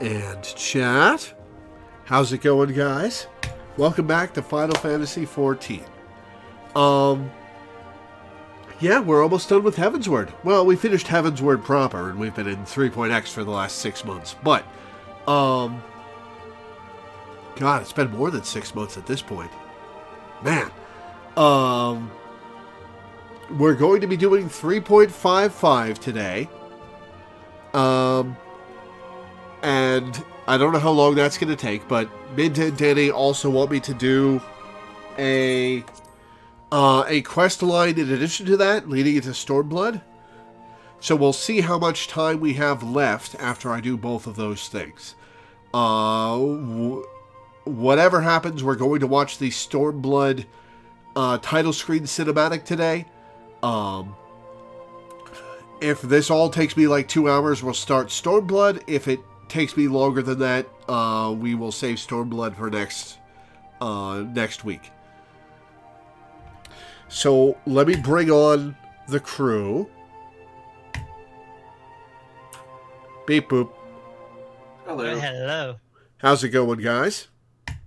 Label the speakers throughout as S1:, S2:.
S1: And chat. How's it going, guys? Welcome back to Final Fantasy XIV. Yeah, we're almost done with Heavensward. Well, we finished Heavensward proper, and we've been in 3.x for the last 6 months. But, God, it's been more than 6 months at this point. Man. We're going to be doing 3.55 today. And I don't know how long that's going to take, but Mint and Danny also want me to do a quest line in addition to that, leading into Stormblood. So we'll see how much time we have left after I do both of those things. Whatever happens, we're going to watch the Stormblood title screen cinematic today. If this all takes me like 2 hours, we'll start Stormblood. If it takes me longer than that, we will save Stormblood for next week. So let me bring on the crew. Beep boop.
S2: Hello.
S3: Hello.
S1: How's it going, guys?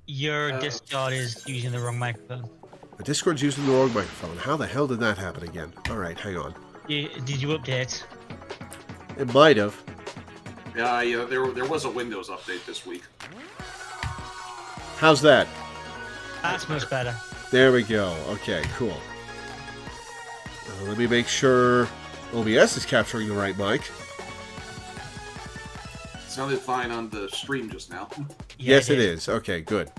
S3: Your Discord is using the wrong microphone.
S1: The Discord's using the wrong microphone. How the hell did that happen again? Alright, hang on.
S3: Did you update?
S1: It might have.
S2: Yeah, there was a Windows update this week.
S1: How's that?
S3: That's much better.
S1: There we go. Okay, cool. Let me make sure OBS is capturing the right mic.
S2: Sounded fine on the stream just now.
S3: Yeah,
S1: Yes, it is. Okay, good.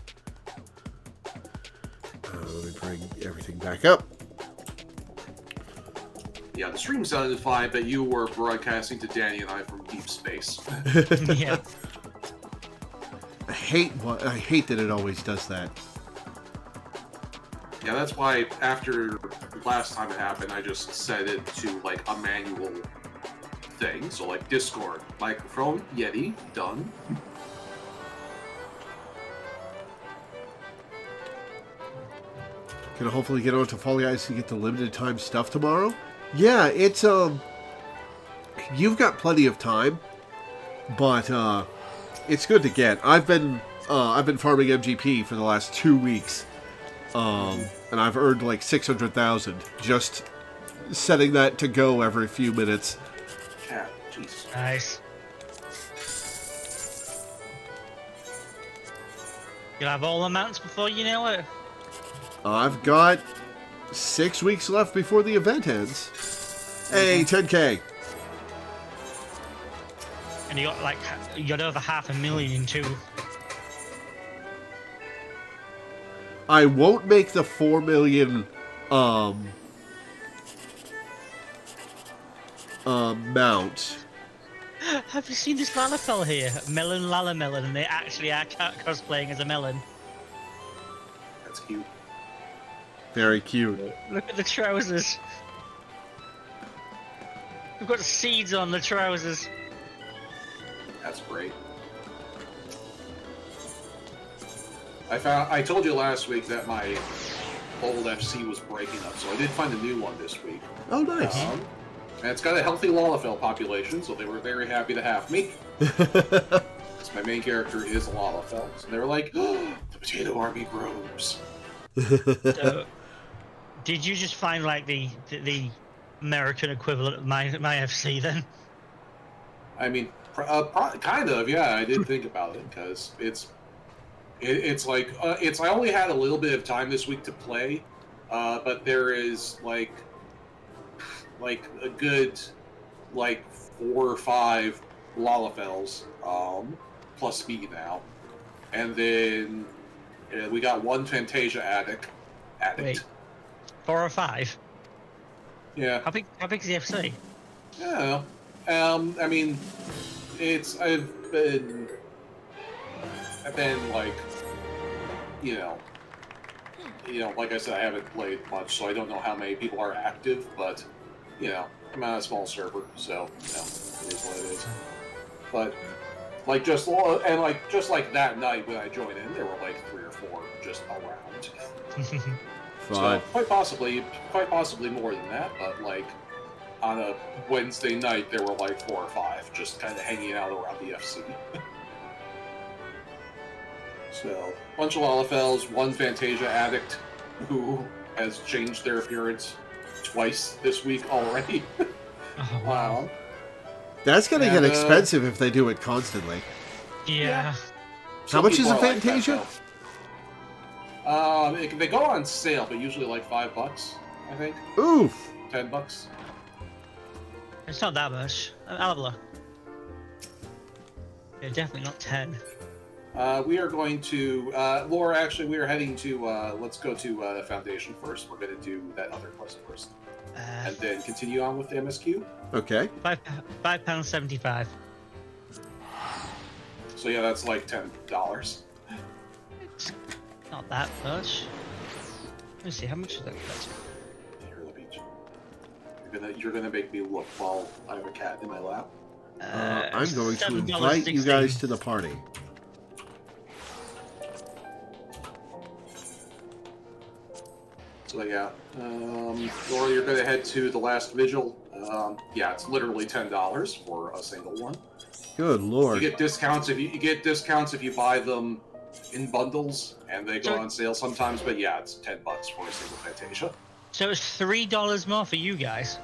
S1: Let me bring everything back up.
S2: Yeah, the stream sounded fine, but you were broadcasting to Danny and I from deep space.
S3: Yeah.
S1: I hate that it always does that.
S2: Yeah, that's why after last time it happened, I just set it to like a manual thing. So like Discord, microphone, Yeti, done.
S1: Gonna hopefully get on to Fall Guys to get the limited time stuff tomorrow. Yeah, it's you've got plenty of time, but it's good to get. I've been farming MGP for the last 2 weeks, and I've earned like 600,000 just setting that to go every few minutes.
S2: Cat, Jesus.
S3: Nice. You'll have all the mounts before you know it.
S1: I've got 6 weeks left before the event ends. Hey, 10K.
S3: And you got over 500,000 too.
S1: I won't make the 4 million mount.
S3: Have you seen this Lalafell here? Melon Lalamelon, and they actually are cosplaying as a melon.
S2: That's cute.
S1: Very cute.
S3: Look at the trousers. We've got seeds on the trousers.
S2: That's great. I told you last week that my old FC was breaking up, so I did find a new one this week.
S1: Oh, nice.
S2: And it's got a healthy Lalafell population, so they were very happy to have me. Because my main character is a Lalafell. So they were like, oh, the potato army grows.
S3: So, did you just find like the American equivalent of my FC then?
S2: I mean, kind of, yeah. I did think about it because it's like I only had a little bit of time this week to play, but there is like a good 4 or 5 Lalafells plus me now, and then we got 1 Fantasia addict.
S3: Wait, 4 or 5?
S2: Yeah.
S3: How big is the FC?
S2: Yeah. I mean, I've been like, like I said, I haven't played much, so I don't know how many people are active, but, I'm on a small server, so, it is what it is. But, just like that night when I joined in, there were like 3 or 4 just around. So, quite possibly more than that, but like, on a Wednesday night, there were like 4 or 5 just kind of hanging out around the FC. So, bunch of Lalafels, one Fantasia addict who has changed their appearance twice this week already.
S3: Oh, wow.
S1: That's going to get
S2: And,
S1: expensive if they do it constantly.
S3: Yeah.
S1: How
S2: Some
S1: much is
S2: people
S1: a
S2: are like that,
S1: Fantasia?
S2: though. They go on sale, but usually like $5, I think.
S1: Oof.
S2: $10.
S3: It's not that much. I'll have a look. Yeah, definitely not 10.
S2: We are going to, Laura, actually, we are heading to, let's go to Foundation first. We're going to do that other quest first. And then continue on with the MSQ.
S1: Okay.
S3: £5.75.
S2: So yeah, that's like $10.
S3: It's not that much. Let me see, how much is that?
S2: Here, let me. You're gonna make me look while I have a cat in my lap.
S1: I'm going to invite you guys to the party.
S2: So yeah, Laura, you're gonna head to the last vigil. Yeah, it's literally $10 for a single one.
S1: Good lord.
S2: You get discounts if you buy them in bundles, and they go on sale sometimes. But yeah, it's $10 for a single Fantasia.
S3: So it's $3 more for you guys.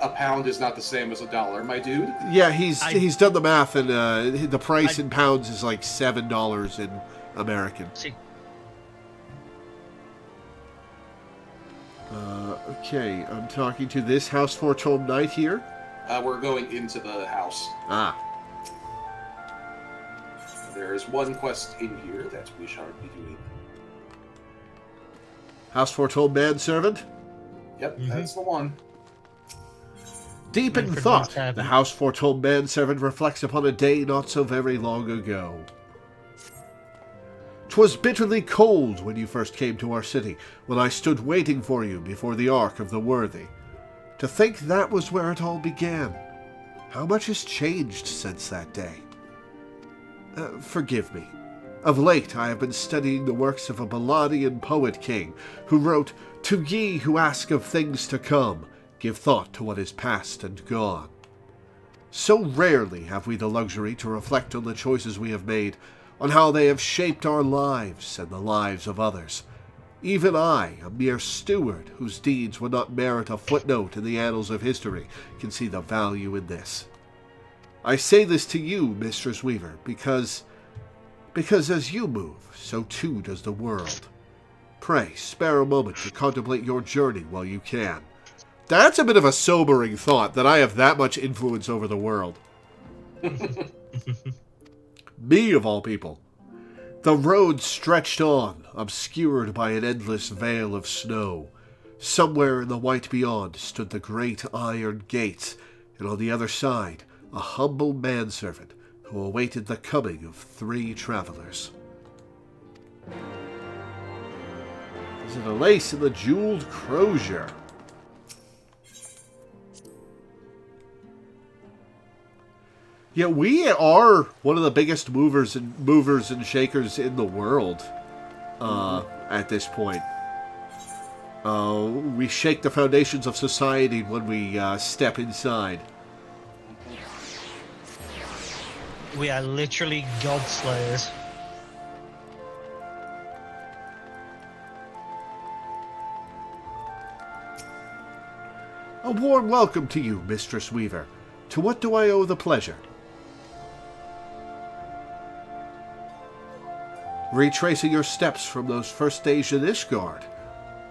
S2: A pound is not the same as $1, my dude.
S1: Yeah, he's done the math, and the price in pounds is like $7 in American.
S3: See,
S1: Okay, I'm talking to this House Foretold Knight here.
S2: We're going into the house.
S1: Ah.
S2: There is one quest in here that we shall be doing.
S1: House Foretold Manservant.
S2: Yep, that's the one.
S1: Deep in
S3: Manfred
S1: thought,
S3: Manservant.
S1: the House Foretold Manservant reflects upon a day not so very long ago. 'Twas bitterly cold when you first came to our city, when I stood waiting for you before the Ark of the Worthy. To think that was where it all began. How much has changed since that day? Forgive me. Of late I have been studying the works of a Balladian poet king, who wrote, "To ye who ask of things to come, give thought to what is past and gone." So rarely have we the luxury to reflect on the choices we have made, on how they have shaped our lives and the lives of others. Even I, a mere steward whose deeds would not merit a footnote in the annals of history, can see the value in this. I say this to you, Mistress Weaver, because as you move, so too does the world. Pray, spare a moment to contemplate your journey while you can. That's a bit of a sobering thought, that I have that much influence over the world. Me, of all people. The road stretched on, obscured by an endless veil of snow. Somewhere in the white beyond stood the great iron gates, and on the other side, a humble manservant who awaited the coming of 3 travelers. Is it a lace in the jeweled crozier? Yeah, we are one of the biggest movers and shakers in the world at this point. We shake the foundations of society when we step inside.
S3: we are literally god slayers.
S1: A warm welcome to you, Mistress Weaver. To what do I owe the pleasure? Retracing your steps from those first days in Ishgard.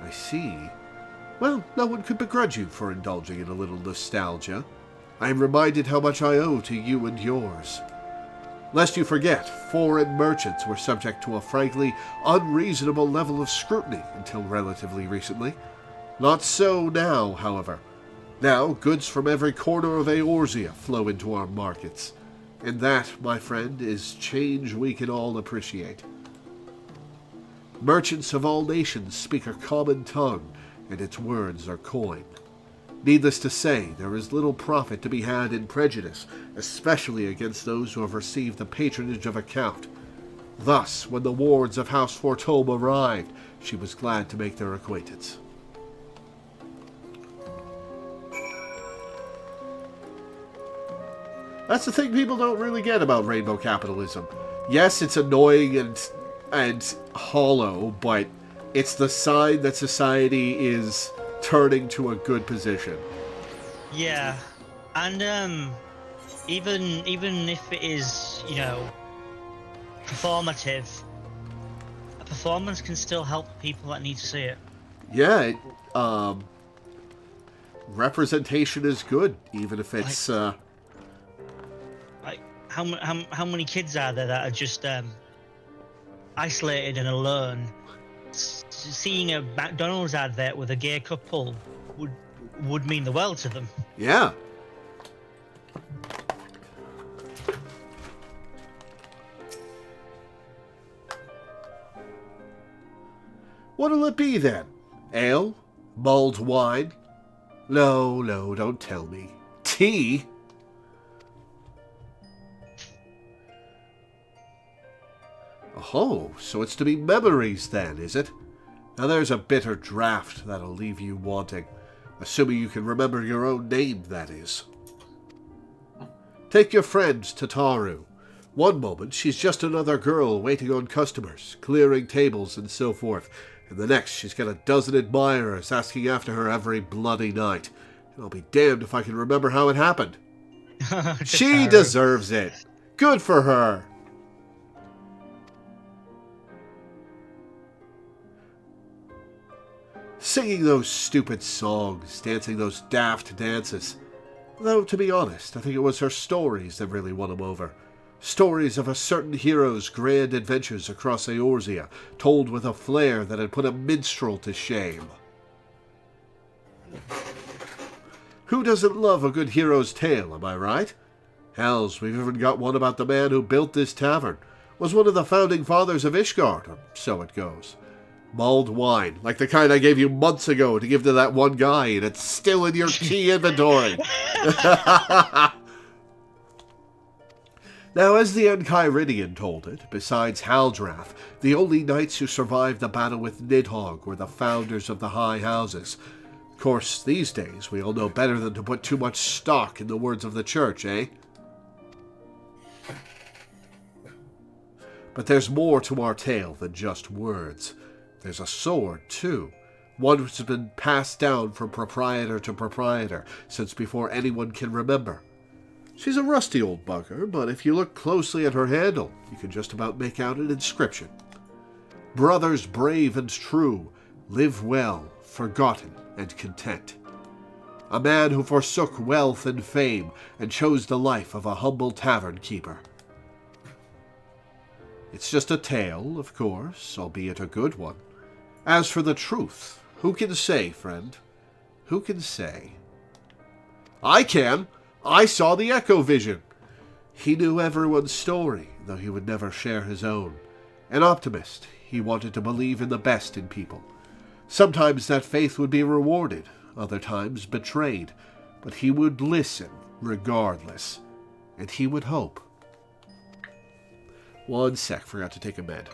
S1: I see. Well, no one could begrudge you for indulging in a little nostalgia. I am reminded how much I owe to you and yours. Lest you forget, foreign merchants were subject to a frankly unreasonable level of scrutiny until relatively recently. Not so now, however. Now, goods from every corner of Eorzea flow into our markets. And that, my friend, is change we can all appreciate. Merchants of all nations speak a common tongue, and its words are coin. Needless to say, there is little profit to be had in prejudice, especially against those who have received the patronage of a count. Thus, when the wards of House Fortolme arrived, she was glad to make their acquaintance. That's the thing people don't really get about rainbow capitalism. Yes, it's annoying and hollow, but it's the sign that society is turning to a good position.
S3: Yeah, and even if it is, performative, a performance can still help people that need to see it.
S1: Yeah, representation is good, even if it's
S3: Like how many kids are there that are just isolated and alone? Seeing a McDonald's advert with a gay couple would mean the world to them.
S1: yeah. What'll it be then? Ale? Mulled wine? No, don't tell me. Tea? Oh, so it's to be memories then, is it? Now there's a bitter draught that'll leave you wanting. Assuming you can remember your own name, that is. Take your friend, Tataru. One moment, she's just another girl waiting on customers, clearing tables and so forth. And the next, she's got a dozen admirers asking after her every bloody night. And I'll be damned if I can remember how it happened. She deserves it. Good for her. Singing those stupid songs, dancing those daft dances. Though, to be honest, I think it was her stories that really won him over. Stories of a certain hero's grand adventures across Eorzea, told with a flair that had put a minstrel to shame. Who doesn't love a good hero's tale, am I right? Hells, we've even got one about the man who built this tavern. Was one of the founding fathers of Ishgard, or so it goes. Mulled wine, like the kind I gave you months ago to give to that one guy, and it's still in your key inventory. Now, as the Enchiridion told it, besides Haldrath, the only knights who survived the battle with Nidhogg were the founders of the High Houses. Of course, these days, we all know better than to put too much stock in the words of the church, eh? But there's more to our tale than just words. There's a sword, too. One which has been passed down from proprietor to proprietor since before anyone can remember. She's a rusty old bugger, but if you look closely at her handle, you can just about make out an inscription. Brothers brave and true, live well, forgotten and content. A man who forsook wealth and fame and chose the life of a humble tavern keeper. It's just a tale, of course, albeit a good one. As for the truth, who can say, friend? Who can say? I can! I saw the Echo Vision. He knew everyone's story, though he would never share his own. An optimist, he wanted to believe in the best in people. Sometimes that faith would be rewarded, other times betrayed, but he would listen regardless, and he would hope. One sec, forgot to take a med.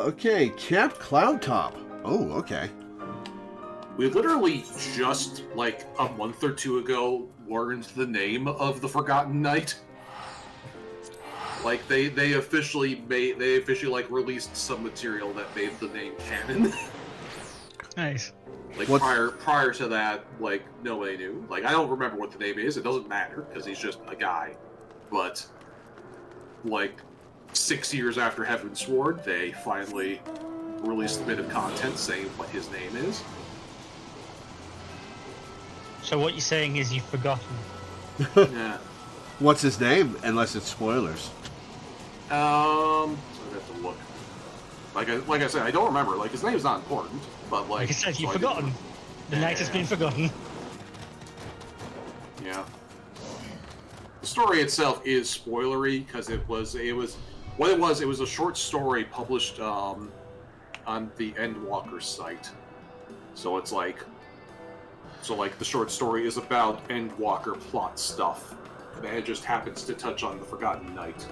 S1: Okay, Camp Cloudtop. Oh, okay.
S2: We literally just, like, a month or two ago learned the name of the Forgotten Knight. Like, they officially like released some material that made the name canon.
S3: Nice.
S2: Like prior to that, like, nobody knew. Like, I don't remember what the name is. It doesn't matter because he's just a guy. But like 6 years after Heavensward, they finally released a bit of content saying what his name is.
S3: So what you're saying is you've forgotten.
S2: Yeah.
S1: What's his name? Unless it's spoilers.
S2: So I have to look. Like I said, I don't remember. Like, his name's not important, but
S3: Like I said, you've forgotten. The night has been forgotten.
S2: Yeah. The story itself is spoilery because it was a short story published on the Endwalker site. So it's like the short story is about Endwalker plot stuff, and it just happens to touch on the Forgotten Knight.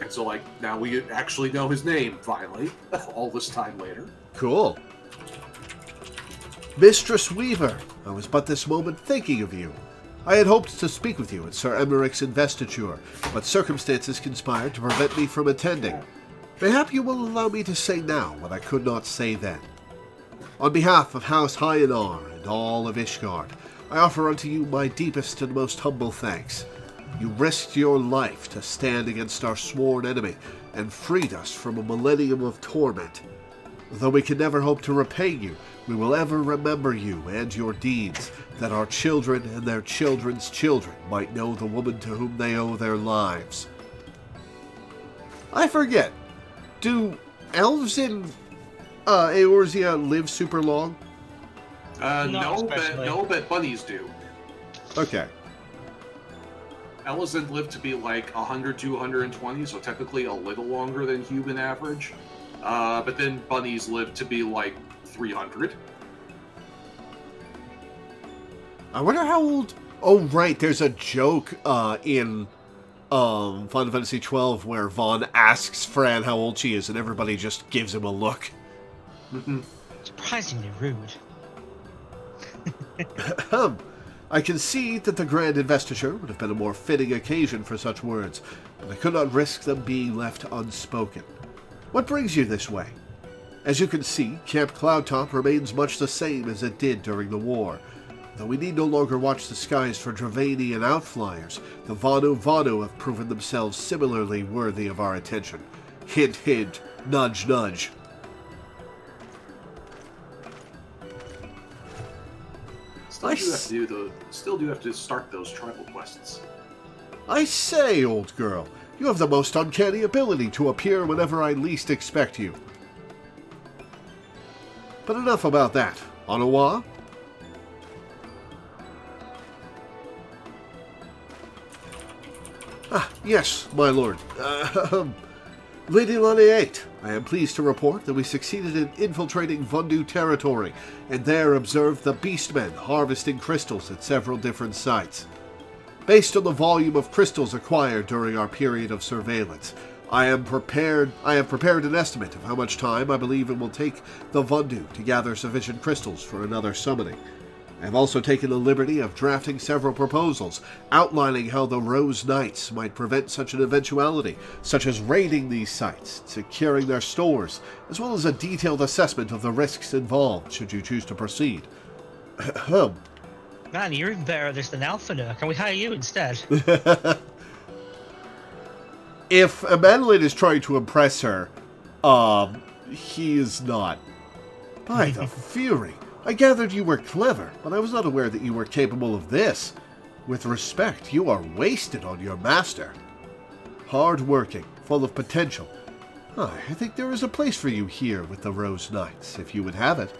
S2: And so like now we actually know his name finally, all this time later.
S1: Cool. Mistress Weaver, I was but this moment thinking of you. I had hoped to speak with you at Sir Emmerich's investiture, but circumstances conspired to prevent me from attending. Mayhap you will allow me to say now what I could not say then. On behalf of House Hyanar and all of Ishgard, I offer unto you my deepest and most humble thanks. You risked your life to stand against our sworn enemy and freed us from a millennium of torment. Though we can never hope to repay you, we will ever remember you and your deeds, that our children and their children's children might know the woman to whom they owe their lives. I forget. Do elves in Eorzea live super long?
S2: No, but bunnies do.
S1: Okay.
S2: Elves live to be like 100 to 120, so technically a little longer than human average. But then bunnies live to be like 300.
S1: I wonder how old... Oh, right, there's a joke in Final Fantasy XII where Vaughn asks Fran how old she is, and everybody just gives him a look.
S3: Surprisingly rude.
S1: I can see that the grand investiture would have been a more fitting occasion for such words, but I could not risk them being left unspoken. What brings you this way? As you can see, Camp Cloudtop remains much the same as it did during the war. Though we need no longer watch the skies for Dravanian outflyers, the Vanu have proven themselves similarly worthy of our attention. Hint, hint, nudge, nudge.
S2: Still do have to start those tribal quests.
S1: I say, old girl, you have the most uncanny ability to appear whenever I least expect you. But enough about that. Au revoir? Yes, my lord. Lady Laniate, I am pleased to report that we succeeded in infiltrating Vundu territory, and there observed the Beastmen harvesting crystals at several different sites. Based on the volume of crystals acquired during our period of surveillance, I have prepared an estimate of how much time I believe it will take the Vundu to gather sufficient crystals for another summoning. I have also taken the liberty of drafting several proposals, outlining how the Rose Knights might prevent such an eventuality, such as raiding these sites, securing their stores, as well as a detailed assessment of the risks involved should you choose to proceed.
S3: Man, you're even better at this than Alphanur. Can we hire you instead?
S1: If Amandalene is trying to impress her, he is not. By the Fury! I gathered you were clever, but I was not aware that you were capable of this. With respect, you are wasted on your master. Hard-working, full of potential. I think there is a place for you here with the Rose Knights, if you would have it.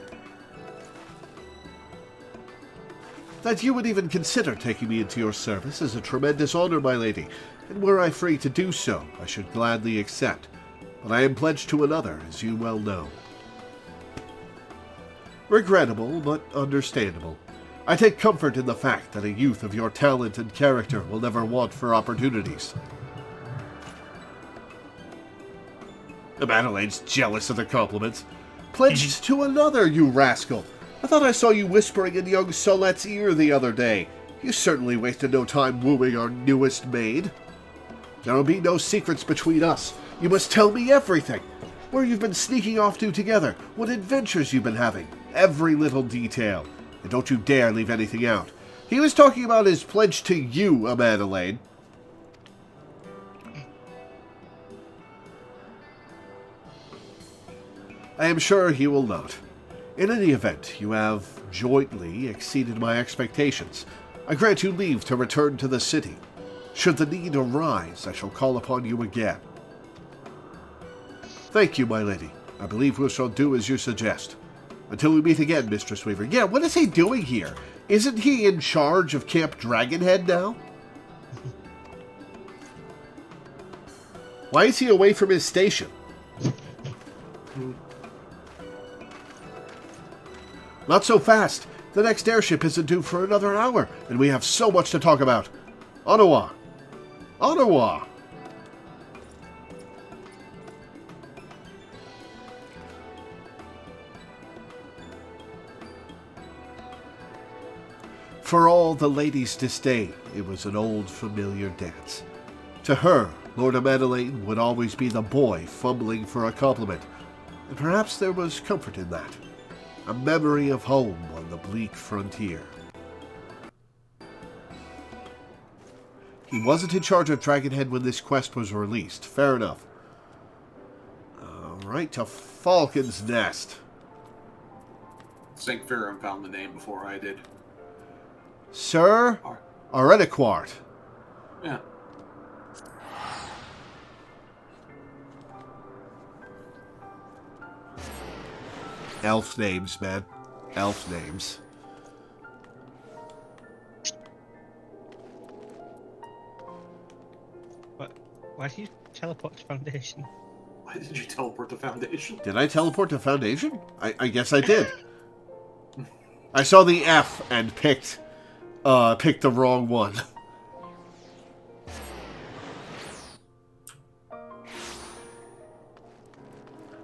S1: That you would even consider taking me into your service is a tremendous honor, my lady, and were I free to do so, I should gladly accept. But I am pledged to another, as you well know. Regrettable, but understandable. I take comfort in the fact that a youth of your talent and character will never want for opportunities. Madelaine's jealous of the compliments. Pledged to another, you rascal! I thought I saw you whispering in young Solette's ear the other day. You certainly wasted no time wooing our newest maid. There will be no secrets between us. You must tell me everything. Where you've been sneaking off to together, what adventures you've been having, every little detail. And don't you dare leave anything out. He was talking about his pledge to you, Amandalene. I am sure he will not. In any event, you have jointly exceeded my expectations. I grant you leave to return to the city. Should the need arise, I shall call upon you again. Thank you, my lady. I believe we shall do as you suggest. Until we meet again, Mistress Weaver. Yeah, what is he doing here? Isn't he in charge of Camp Dragonhead now? Why is he away from his station? Not so fast. The next airship isn't due for another hour, and we have so much to talk about. Ottawa. Ottawa. For all the lady's disdain, it was an old familiar dance. To her, Lord Madeleine would always be the boy fumbling for a compliment, and perhaps there was comfort in that. A memory of home on the bleak frontier. He wasn't in charge of Dragonhead when this quest was released. Fair enough. Alright, to Falcon's Nest.
S2: St. Ferrum found the name before I did.
S1: Sir Areniquart.
S2: Yeah.
S1: Elf names, man. Elf names.
S3: What? Why did you teleport to Foundation?
S2: Why did you teleport to Foundation?
S1: Did I teleport to Foundation? I guess I did. I saw the F and picked the wrong one.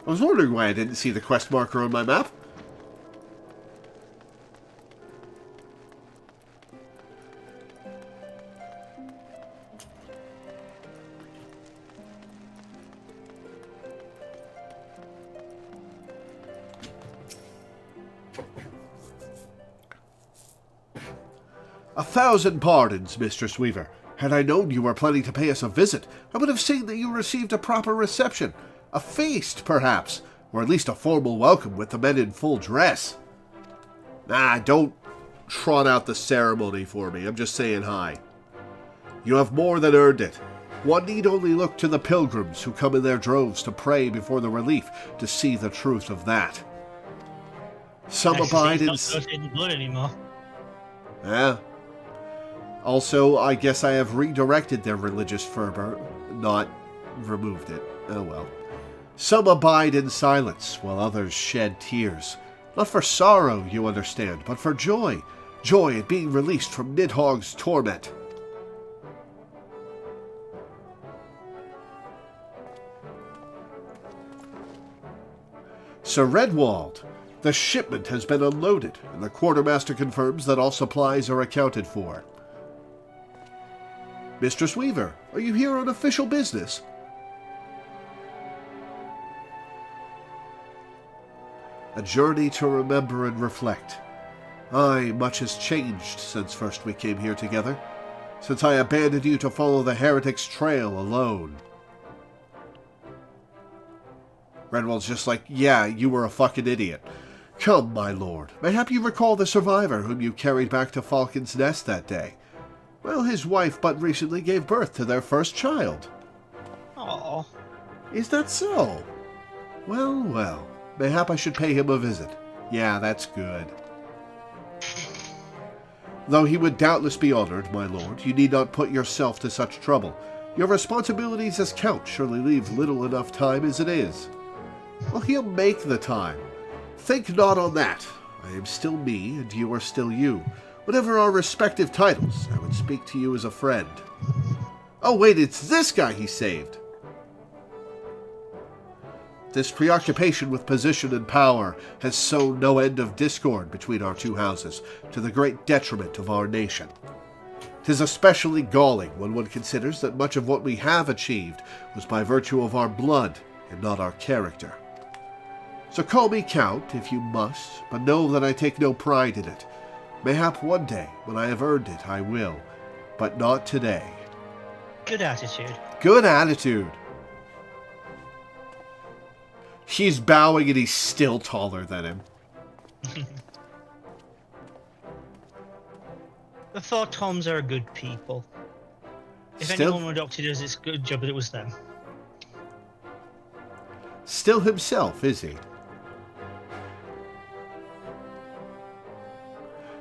S1: I was wondering why I didn't see the quest marker on my map. A thousand pardons, Mistress Weaver. Had I known you were planning to pay us a visit, I would have seen that you received a proper reception. A feast, perhaps, or at least a formal welcome with the men in full dress. Nah, don't trot out the ceremony for me. I'm just saying hi. You have more than earned it. One need only look to the pilgrims who come in their droves to pray before the relief to see the truth of that. Some abide in...
S3: Not in the blood anymore.
S1: Yeah. Also, I guess I have redirected their religious fervor, not removed it. Oh well. Some abide in silence, while others shed tears. Not for sorrow, you understand, but for joy. Joy at being released from Nidhogg's torment. Sir Redwald, the shipment has been unloaded, and the quartermaster confirms that all supplies are accounted for. Mistress Weaver, are you here on official business? A journey to remember and reflect. Aye, much has changed since first we came here together, since I abandoned you to follow the heretic's trail alone. Redwald's just like, yeah, you were a fucking idiot. Come, my lord, mayhap you recall the survivor whom you carried back to Falcon's Nest that day. Well, his wife but recently gave birth to their first child.
S3: Aww.
S1: Is that so? Well, well. Mayhap I should pay him a visit. Yeah, that's good. Though he would doubtless be honored, my lord, you need not put yourself to such trouble. Your responsibilities as Count surely leave little enough time as it is. Well, he'll make the time. Think not on that. I am still me, and you are still you. Whatever our respective titles, I would speak to you as a friend. Oh wait, it's this guy he saved! This preoccupation with position and power has sown no end of discord between our two houses, to the great detriment of our nation. 'Tis especially galling when one considers that much of what we have achieved was by virtue of our blood and not our character. So call me Count, if you must, but know that I take no pride in it. Mayhap one day, when I have earned it, I will, but not today.
S3: Good attitude.
S1: Good attitude. He's bowing and he's still taller than him.
S3: The thought Toms are good people. If anyone were Doctor does its good job, it was them.
S1: Still himself, is he?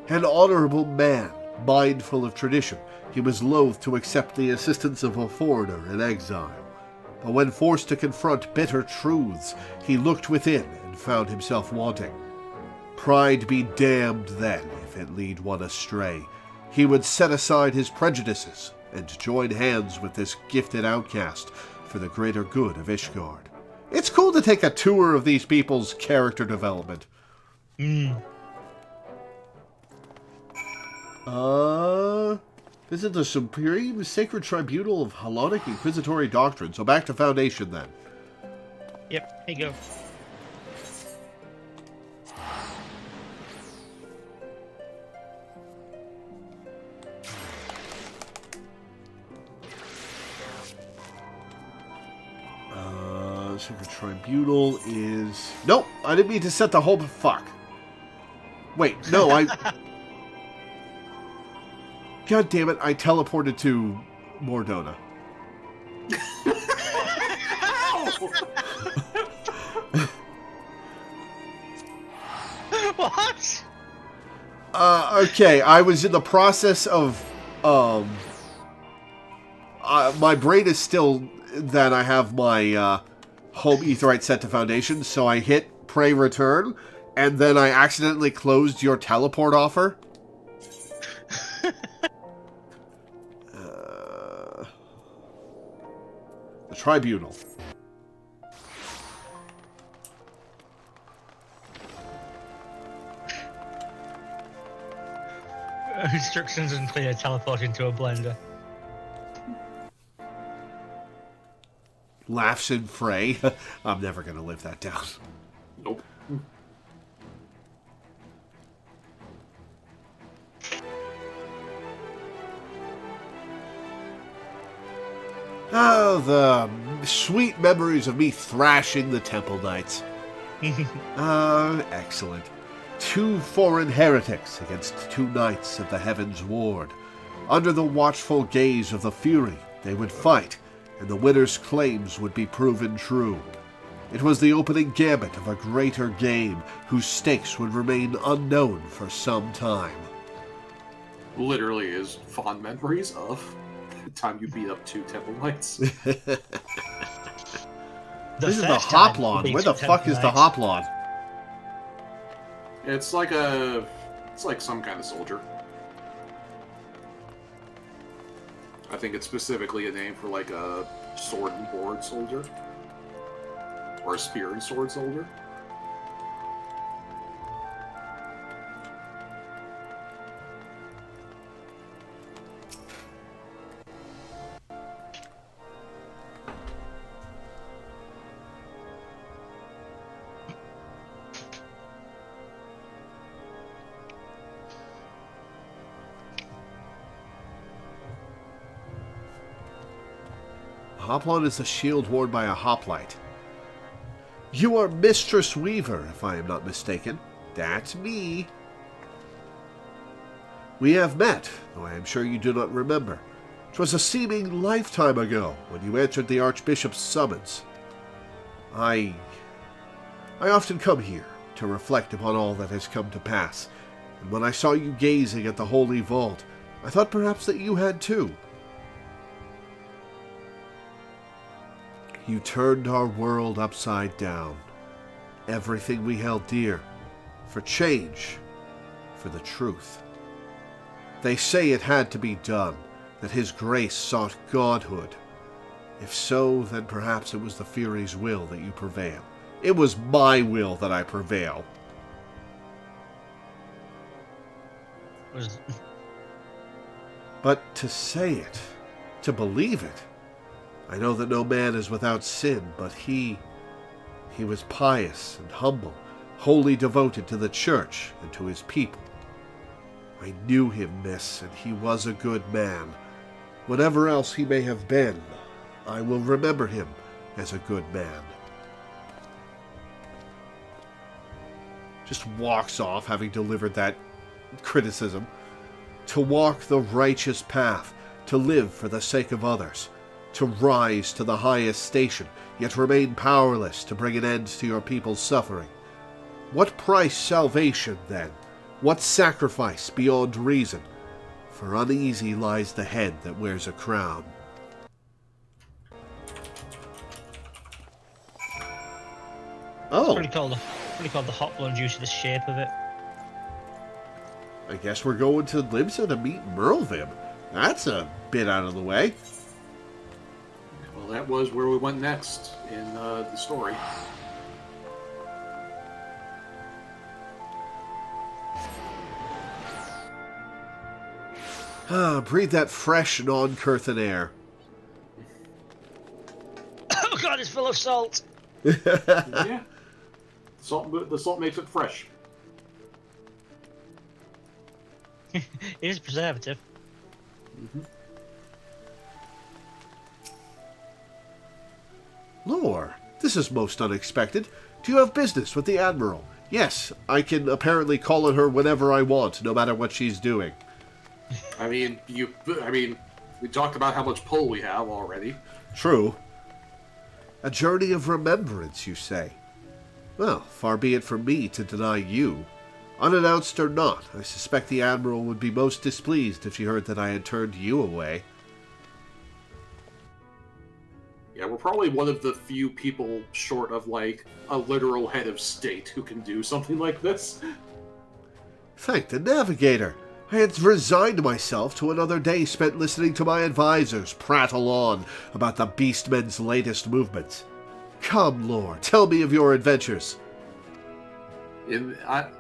S1: An honorable man, mindful of tradition, he was loath to accept the assistance of a foreigner in exile. But when forced to confront bitter truths, he looked within and found himself wanting. Pride be damned then, if it lead one astray. He would set aside his prejudices and join hands with this gifted outcast for the greater good of Ishgard. It's cool to take a tour of these people's character development. Visit the Supreme Sacred Tribunal of Hellenic Inquisitory Doctrine. So back to Foundation then.
S3: Yep, here you go.
S1: Sacred Tribunal is... Nope, I didn't mean to set the whole... Fuck. Wait, no, I... God damn it, I teleported to Mordona.
S3: What?
S1: Okay, I was in the process of... my brain is still... that I have my... home aetherite set to Foundation, so I hit Pray Return, and then I accidentally closed your teleport offer. The Tribunal.
S3: Instructions unclear, teleport into a blender.
S1: Laughs in fray. I'm never going to live that down.
S2: Nope.
S1: Oh, the sweet memories of me thrashing the Temple Knights. Excellent. 2 foreign heretics against 2 knights of the Heaven's Ward. Under the watchful gaze of the Fury, they would fight, and the winner's claims would be proven true. It was the opening gambit of a greater game, whose stakes would remain unknown for some time.
S2: Literally is fond memories of the time you beat up 2 Temple Knights.
S1: This is the Hoplon. Where the fuck is the Hoplon?
S2: It's like some kind of soldier. I think it's specifically a name for like a sword and board soldier. Or a spear and sword soldier.
S1: Hoplon is a shield worn by a hoplite. You are Mistress Weaver, if I am not mistaken. That's me. We have met, though I am sure you do not remember. 'Twas a seeming lifetime ago, when you answered the Archbishop's summons. I often come here to reflect upon all that has come to pass, and when I saw you gazing at the Holy Vault, I thought perhaps that you had too. You turned our world upside down. Everything we held dear. For change. For the truth. They say it had to be done. That his grace sought godhood. If so, then perhaps it was the Fury's will that you prevail. It was my will that I prevail. But to say it, to believe it, I know that no man is without sin, but he was pious and humble, wholly devoted to the church and to his people. I knew him, miss, and he was a good man. Whatever else he may have been, I will remember him as a good man. Just walks off, having delivered that criticism. To walk the righteous path, to live for the sake of others, to rise to the highest station, yet remain powerless to bring an end to your people's suffering. What price salvation, then, What sacrifice beyond reason? For uneasy lies the head that wears a crown. Oh,
S3: Pretty called the hot blood due to the shape of it.
S1: I guess we're going to Limsa to meet Merlvim. That's a bit out of the way.
S2: Well, that was where we went next in the story.
S1: Breathe that fresh, non-Curthan air.
S3: Oh god, it's full of salt.
S2: Yeah. The salt makes it fresh.
S3: It is preservative.
S2: Mm-hmm.
S1: Lore, this is most unexpected. Do you have business with the Admiral? Yes, I can apparently call on her whenever I want, no matter what she's doing.
S2: I mean, we talked about how much pull we have already.
S1: True. A journey of remembrance, you say? Well, far be it from me to deny you. Unannounced or not, I suspect the Admiral would be most displeased if she heard that I had turned you away.
S2: Yeah, we're probably one of the few people short of, like, a literal head of state who can do something like this.
S1: Thank the Navigator. I had resigned myself to another day spent listening to my advisors prattle on about the Beastmen's latest movements. Come, Lord, tell me of your adventures.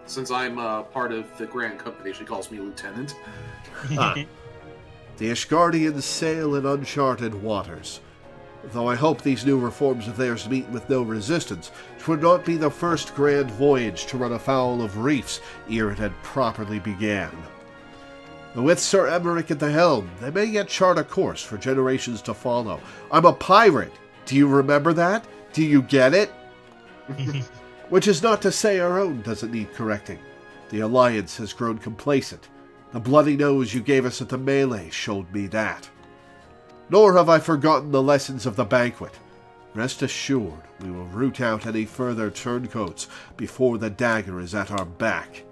S2: Since I'm part of the Grand Company, she calls me Lieutenant.
S1: The Ishgardians sail in uncharted waters. Though I hope these new reforms of theirs meet with no resistance, 'twould not be the first grand voyage to run afoul of reefs ere it had properly began. With Sir Emmerich at the helm, they may yet chart a course for generations to follow. I'm a pirate. Do you remember that? Do you get it? Which is not to say our own doesn't need correcting. The Alliance has grown complacent. The bloody nose you gave us at the melee showed me that. Nor have I forgotten the lessons of the banquet. Rest assured, we will root out any further turncoats before the dagger is at our back.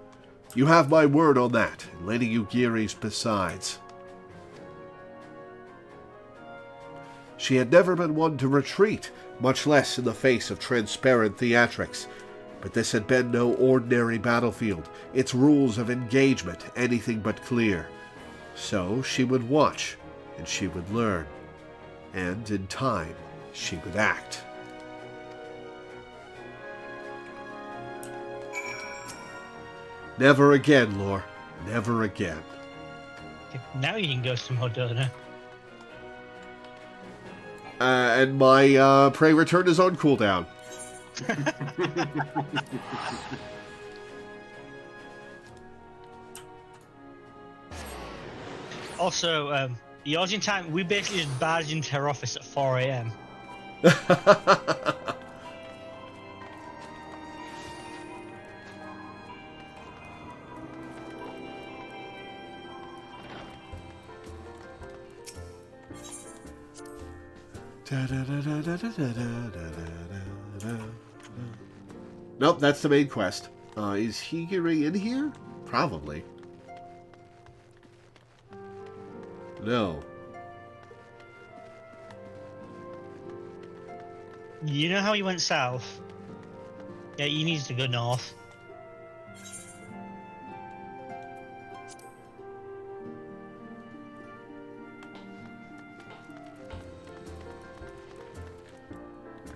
S1: You have my word on that, and Lady Ugiri's besides. She had never been one to retreat, much less in the face of transparent theatrics. But this had been no ordinary battlefield, its rules of engagement anything but clear. So she would watch, and she would learn, and in time she would act. Never again, Lore. Never again.
S3: Now you can go to Modena.
S1: And my prey return is on cooldown.
S3: Also, the Argentine, we basically just barged into her office at 4 a.m.
S1: Nope, that's the main quest. Is Higiri in here? Probably. No.
S3: You know how he went south? Yeah, he needs to go north.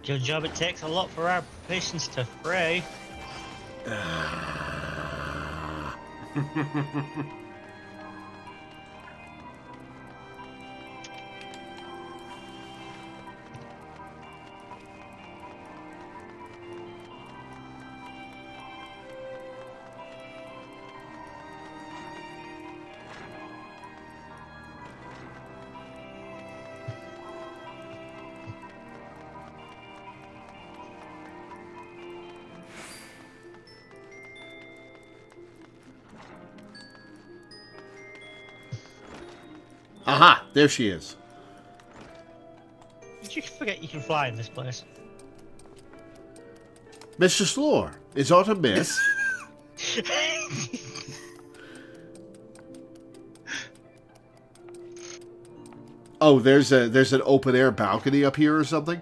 S3: Good job, it takes a lot for our patience to fray.
S1: Aha! There she is.
S3: Did you forget you can fly in this place?
S1: Mistress Lore, is aught amiss? Oh, there's an open air balcony up here or something?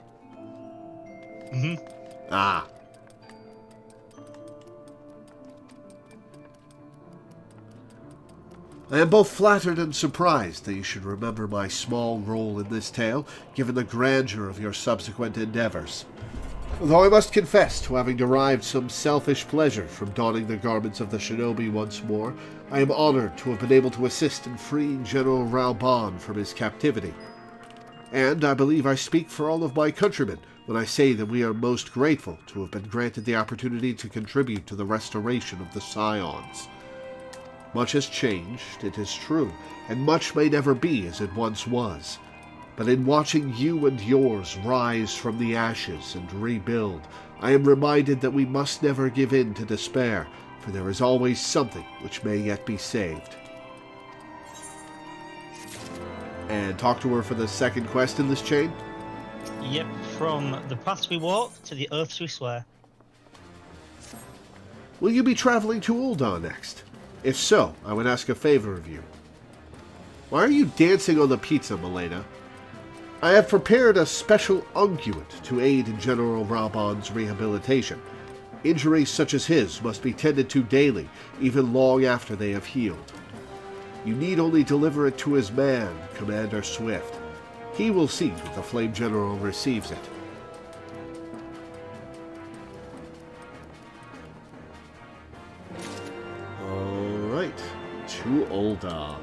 S3: Mm-hmm.
S1: Ah. I am both flattered and surprised that you should remember my small role in this tale, given the grandeur of your subsequent endeavors. Though I must confess to having derived some selfish pleasure from donning the garments of the shinobi once more, I am honored to have been able to assist in freeing General Raoban from his captivity. And I believe I speak for all of my countrymen when I say that we are most grateful to have been granted the opportunity to contribute to the restoration of the Scions. Much has changed, it is true, and much may never be as it once was. But in watching you and yours rise from the ashes and rebuild, I am reminded that we must never give in to despair, for there is always something which may yet be saved. And talk to her for the second quest in this chain?
S3: Yep, from the paths we walk to the oaths we swear.
S1: Will you be traveling to Ul'dah next? If so, I would ask a favor of you. Why are you dancing on the pizza, Milena? I have prepared a special unguent to aid in General Raoban's rehabilitation. Injuries such as his must be tended to daily, even long after they have healed. You need only deliver it to his man, Commander Swift. He will see that the Flame General receives it. Alright, to Ul'dah.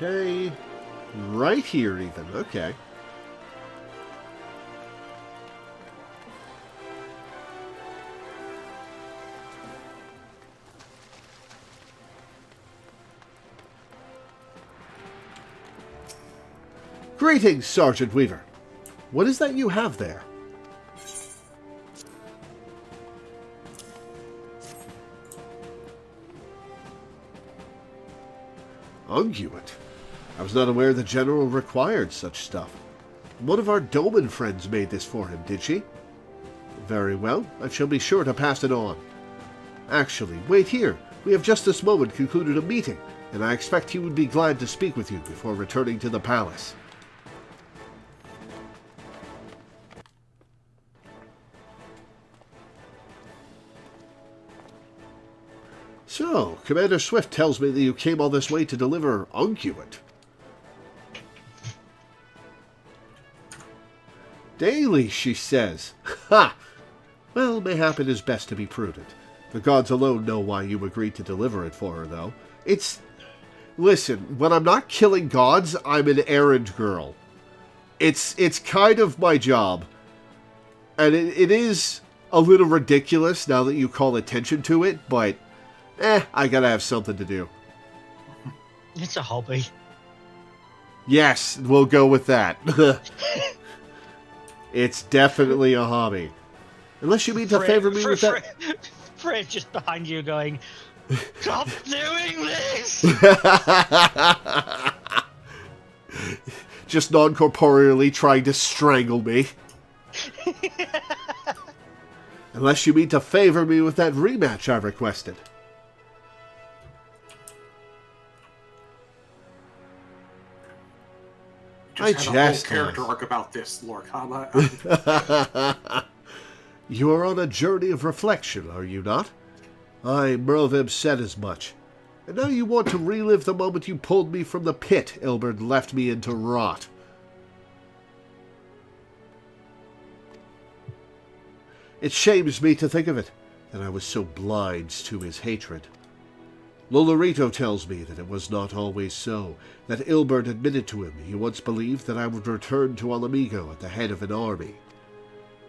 S1: Okay. Right here, even. Okay. Greetings, Sergeant Weaver. What is that you have there? Unguent? I was not aware the General required such stuff. One of our Doman friends made this for him, did she? Very well, I shall be sure to pass it on. Actually, wait here. We have just this moment concluded a meeting, and I expect he would be glad to speak with you before returning to the palace. So, Commander Swift tells me that you came all this way to deliver unguent. Daily, she says. Ha! Well, mayhap it is best to be prudent. The gods alone know why you agreed to deliver it for her, though. Listen, when I'm not killing gods, I'm an errand girl. It's kind of my job. And it is a little ridiculous now that you call attention to it, but I gotta have something to do.
S3: It's a hobby.
S1: Yes, we'll go with that. It's definitely a hobby. Unless you mean to favor me with that...
S3: Fred just behind you going, stop doing this!
S1: Just non-corporeally trying to strangle me. Unless you mean to favor me with that rematch I requested.
S2: I had a whole character arc about this, Lorcana.
S1: You are on a journey of reflection, are you not? Aye, Merlvib said as much. And now you want to relive the moment you pulled me from the pit Ilberd left me in to rot. It shames me to think of it, that I was so blind to his hatred. Lolorito tells me that it was not always so, that Ilberd admitted to him he once believed that I would return to Alamigo at the head of an army.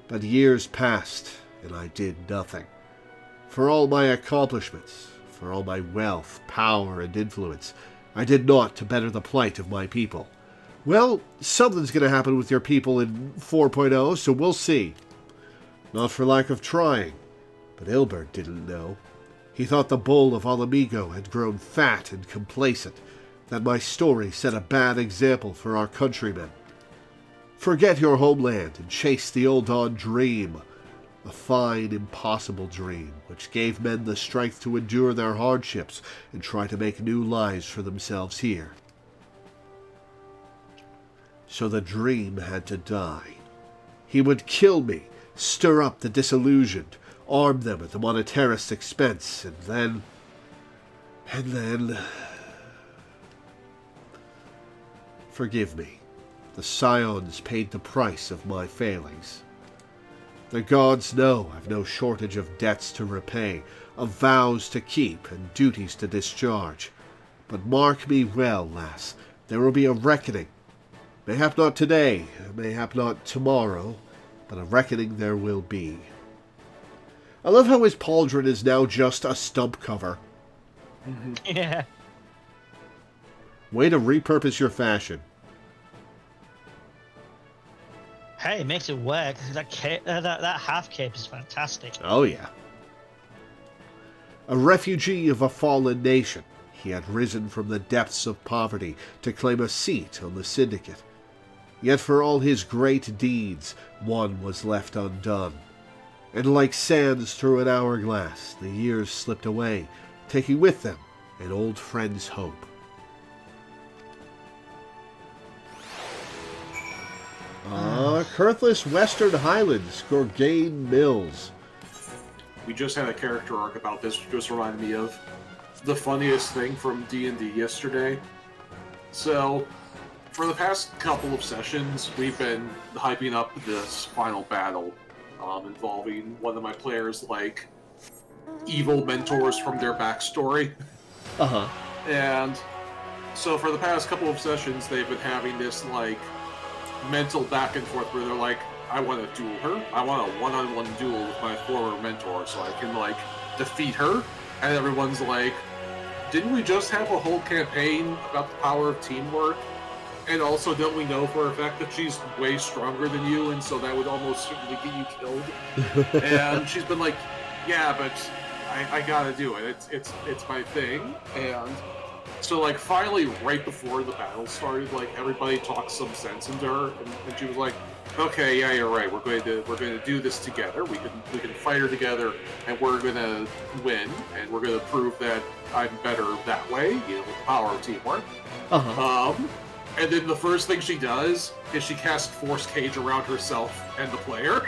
S1: But years passed, and I did nothing. For all my accomplishments, for all my wealth, power, and influence, I did naught to better the plight of my people. Well, something's going to happen with your people in 4.0, so we'll see. Not for lack of trying, but Ilberd didn't know. He thought the bull of Alamigo had grown fat and complacent, that my story set a bad example for our countrymen. Forget your homeland and chase the old Dawn dream, a fine, impossible dream which gave men the strength to endure their hardships and try to make new lives for themselves here. So the dream had to die. He would kill me, stir up the disillusioned, arm them at the monetarist's expense, and then... Forgive me. The Scions paid the price of my failings. The gods know I've no shortage of debts to repay, of vows to keep, and duties to discharge. But mark me well, lass, there will be a reckoning. Mayhap not today, mayhap not tomorrow, but a reckoning there will be. I love how his pauldron is now just a stump cover.
S3: Yeah.
S1: Way to repurpose your fashion.
S3: Hey, it makes it work. That half cape is fantastic.
S1: Oh yeah. A refugee of a fallen nation, he had risen from the depths of poverty to claim a seat on the syndicate. Yet for all his great deeds, one was left undone. And like sands through an hourglass, the years slipped away, taking with them an old friend's hope. Kurthlis Western Highlands, Gorgain Mills.
S2: We just had a character arc about this, which just reminded me of the funniest thing from D&D yesterday. So, for the past couple of sessions, we've been hyping up this final battle involving one of my players, like, evil mentors from their backstory.
S1: Uh-huh.
S2: And so for the past couple of sessions, they've been having this, like, mental back and forth where they're like, I want to duel her. I want a one-on-one duel with my former mentor so I can, like, defeat her. And everyone's like, didn't we just have a whole campaign about the power of teamwork? And also, don't we know for a fact that she's way stronger than you, and so that would almost certainly get you killed? And she's been like, yeah, but I gotta do it. It's my thing. And so, like, finally, right before the battle started, like, everybody talked some sense into her, and she was like, okay, yeah, you're right. We're going to do this together. We can fight her together, and we're going to win, and we're going to prove that I'm better that way, with the power of teamwork.
S1: Uh-huh.
S2: And then the first thing she does is she casts Force Cage around herself and the player.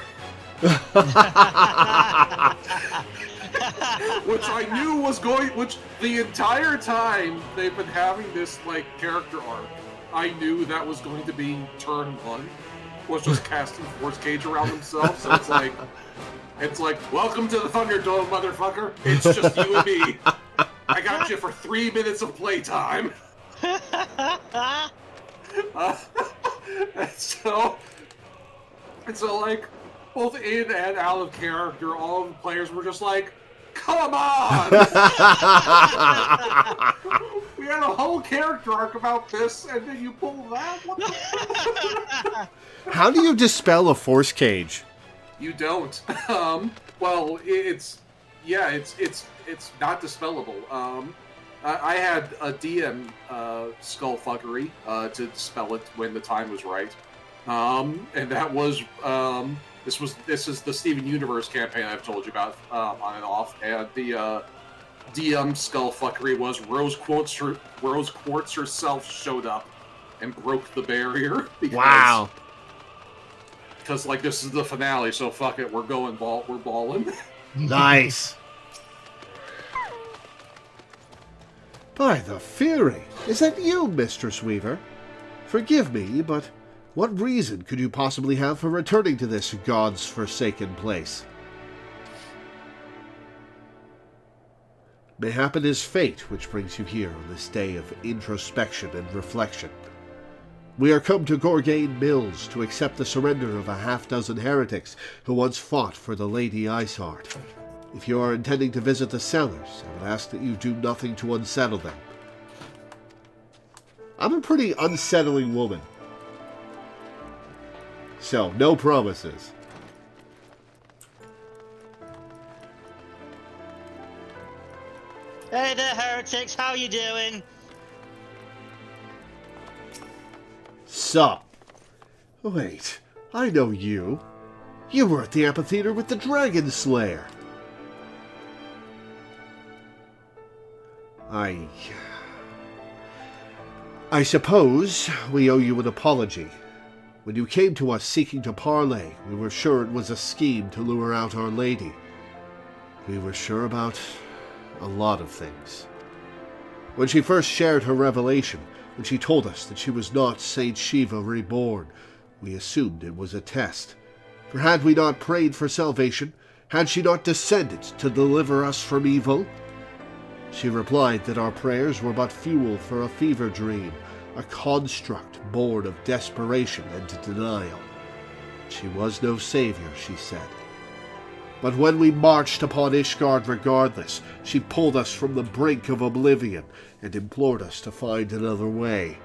S2: Which I knew was which the entire time they've been having this, like, character arc, I knew that was going to be turn one, was just casting Force Cage around themselves. So it's like, welcome to the Thunderdome, motherfucker. It's just you and me. I got you for 3 minutes of playtime. And so, like, both in and out of character, all of the players were just like, come on! We had a whole character arc about this, and then you pull that? What the
S1: How do you dispel a Force Cage?
S2: You don't. Well, it's not dispellable. I had a DM skullfuckery to dispel it when the time was right, and that was this is the Steven Universe campaign I've told you about on and off, and the DM skullfuckery was Rose Quartz herself showed up and broke the barrier.
S1: Wow.
S2: Because, like, this is the finale, so fuck it, we're balling.
S1: Nice. By the Fury, is that you, Mistress Weaver? Forgive me, but what reason could you possibly have for returning to this God's forsaken place? Mayhap it is fate which brings you here on this day of introspection and reflection. We are come to Gorgain Mills to accept the surrender of a half-dozen heretics who once fought for the Lady Iceheart. If you are intending to visit the cellars, I would ask that you do nothing to unsettle them. I'm a pretty unsettling woman. So, no promises.
S3: Hey there, heretics, how you doing?
S1: What's up? Wait, I know you. You were at the amphitheater with the Dragon Slayer. I suppose we owe you an apology. When you came to us seeking to parley, we were sure it was a scheme to lure out Our Lady. We were sure about a lot of things. When she first shared her revelation, when she told us that she was not Saint Shiva reborn, we assumed it was a test. For had we not prayed for salvation, had she not descended to deliver us from evil? She replied that our prayers were but fuel for a fever dream, a construct born of desperation and denial. She was no savior, she said. But when we marched upon Ishgard regardless, she pulled us from the brink of oblivion and implored us to find another way.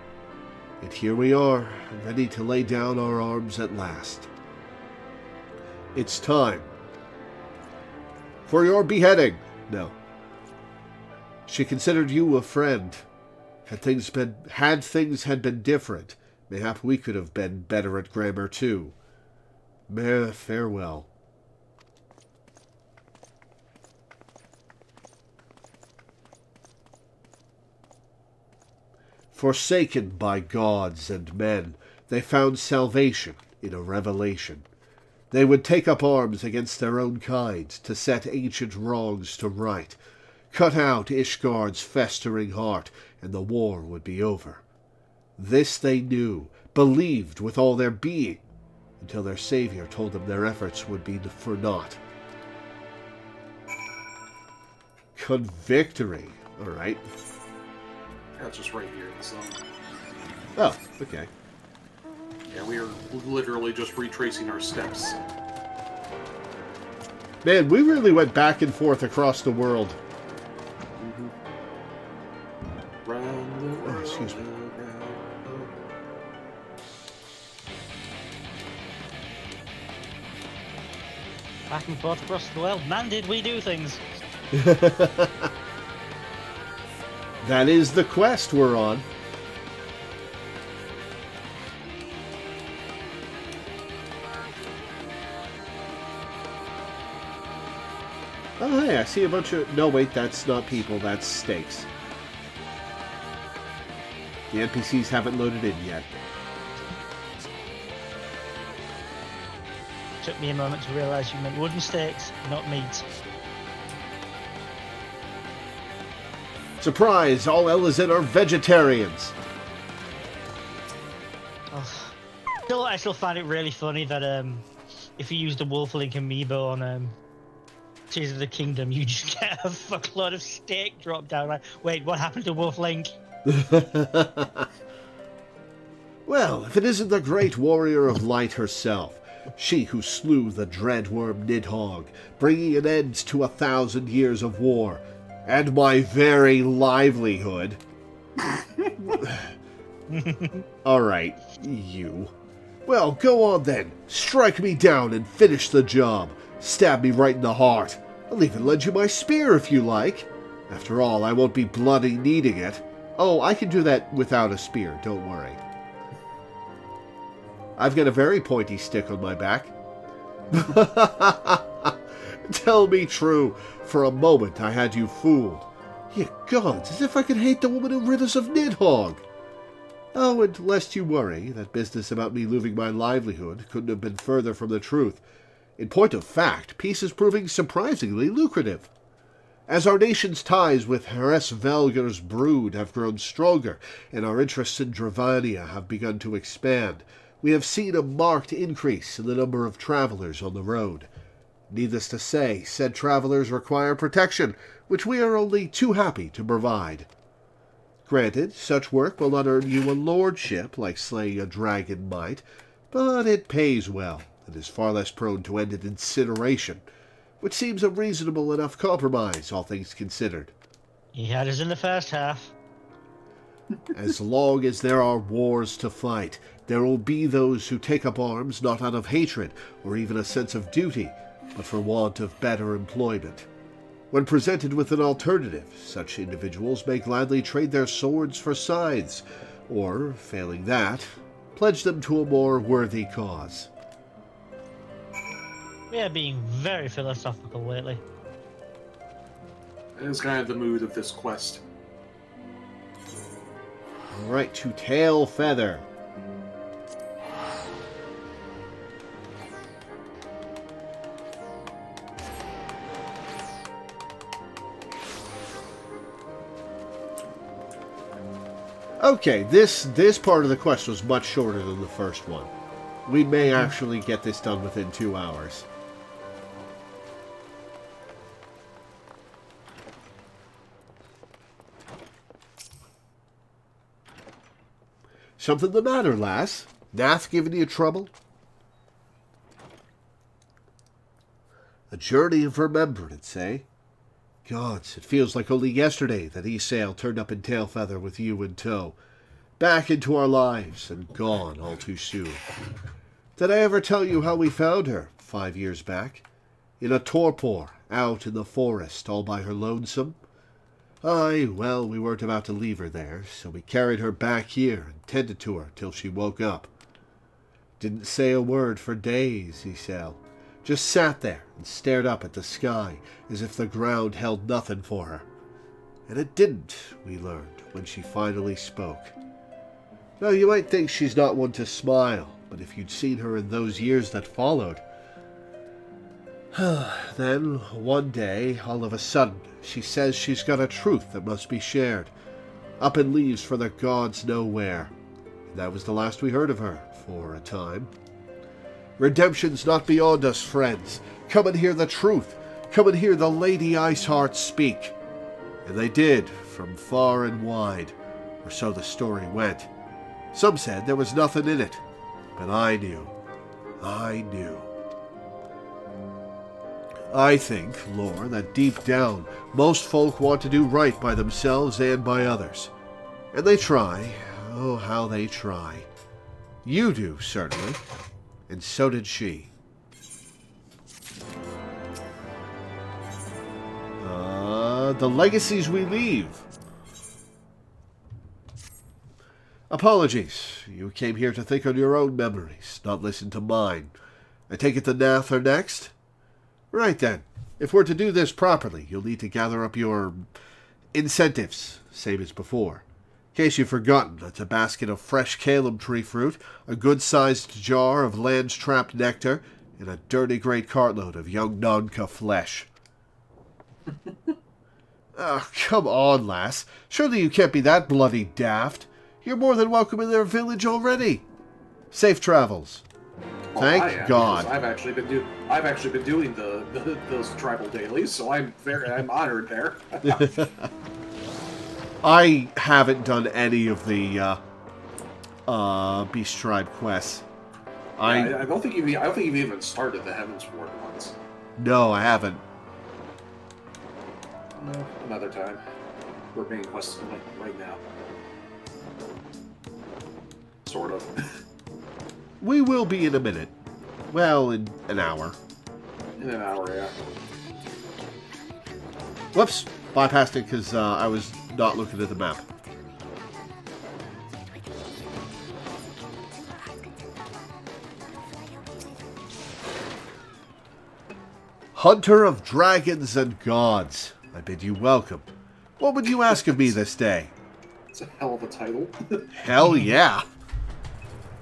S1: And here we are, ready to lay down our arms at last. It's time for your beheading. No. She considered you a friend. Had things had been different, mayhap we could have been better at grammar too. Farewell. Forsaken by gods and men, they found salvation in a revelation. They would take up arms against their own kind to set ancient wrongs to right, cut out Ishgard's festering heart, and the war would be over. This they knew, believed with all their being, until their savior told them their efforts would be for naught. Convictory. All right.
S2: That's just right here in the song.
S1: Oh, okay.
S2: Yeah, we are literally just retracing our steps.
S1: Man, we really went back and forth across the world.
S2: Round the world,
S1: excuse me.
S3: Back and forth across the world. Man, did we do things.
S1: That is the quest we're on. Oh, hey, I see a bunch of... No, wait, that's not people, that's stakes. The NPCs haven't loaded in yet.
S3: Took me a moment to realise you meant wooden stakes, not meat.
S1: Surprise! All Elizin are vegetarians!
S3: Oh. I still find it really funny that if you use the Wolf Link amiibo on Tears of the Kingdom, you just get a fuckload of steak dropped down. Like, wait, what happened to Wolf Link?
S1: Well, if it isn't the great warrior of light herself, she who slew the dreadworm Nidhogg, bringing an end to 1,000 years of war, and my very livelihood. Alright, you. Well, go on then. Strike me down and finish the job. Stab me right in the heart. I'll even lend you my spear if you like. After all, I won't be bloody needing it. Oh, I can do that without a spear, don't worry. I've got a very pointy stick on my back. Tell me true. For a moment I had you fooled. Ye gods, as if I could hate the woman who rid us of Nidhogg. Oh, and lest you worry, that business about me losing my livelihood couldn't have been further from the truth. In point of fact, peace is proving surprisingly lucrative. As our nation's ties with Hres-Velger's brood have grown stronger, and our interests in Dravania have begun to expand, we have seen a marked increase in the number of travelers on the road. Needless to say, said travelers require protection, which we are only too happy to provide. Granted, such work will not earn you a lordship like slaying a dragon might, but it pays well, and is far less prone to end in incineration, which seems a reasonable enough compromise, all things considered.
S3: He had us in the first half.
S1: As long as there are wars to fight, there will be those who take up arms not out of hatred or even a sense of duty, but for want of better employment. When presented with an alternative, such individuals may gladly trade their swords for scythes, or, failing that, pledge them to a more worthy cause.
S3: We are being very philosophical lately.
S2: It is kind of the mood of this quest.
S1: Alright, to Tail Feather. Okay, this part of the quest was much shorter than the first one. We may actually get this done within 2 hours. Something the matter, lass? Nath giving you trouble? A journey of remembrance, eh? Gods, it feels like only yesterday that Isail turned up in Tailfeather with you in tow. Back into our lives, and gone all too soon. Did I ever tell you how we found her, 5 years back? In a torpor, out in the forest, all by her lonesome? Aye, well, we weren't about to leave her there, so we carried her back here and tended to her till she woke up. Didn't say a word for days, Isail. Just sat there and stared up at the sky as if the ground held nothing for her. And it didn't, we learned, when she finally spoke. Now, you might think she's not one to smile, but if you'd seen her in those years that followed... Then, one day, all of a sudden, she says she's got a truth that must be shared. Up and leaves for the gods know where. And that was the last we heard of her, for a time. Redemption's not beyond us, friends. Come and hear the truth. Come and hear the Lady Iceheart speak. And they did, from far and wide, or so the story went. Some said there was nothing in it, but I knew. I knew. I think, Lore, that deep down, most folk want to do right by themselves and by others. And they try. Oh, how they try. You do, certainly. And so did she. The legacies we leave. Apologies. You came here to think on your own memories, not listen to mine. I take it the Nath are next? Right then. If we're to do this properly, you'll need to gather up your incentives, same as before. In case you've forgotten, that's a basket of fresh Calum tree fruit, a good-sized jar of Land's-trapped nectar, and a dirty great cartload of young Nonka flesh. Oh, come on, lass. Surely you can't be that bloody daft. You're more than welcome in their village already. Safe travels.
S2: Well,
S1: Thank God.
S2: I've actually been doing those tribal dailies, so I'm honored there.
S1: I haven't done any of the Beast Tribe quests.
S2: I don't think you've even started the Heavensward ones.
S1: No, I haven't.
S2: No, another time. We're being quested right now. Sort of.
S1: We will be in a minute. Well, in an hour.
S2: In an hour, yeah.
S1: Whoops. Bypassed it because I was not looking at the map. Hunter of dragons and gods, I bid you welcome. What would you ask of me this day?
S2: It's a hell of a title.
S1: Hell yeah.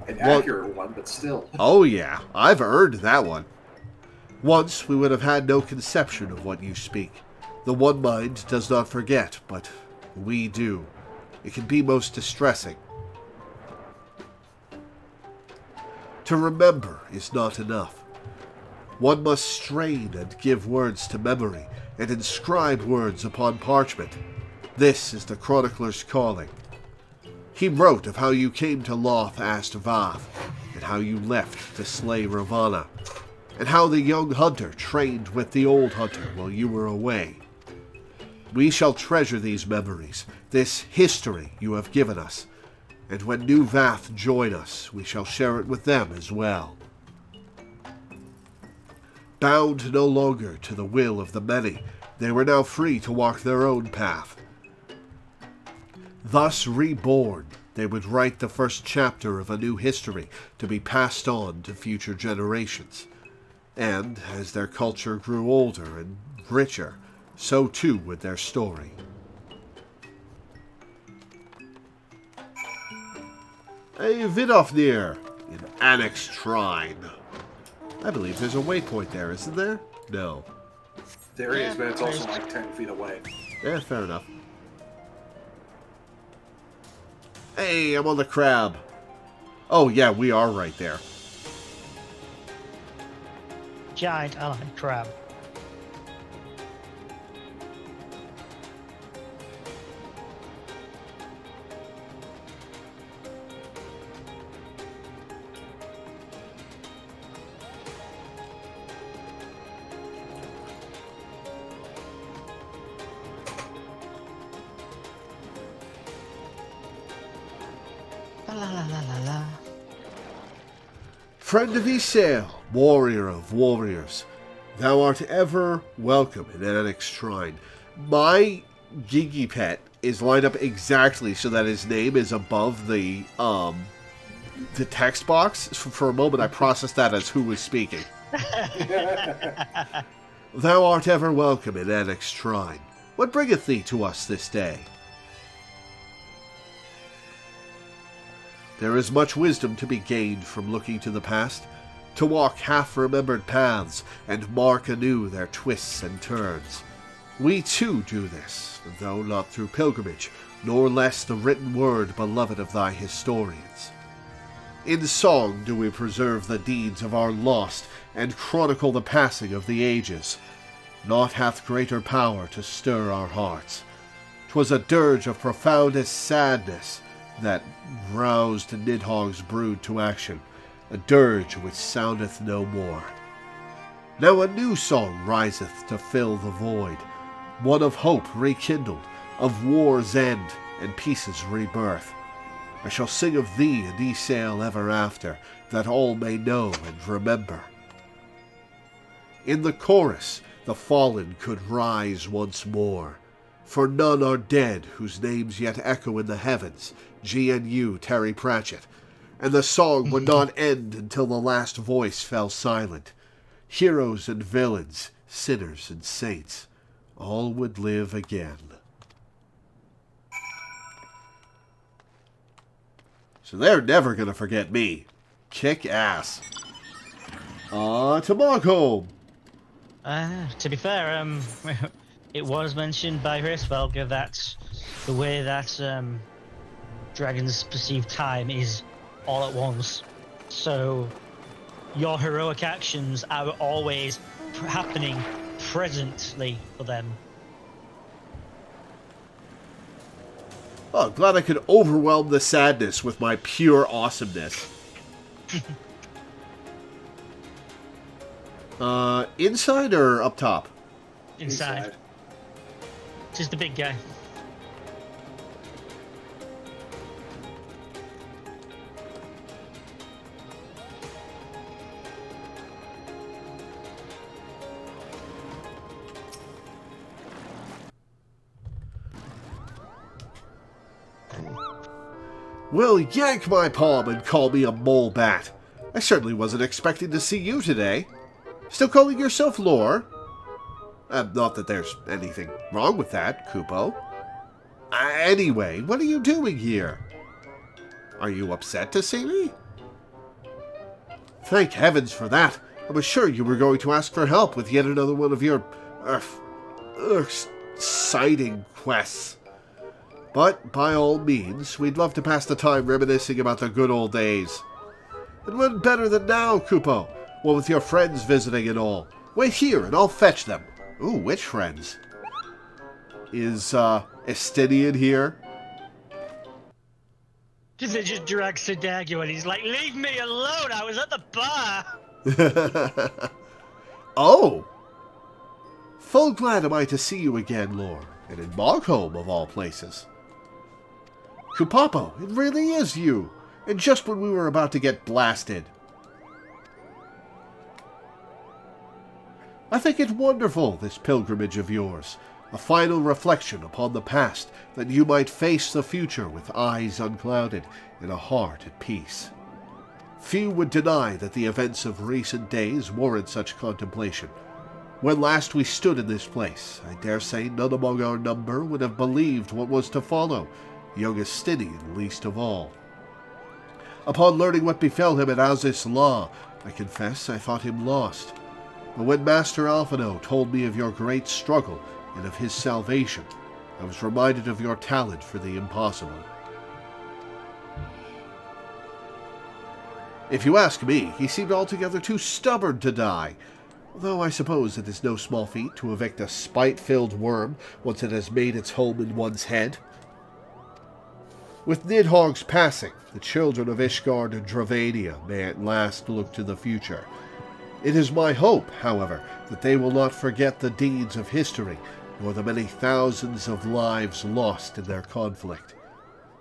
S2: An accurate one, but still.
S1: Oh yeah, I've earned that one. Once we would have had no conception of what you speak. The one mind does not forget, but we do. It can be most distressing. To remember is not enough. One must strain and give words to memory, and inscribe words upon parchment. This is the chronicler's calling. He wrote of how you came to Loth Ast-Vath, and how you left to slay Ravana, and how the young hunter trained with the old hunter while you were away. We shall treasure these memories, this history you have given us, and when New Vath join us, we shall share it with them as well. Bound no longer to the will of the many, they were now free to walk their own path. Thus reborn, They would write the first chapter of a new history to be passed on to future generations. And as their culture grew older and richer, so too would their story. A Vidofnir in Annex Shrine. I believe there's a waypoint there, isn't there? No.
S2: There is, but it's also like 10 feet away.
S1: Yeah, fair enough. Hey, I'm on the crab. Oh, yeah, we are right there.
S3: Giant allied crab. La la la la la.
S1: Friend of Isael, warrior of warriors, thou art ever welcome in Annex Shrine. My Gigi pet is lined up exactly so that his name is above the text box. For a moment, I processed that as who was speaking. Thou art ever welcome in Annex Shrine. What bringeth thee to us this day? There is much wisdom to be gained from looking to the past, to walk half-remembered paths and mark anew their twists and turns. We too do this, though not through pilgrimage, nor less the written word beloved of thy historians. In song do we preserve the deeds of our lost and chronicle the passing of the ages. Naught hath greater power to stir our hearts. 'Twas a dirge of profoundest sadness that roused Nidhogg's brood to action, a dirge which soundeth no more. Now a new song riseth to fill the void, one of hope rekindled, of war's end and peace's rebirth. I shall sing of thee and Isael ever after, that all may know and remember. In the chorus the fallen could rise once more, for none are dead whose names yet echo in the heavens, GNU Terry Pratchett, and the song would not end until the last voice fell silent. Heroes and villains, sinners and saints, all would live again. So they're never going to forget me. Kick ass. To Mogholm.
S3: To be fair, it was mentioned by Hraesvelgr that the way that dragons perceive time is all at once. So your heroic actions are always happening presently for them.
S1: Oh, I'm glad I could overwhelm the sadness with my pure awesomeness. Inside or up top?
S3: Inside. Just the big guy.
S1: Well, yank my palm and call me a mole bat. I certainly wasn't expecting to see you today. Still calling yourself Lore? Not that there's anything wrong with that, Kupo. Anyway, what are you doing here? Are you upset to see me? Thank heavens for that. I was sure you were going to ask for help with yet another one of your exciting quests. But, by all means, we'd love to pass the time reminiscing about the good old days. And when better than now, Kupo? Well, with your friends visiting and all. Wait here, and I'll fetch them. Ooh, which friends? Is, Estinian here?
S3: Does it just drag Sudagu and he's like, leave me alone, I was at the bar!
S1: Oh! Full glad am I to see you again, Lore, and in Mogholm, of all places. Kupapo, it really is you, and just when we were about to get blasted. I think it wonderful, this pilgrimage of yours. a final reflection upon the past, that you might face the future with eyes unclouded and a heart at peace. Few would deny that the events of recent days warrant such contemplation. When last we stood in this place, I dare say none among our number would have believed what was to follow, young Estinian least of all. Upon learning what befell him at Ausis Law, I confess I thought him lost. But when Master Alphino told me of your great struggle and of his salvation, I was reminded of your talent for the impossible. If you ask me, he seemed altogether too stubborn to die, though I suppose it is no small feat to evict a spite-filled worm once it has made its home in one's head. With Nidhogg's passing, the children of Ishgard and Dravania may at last look to the future. It is my hope, however, that they will not forget the deeds of history, nor the many thousands of lives lost in their conflict.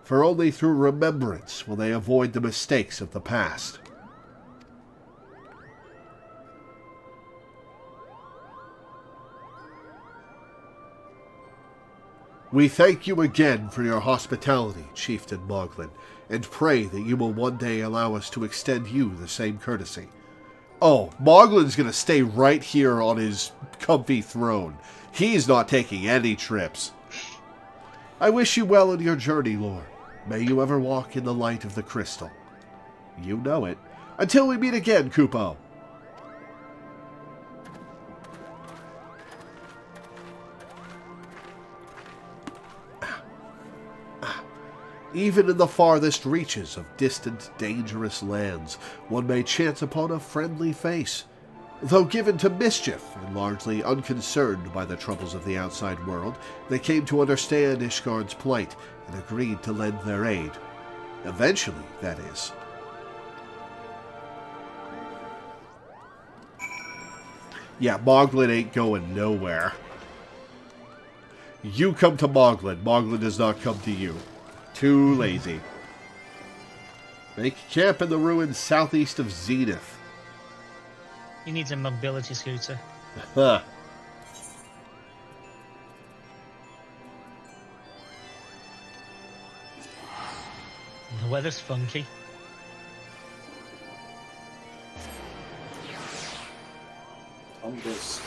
S1: For only through remembrance will they avoid the mistakes of the past. We thank you again for your hospitality, Chieftain Moglin, and pray that you will one day allow us to extend you the same courtesy. Oh, Moglin's going to stay right here on his comfy throne. He's not taking any trips. I wish you well in your journey, Lord. May you ever walk in the light of the crystal. You know it. Until we meet again, Kupo. Even in the farthest reaches of distant, dangerous lands, one may chance upon a friendly face. Though given to mischief and largely unconcerned by the troubles of the outside world, they came to understand Ishgard's plight and agreed to lend their aid. Eventually, that is. Yeah, Moglin ain't going nowhere. You come to Moglin. Moglin does not come to you. Too lazy. Make camp in the ruins southeast of Zenith.
S3: He needs a mobility scooter.
S1: Huh.
S3: The weather's funky.
S2: Umbris.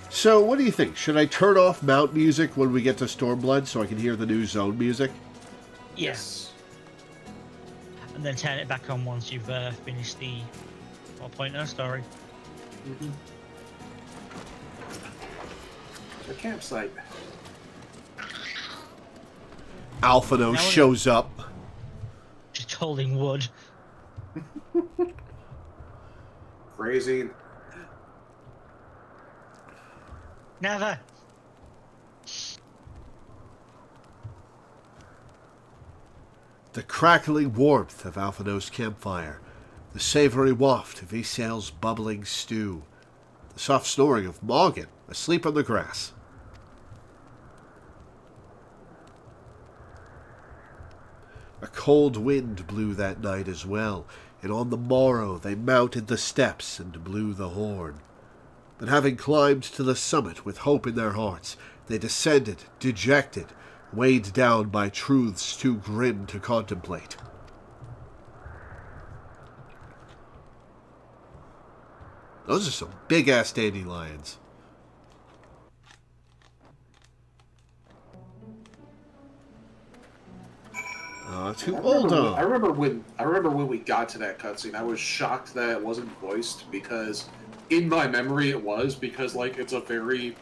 S1: So, what do you think? Should I turn off mount music when we get to Stormblood so I can hear the new zone music?
S3: Yes. And then turn it back on once you've finished the 4.0 story.
S2: Mm-hmm. The campsite.
S1: Alphino shows up.
S3: Just holding wood.
S2: Crazy.
S3: Never.
S1: The crackling warmth of Alphino's campfire, the savory waft of Isel's bubbling stew, the soft snoring of Morgan asleep on the grass. A cold wind blew that night as well, and on the morrow they mounted the steps and blew the horn. But having climbed to the summit with hope in their hearts, they descended, dejected, weighed down by truths too grim to contemplate. Those are some big-ass dandelions. Too old.
S2: I remember when we got to that cutscene. I was shocked that it wasn't voiced because, in my memory, it was because like it's a very,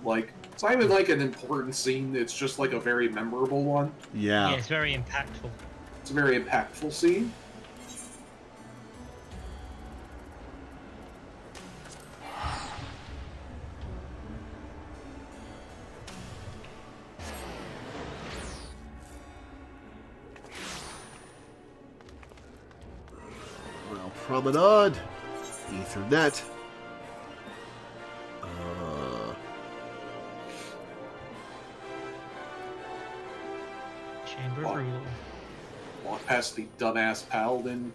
S2: like it's not even like an important scene. It's just like a very memorable one.
S1: Yeah.
S3: Yeah, it's very impactful.
S2: It's a very impactful scene.
S1: Promenade, Ethernet.
S2: pesky dumbass paladin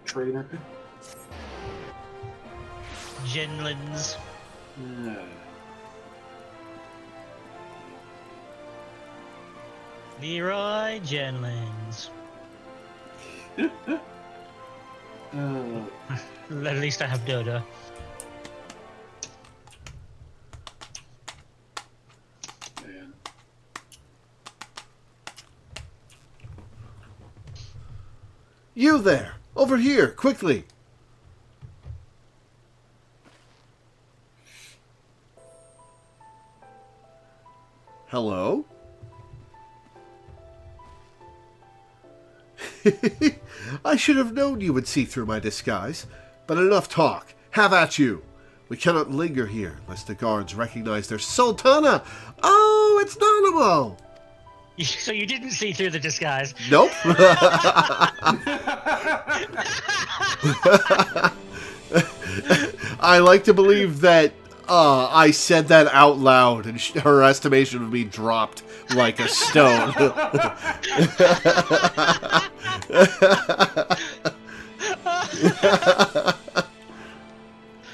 S2: trainer.
S3: Genlins. Leroy Genlins. At least I have Dodo.
S2: Man.
S1: You there! Over here, quickly! Hello? I should have known you would see through my disguise. But enough talk. Have at you. We cannot linger here, lest the guards recognize their Sultana. Oh, it's Nanamo!
S3: So you didn't see through the disguise?
S1: Nope. I like to believe that I said that out loud, and her estimation of me dropped like a stone.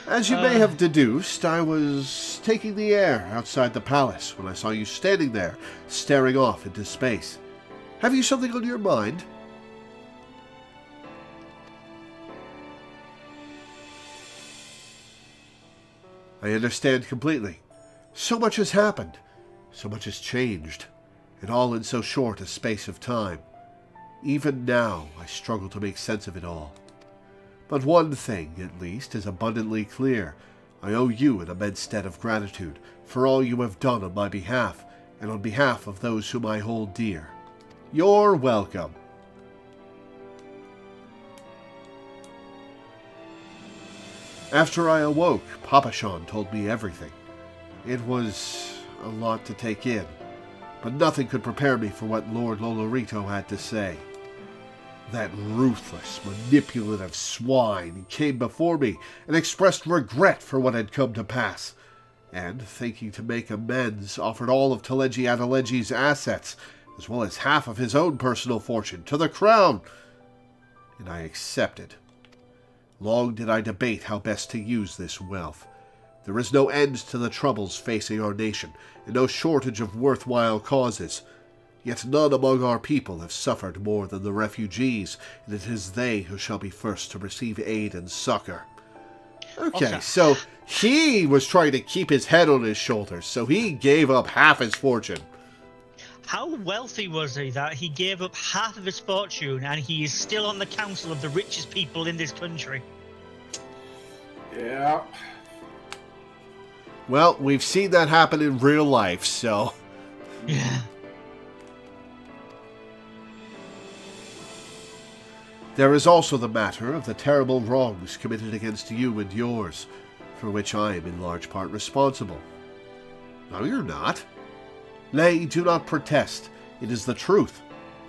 S1: As you may have deduced, I was taking the air outside the palace when I saw you standing there, staring off into space. Have you something on your mind? I understand completely. So much has happened. So much has changed. And all in so short a space of time. Even now, I struggle to make sense of it all. But one thing, at least, is abundantly clear. I owe you an immense debt of gratitude for all you have done on my behalf, and on behalf of those whom I hold dear. You're welcome. After I awoke, Papashan told me everything. It was a lot to take in, but nothing could prepare me for what Lord Lolorito had to say. That ruthless, manipulative swine came before me and expressed regret for what had come to pass, and, thinking to make amends, offered all of Teleji Adeleji's assets, as well as half of his own personal fortune, to the crown, and I accepted. Long did I debate how best to use this wealth. There is no end to the troubles facing our nation, and no shortage of worthwhile causes. Yet none among our people have suffered more than the refugees, and it is they who shall be first to receive aid and succor. Okay, so he was trying to keep his head on his shoulders, so he gave up half his fortune.
S3: How wealthy was he that he gave up half of his fortune and he is still on the council of the richest people in this country?
S2: Yeah.
S1: Well, we've seen that happen in real life, so...
S3: Yeah.
S1: There is also the matter of the terrible wrongs committed against you and yours, for which I am in large part responsible. No, you're not. Nay, do not protest. It is the truth.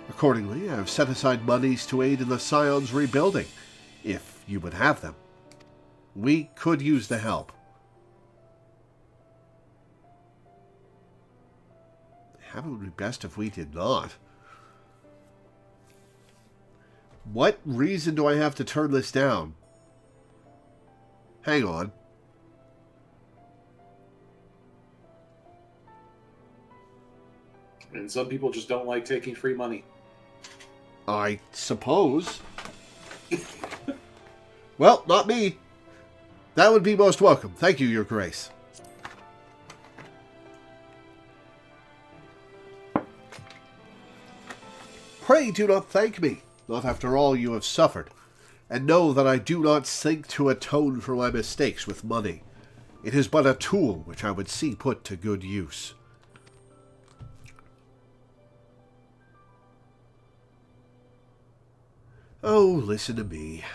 S1: Accordingly, I have set aside monies to aid in the Scion's rebuilding, if you would have them. We could use the help. It would be best if we did not. What reason do I have to turn this down? Hang on.
S2: And some people just don't like taking free money.
S1: I suppose. Well, not me. That would be most welcome. Thank you, Your Grace. Pray do not thank me, not after all you have suffered, and know that I do not seek to atone for my mistakes with money. It is but a tool which I would see put to good use. Oh, listen to me.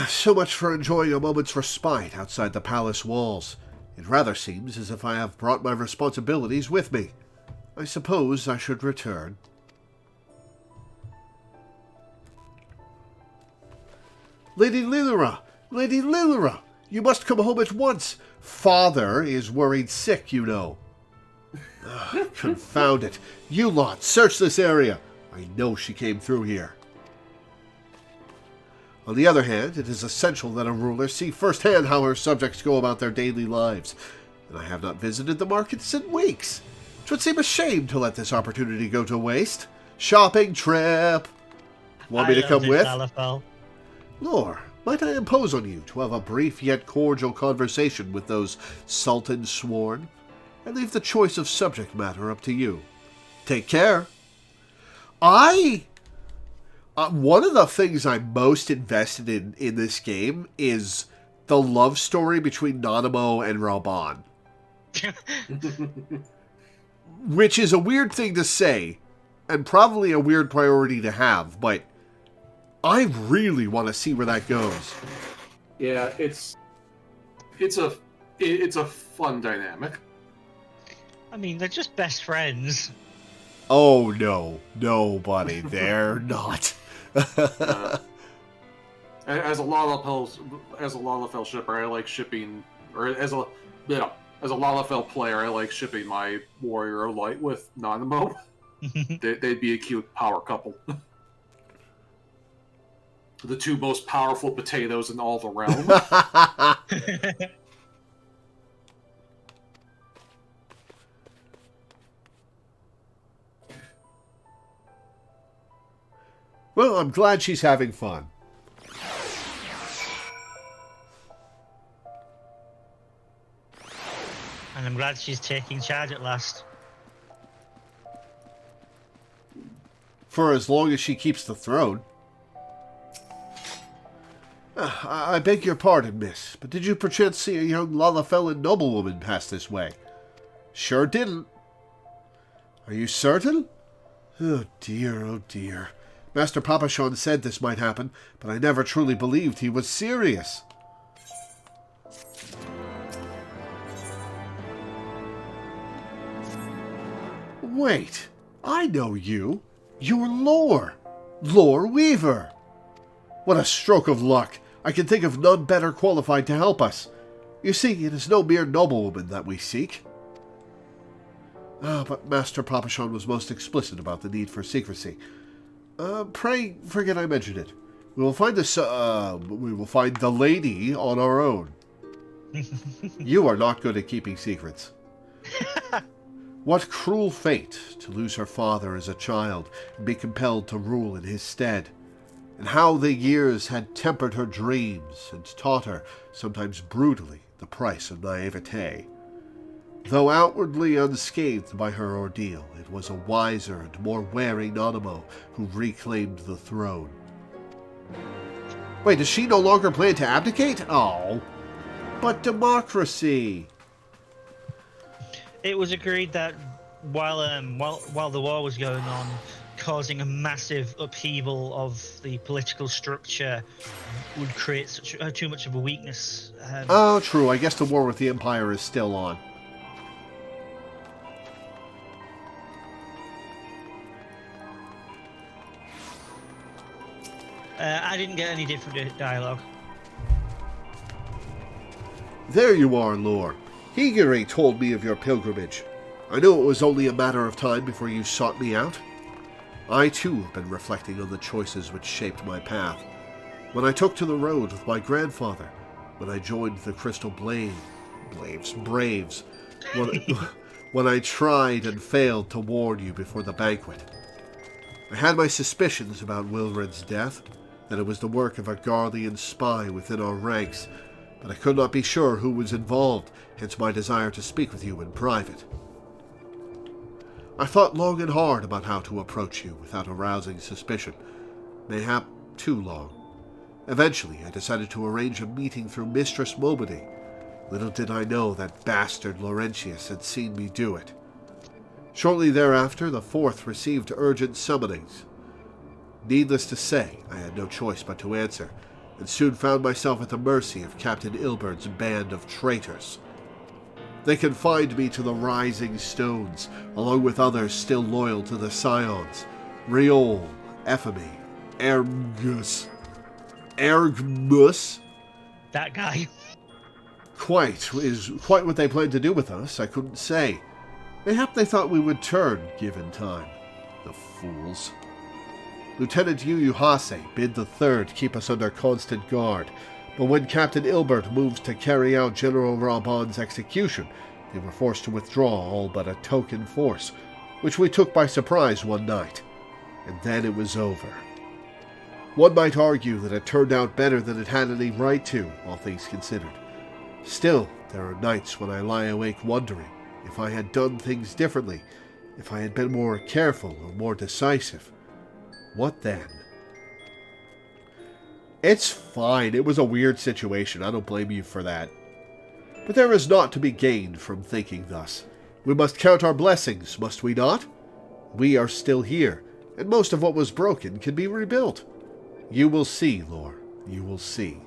S1: So much for enjoying a moment's respite outside the palace walls. It rather seems as if I have brought my responsibilities with me. I suppose I should return. Lady Lilira! Lady Lilira! You must come home at once! Father is worried sick, you know. Confound it. You lot, search this area. I know she came through here. On the other hand, it is essential that a ruler see firsthand how her subjects go about their daily lives, and I have not visited the markets in weeks. It would seem a shame to let this opportunity go to waste. Shopping trip! Want me to come with? Lore, might I impose on you to have a brief yet cordial conversation with those Sultan sworn, and leave the choice of subject matter up to you. Take care. One of the things I'm most invested in this game is the love story between Nanamo and Raban. Which is a weird thing to say, and probably a weird priority to have, but I really want to see where that goes.
S2: Yeah, it's a fun dynamic.
S3: I mean, they're just best friends.
S1: Oh no, buddy, they're not.
S2: As a Lalafell shipper, I like shipping, or as a Lalafell player, I like shipping my warrior light with Nanamo. They'd be a cute power couple. The two most powerful potatoes in all the realm.
S1: Well, I'm glad she's having fun.
S3: And I'm glad she's taking charge at last.
S1: For as long as she keeps the throne. I beg your pardon, miss, but did you perchance see a young Lalafellan noblewoman pass this way? Sure didn't. Are you certain? Oh dear. Master Papachon said this might happen, but I never truly believed he was serious. Wait, I know you. You're Loreweaver. What a stroke of luck. I can think of none better qualified to help us. You see, it is no mere noblewoman that we seek. But Master Papachon was most explicit about the need for secrecy. Pray forget I mentioned it. We will find the lady on our own. You are not good at keeping secrets. What cruel fate to lose her father as a child and be compelled to rule in his stead. And how the years had tempered her dreams and taught her, sometimes brutally, the price of naivete. Though outwardly unscathed by her ordeal, it was a wiser and more wary Nanamo who reclaimed the throne. Wait, does she no longer plan to abdicate? Oh, but democracy!
S3: It was agreed that while the war was going on, causing a massive upheaval of the political structure would create too much of a weakness.
S1: Oh, true. I guess the war with the Empire is still on.
S3: I didn't get any different dialogue.
S1: There you are, Lore. Higure told me of your pilgrimage. I knew it was only a matter of time before you sought me out. I, too, have been reflecting on the choices which shaped my path. When I took to the road with my grandfather, when I joined the Crystal Braves, when I tried and failed to warn you before the banquet. I had my suspicions about Wilred's death, that it was the work of a Garlean spy within our ranks, but I could not be sure who was involved, hence my desire to speak with you in private. I thought long and hard about how to approach you without arousing suspicion, mayhap too long. Eventually, I decided to arrange a meeting through Mistress Momody. Little did I know that bastard Laurentius had seen me do it. Shortly thereafter, the Fourth received urgent summonings. Needless to say, I had no choice but to answer, and soon found myself at the mercy of Captain Ilberd's band of traitors. They confined me to the Rising Stones, along with others still loyal to the Scions, Riol, Ephemy, Ergus.
S3: That guy.
S1: Quite what they planned to do with us, I couldn't say. Mayhap they thought we would turn, given time. The fools. Lieutenant Yu Hase bid the 3rd keep us under constant guard, but when Captain Ilbert moved to carry out General Raban's execution, they were forced to withdraw all but a token force, which we took by surprise one night. And then it was over. One might argue that it turned out better than it had any right to, all things considered. Still, there are nights when I lie awake wondering if I had done things differently, if I had been more careful or more decisive. What then? It's fine. It was a weird situation. I don't blame you for that. But there is naught to be gained from thinking thus. We must count our blessings, must we not? We are still here, and most of what was broken can be rebuilt. You will see, Lore. You will see.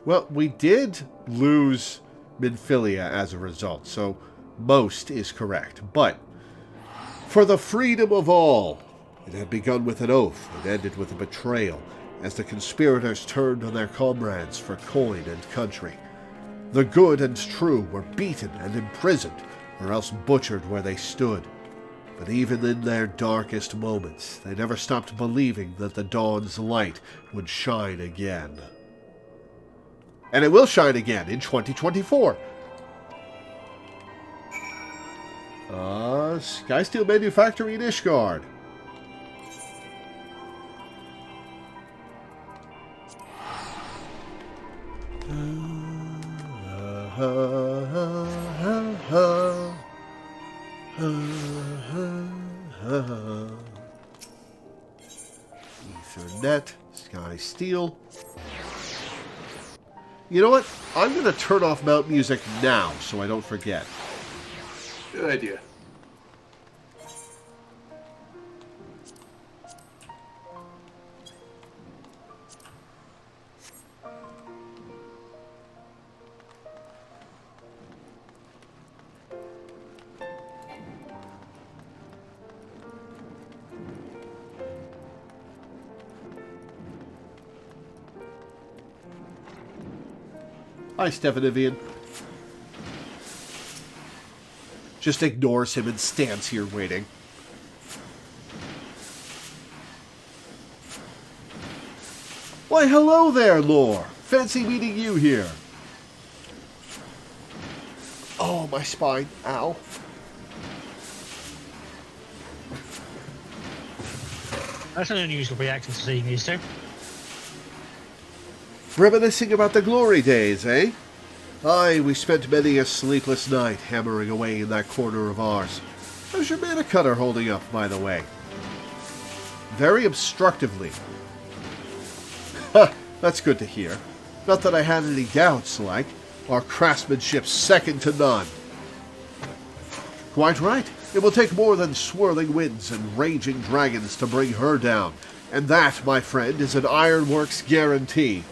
S1: Well, we did lose Minfilia as a result, so most is correct. But for the freedom of all, it had begun with an oath and ended with a betrayal, as the conspirators turned on their comrades for coin and country. The good and true were beaten and imprisoned, or else butchered where they stood. But even in their darkest moments, they never stopped believing that the dawn's light would shine again. And it will shine again in 2024. Skysteel Manufactory in Ishgard. Ethernet, Skysteel. You know what? I'm going to turn off Mount Music now so I don't forget.
S2: Good idea.
S1: Hi, Stefanivian. Just ignores him and stands here waiting. Why, hello there, Lore. Fancy meeting you here. Oh, my spine. Ow.
S3: That's an unusual reaction to seeing these two.
S1: Reminiscing about the glory days, eh? Aye, we spent many a sleepless night hammering away in that corner of ours. How's your mana cutter holding up, by the way? Very obstructively. Ha! That's good to hear. Not that I had any doubts, like. Our craftsmanship's second to none. Quite right. It will take more than swirling winds and raging dragons to bring her down. And that, my friend, is an Ironworks guarantee.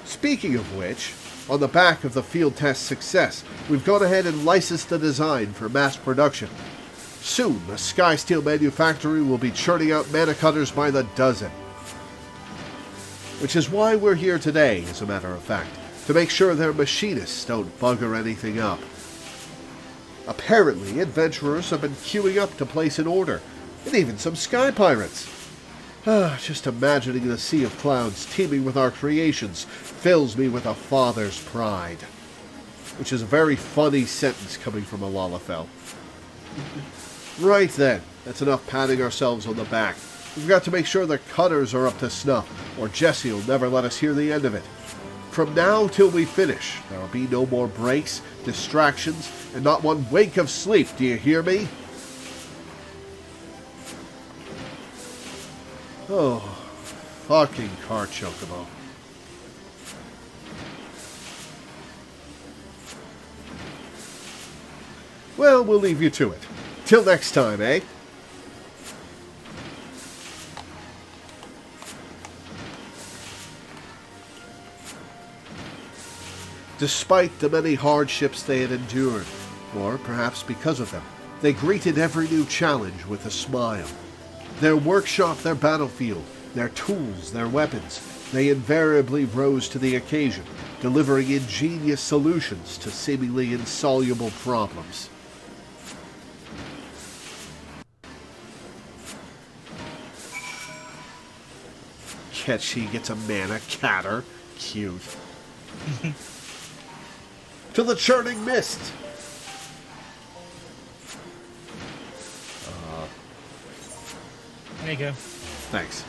S1: Speaking of which, on the back of the field test success, we've gone ahead and licensed the design for mass production. Soon, the Skysteel Manufactory will be churning out mana cutters by the dozen. Which is why we're here today, as a matter of fact, to make sure their machinists don't bugger anything up. Apparently, adventurers have been queuing up to place an order, and even some sky pirates. Just imagining the sea of clouds teeming with our creations fills me with a father's pride. Which is a very funny sentence coming from a Lalafell. Right then, that's enough patting ourselves on the back. We've got to make sure the cutters are up to snuff, or Jesse will never let us hear the end of it. From now till we finish, there will be no more breaks, distractions, and not one wink of sleep, do you hear me? Oh, fucking car chocobo. Well, we'll leave you to it. Till next time, eh? Despite the many hardships they had endured, or perhaps because of them, they greeted every new challenge with a smile. Their workshop, their battlefield, their tools, their weapons, they invariably rose to the occasion, delivering ingenious solutions to seemingly insoluble problems. Yet she gets a mana catter. Cute. To the churning mist!
S3: There you go.
S1: Thanks.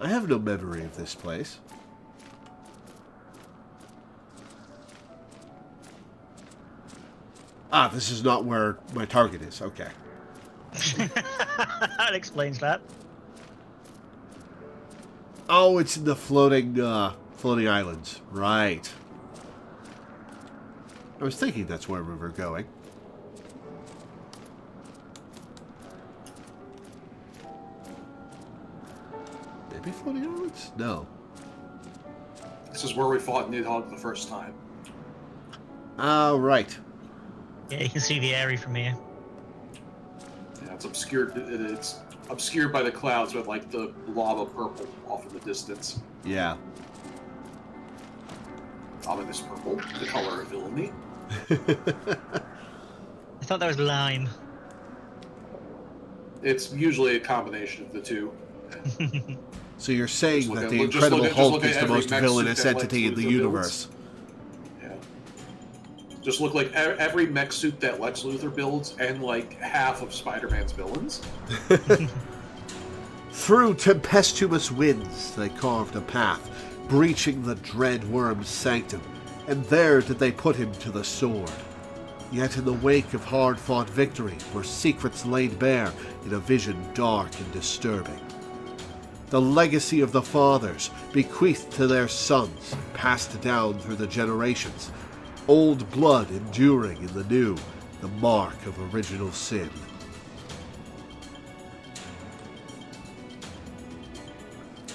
S1: I have no memory of this place. Ah, this is not where my target is. Okay.
S3: That explains that.
S1: Oh, it's in the floating islands. Right. I was thinking that's where we were going. Maybe floating islands? No.
S2: This is where we fought Nidhogg the first time.
S1: Oh, right.
S3: Yeah, you can see the area from here.
S2: Yeah, it's obscured. It's obscured by the clouds with like the lava purple off in the distance.
S1: Yeah.
S2: Ominous purple, the color of villainy.
S3: I thought that was lime.
S2: It's usually a combination of the two.
S1: So you're saying that the
S2: just
S1: Incredible
S2: look at
S1: Hulk is the
S2: every
S1: most
S2: mech
S1: villainous
S2: suit that
S1: entity in
S2: Lex
S1: the
S2: Luthor
S1: universe.
S2: builds. Yeah. Just look like every mech suit that Lex Luthor builds, and like half of Spider-Man's villains.
S1: Through tempestuous winds they carved a path, breaching the dread worm's sanctum, and there did they put him to the sword. Yet in the wake of hard-fought victory were secrets laid bare in a vision dark and disturbing. The legacy of the fathers, bequeathed to their sons, passed down through the generations. Old blood enduring in the new, the mark of original sin.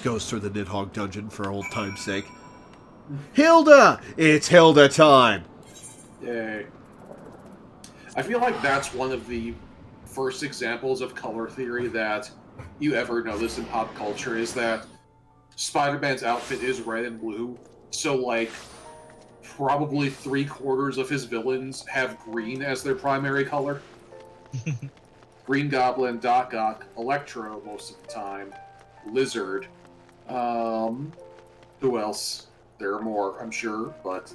S1: Goes through the Nidhogg dungeon for old time's sake. Hilda! It's Hilda time!
S2: Yay. I feel like that's one of the first examples of color theory that you ever notice in pop culture, is that Spider-Man's outfit is red and blue, so like probably 3/4 of his villains have green as their primary color. Green Goblin, Doc Ock, Electro most of the time, Lizard. Who else? There are more, I'm sure, but...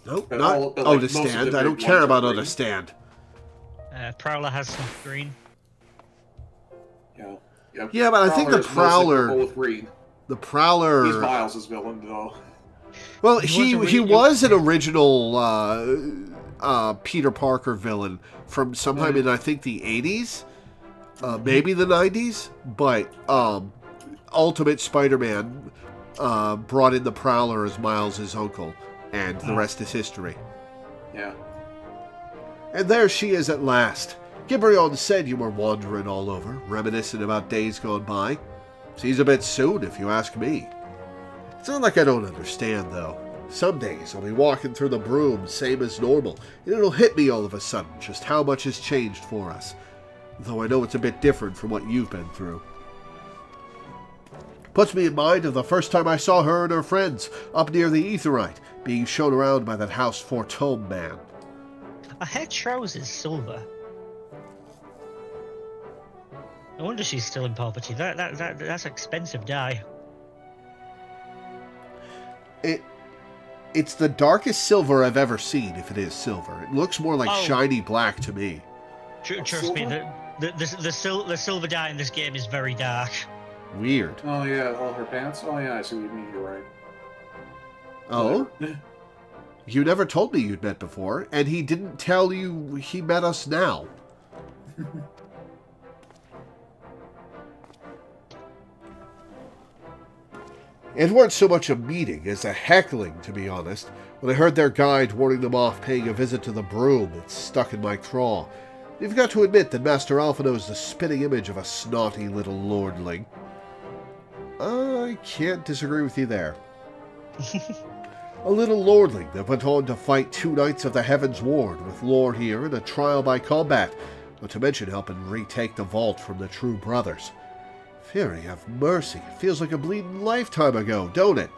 S1: Nope,
S2: But
S1: not
S2: all- but, like,
S1: Otis
S2: most of
S1: Stand.
S2: the
S1: I don't
S2: big
S1: care
S2: ones are
S1: about
S2: green.
S1: Otis Stand.
S3: Prowler has some green.
S2: Yeah,
S1: Yeah, but I think the
S2: is mostly
S1: Prowler-
S2: purple with green.
S1: The
S2: He's
S1: Prowler...
S2: Miles' villain, though.
S1: Well,
S3: He was
S1: he
S3: ori-
S1: was an original Peter Parker villain from sometime in, I think, the 80s. Maybe the 90s. But Ultimate Spider-Man brought in the Prowler as Miles' uncle. And the rest is history.
S2: Yeah.
S1: And there she is at last. Gibrion said you were wandering all over, reminiscing about days gone by. Seems a bit soon, if you ask me. It's not like I don't understand, though. Some days I'll be walking through the broom, same as normal, and it'll hit me all of a sudden just how much has changed for us. Though I know it's a bit different from what you've been through. Puts me in mind of the first time I saw her and her friends up near the Aetherite, being shown around by that House Fortome man.
S3: Her hair trousers silver. No wonder she's still in poverty. That's expensive dye.
S1: It's the darkest silver I've ever seen, if it is silver. It looks more like
S3: Oh.
S1: shiny black to me.
S3: Trust me, the silver dye in this game is very dark.
S1: Weird.
S2: Oh yeah, all her pants. Oh yeah, I see what you mean. You're right.
S1: Oh?
S2: Whatever.
S1: You never told me you'd met before, and he didn't tell you he met us now. It weren't so much a meeting as a heckling, to be honest. When I heard their guide warning them off paying a visit to the broom, it stuck in my craw. You've got to admit that Master Alphino is the spitting image of a snotty little lordling. I can't disagree with you there. A little lordling that went on to fight 2 Knights of the Heavens Ward with lore here and a trial by combat, not to mention helping retake the vault from the True Brothers. Fairy, have mercy. It feels like a bleeding lifetime ago, don't it?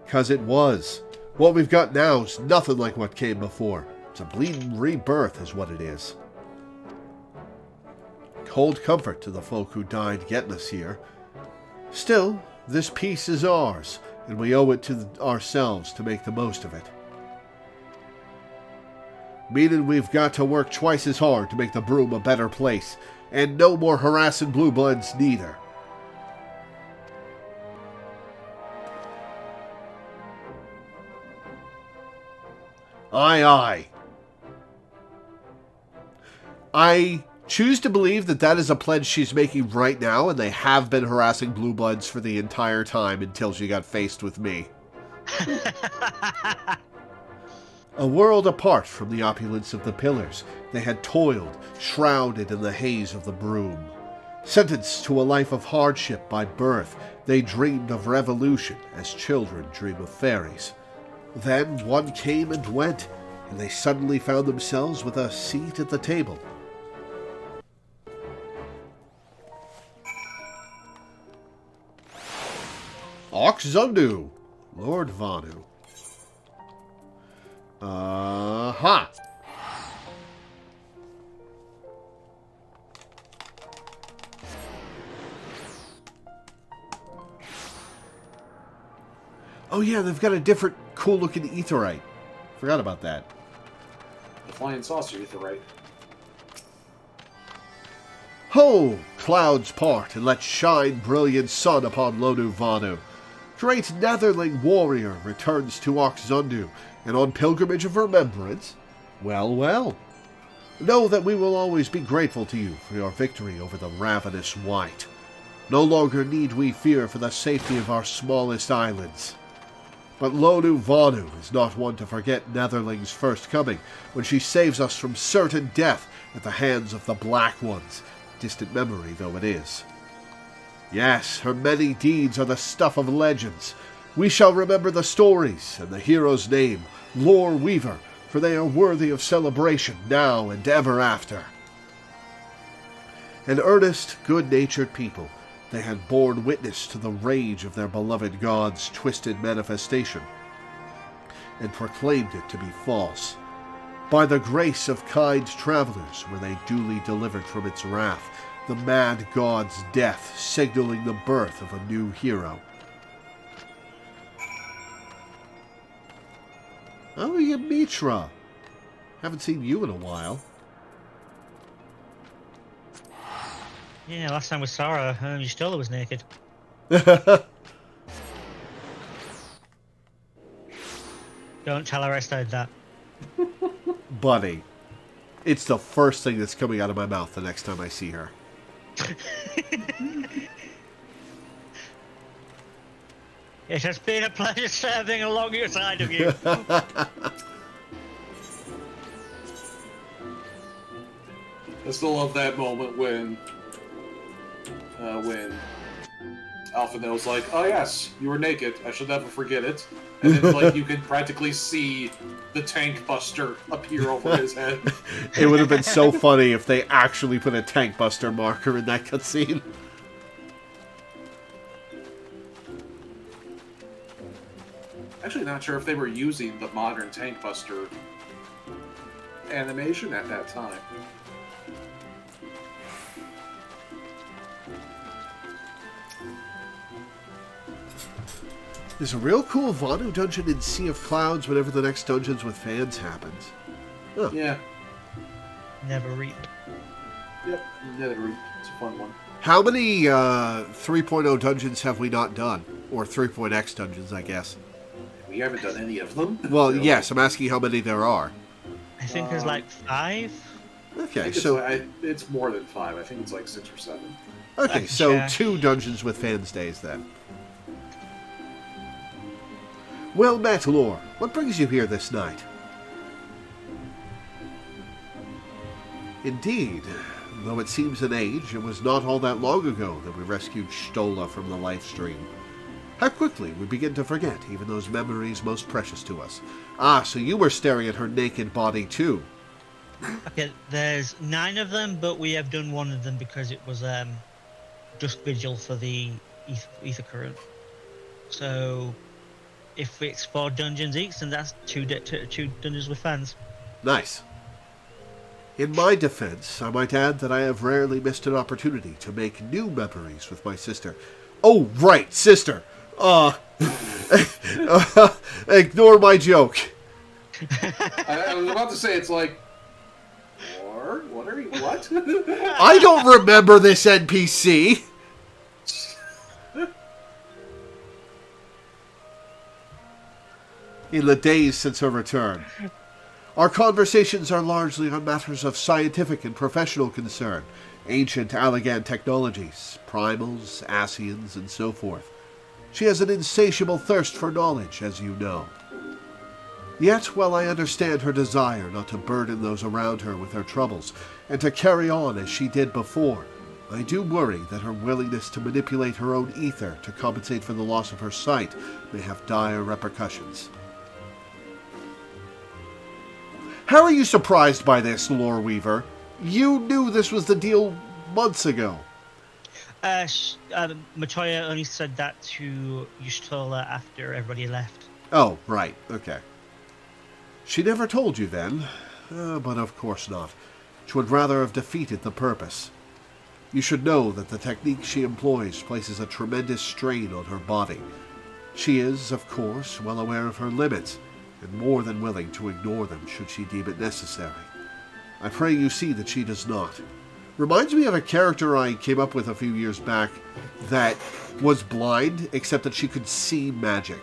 S1: 'Cause it was. What we've got now is nothing like what came before. It's a bleeding rebirth is what it is. Cold comfort to the folk who died getting us here. Still, this peace is ours, and we owe it to ourselves to make the most of it. Meaning we've got to work twice as hard to make the broom a better place, and no more harassing blue bloods neither. Aye, aye. I choose to believe that that is a pledge she's making right now, and they have been harassing blue bloods for the entire time until she got faced with me. A world apart from the opulence of the pillars, they had toiled, shrouded in the haze of the broom. Sentenced to a life of hardship by birth, they dreamed of revolution as children dream of fairies. Then one came and went, and they suddenly found themselves with a seat at the table. Oxzundu, Lord Vanu. Aha! Oh yeah, they've got a different cool-looking aetheryte. Forgot about that.
S2: The flying saucer, you're right.
S1: Ho! Clouds part, and let shine brilliant sun upon Lonu Vanu. Great Netherling warrior returns to Oxzundu, and on pilgrimage of remembrance? Well, well. Know that we will always be grateful to you for your victory over the ravenous wight. No longer need we fear for the safety of our smallest islands. But Lonu Vanu is not one to forget Netherling's first coming, when she saves us from certain death at the hands of the Black Ones, distant memory though it is. Yes, her many deeds are the stuff of legends. We shall remember the stories and the hero's name, Loreweaver, for they are worthy of celebration now and ever after. An earnest, good-natured people, they had borne witness to the rage of their beloved god's twisted manifestation, and proclaimed it to be false. By the grace of kind travelers were they duly delivered from its wrath, the mad god's death signaling the birth of a new hero. Oh, Mitra. Haven't seen you in a while.
S3: Yeah, last time we saw her, you still was naked. Don't tell her I said that.
S1: Buddy, it's the first thing that's coming out of my mouth the next time I see her.
S3: It has been a pleasure serving along your side of you.
S2: I still love that moment when Alphino's like, "Oh yes, you were naked. I shall never forget it." And then, like, you can practically see the tank buster appear over his head.
S1: It would have been so funny if they actually put a tank buster marker in that cutscene.
S2: Actually, not sure if they were using the modern tank buster animation at that time.
S1: There's a real cool Vanu dungeon in Sea of Clouds whenever the next Dungeons with Fans happens. Huh.
S2: Yeah.
S3: Never reap.
S2: Yep. Netherreap. It's a fun one.
S1: How many 3.0 dungeons have we not done? Or 3.x dungeons, I guess.
S2: We haven't done any of them.
S1: Well,
S2: so.
S1: yes, I'm asking how many there are.
S3: I think there's like 5.
S1: Okay,
S2: It's
S1: so...
S2: it's more than 5. I think it's like 6 or 7.
S1: Okay, so
S3: check.
S1: 2 Dungeons with Fans days then. Well met, Lore. What brings you here this night? Indeed. Though it seems an age, it was not all that long ago that we rescued Stola from the life stream. How quickly we begin to forget even those memories most precious to us. Ah, so you were staring at her naked body too.
S3: Okay, there's 9 of them, but we have done one of them because it was just vigil for the ether current. So if it's 4 dungeons each, then that's 2 dungeons with fans.
S1: Nice. In my defense, I might add that I have rarely missed an opportunity to make new memories with my sister. Oh, right, sister! Ignore my joke.
S2: I was about to say, it's like... What are you... What?
S1: I don't remember this NPC! In the days since her return, our conversations are largely on matters of scientific and professional concern, ancient Allagan technologies, primals, Asians, and so forth. She has an insatiable thirst for knowledge, as you know. Yet, while I understand her desire not to burden those around her with her troubles, and to carry on as she did before, I do worry that her willingness to manipulate her own ether to compensate for the loss of her sight may have dire repercussions. How are you surprised by this, Loreweaver? You knew this was the deal months ago.
S3: Matoya only said that to Yustola after everybody left.
S1: Oh, right, okay. She never told you then, but of course not. She would rather have defeated the purpose. You should know that the technique she employs places a tremendous strain on her body. She is, of course, well aware of her limits, and more than willing to ignore them should she deem it necessary. I pray you see that she does not. Reminds me of a character I came up with a few years back that was blind, except that she could see magic.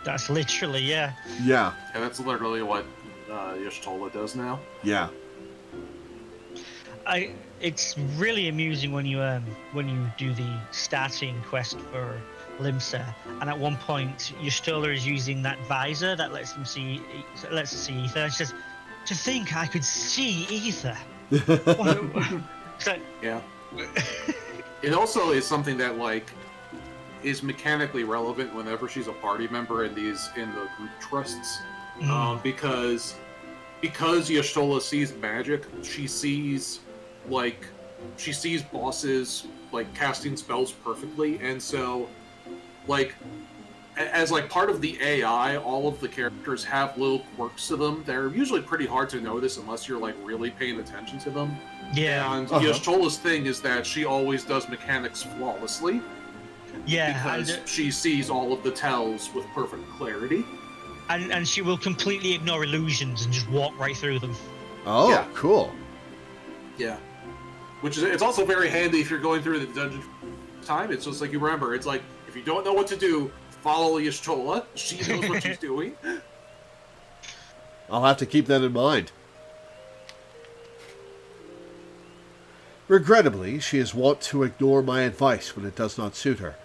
S3: That's literally, yeah.
S1: Yeah.
S2: And that's literally what Y'shtola does now.
S1: Yeah.
S3: It's really amusing when you do the starting quest for Limsa, and at one point Y'shtola is using that visor that lets her see ether. And she says, "To think I could see ether."
S2: Yeah. It also is something that is mechanically relevant whenever she's a party member in the group trusts, because Y'shtola sees magic, she sees bosses casting spells perfectly, and so as part of the AI, all of the characters have little quirks to them. They're usually pretty hard to notice unless you're really paying attention to them.
S3: Yeah.
S2: And Y'shtola's thing is that she always does mechanics flawlessly.
S3: Yeah.
S2: Because she sees all of the tells with perfect clarity.
S3: And she will completely ignore illusions and just walk right through them.
S1: Oh,
S2: yeah.
S1: Cool.
S2: Yeah. It's also very handy if you're going through the dungeon time. It's just you remember, it's if you don't know what to do, follow Y'shtola. She knows what she's doing.
S1: I'll have to keep that in mind. Regrettably, she is wont to ignore my advice when it does not suit her.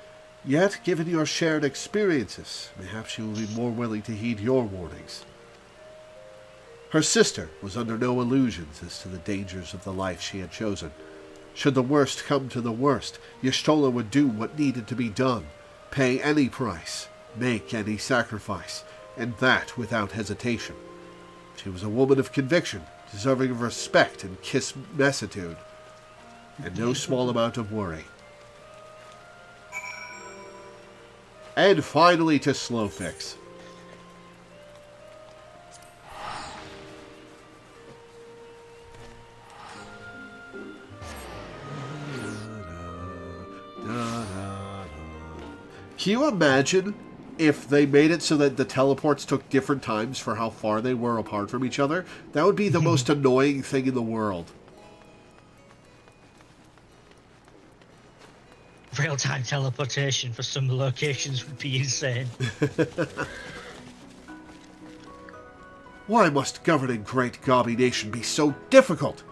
S1: Yet, given your shared experiences, perhaps she will be more willing to heed your warnings. Her sister was under no illusions as to the dangers of the life she had chosen. Should the worst come to the worst, Y'shtola would do what needed to be done, pay any price, make any sacrifice, and that without hesitation. She was a woman of conviction, deserving of respect and kismessitude, and no small amount of worry. And finally to Slowfix. Can you imagine if they made it so that the teleports took different times for how far they were apart from each other? That would be the most annoying thing in the world.
S3: Real-time teleportation for some locations would be insane.
S1: Why must governing Great Gobby Nation be so difficult?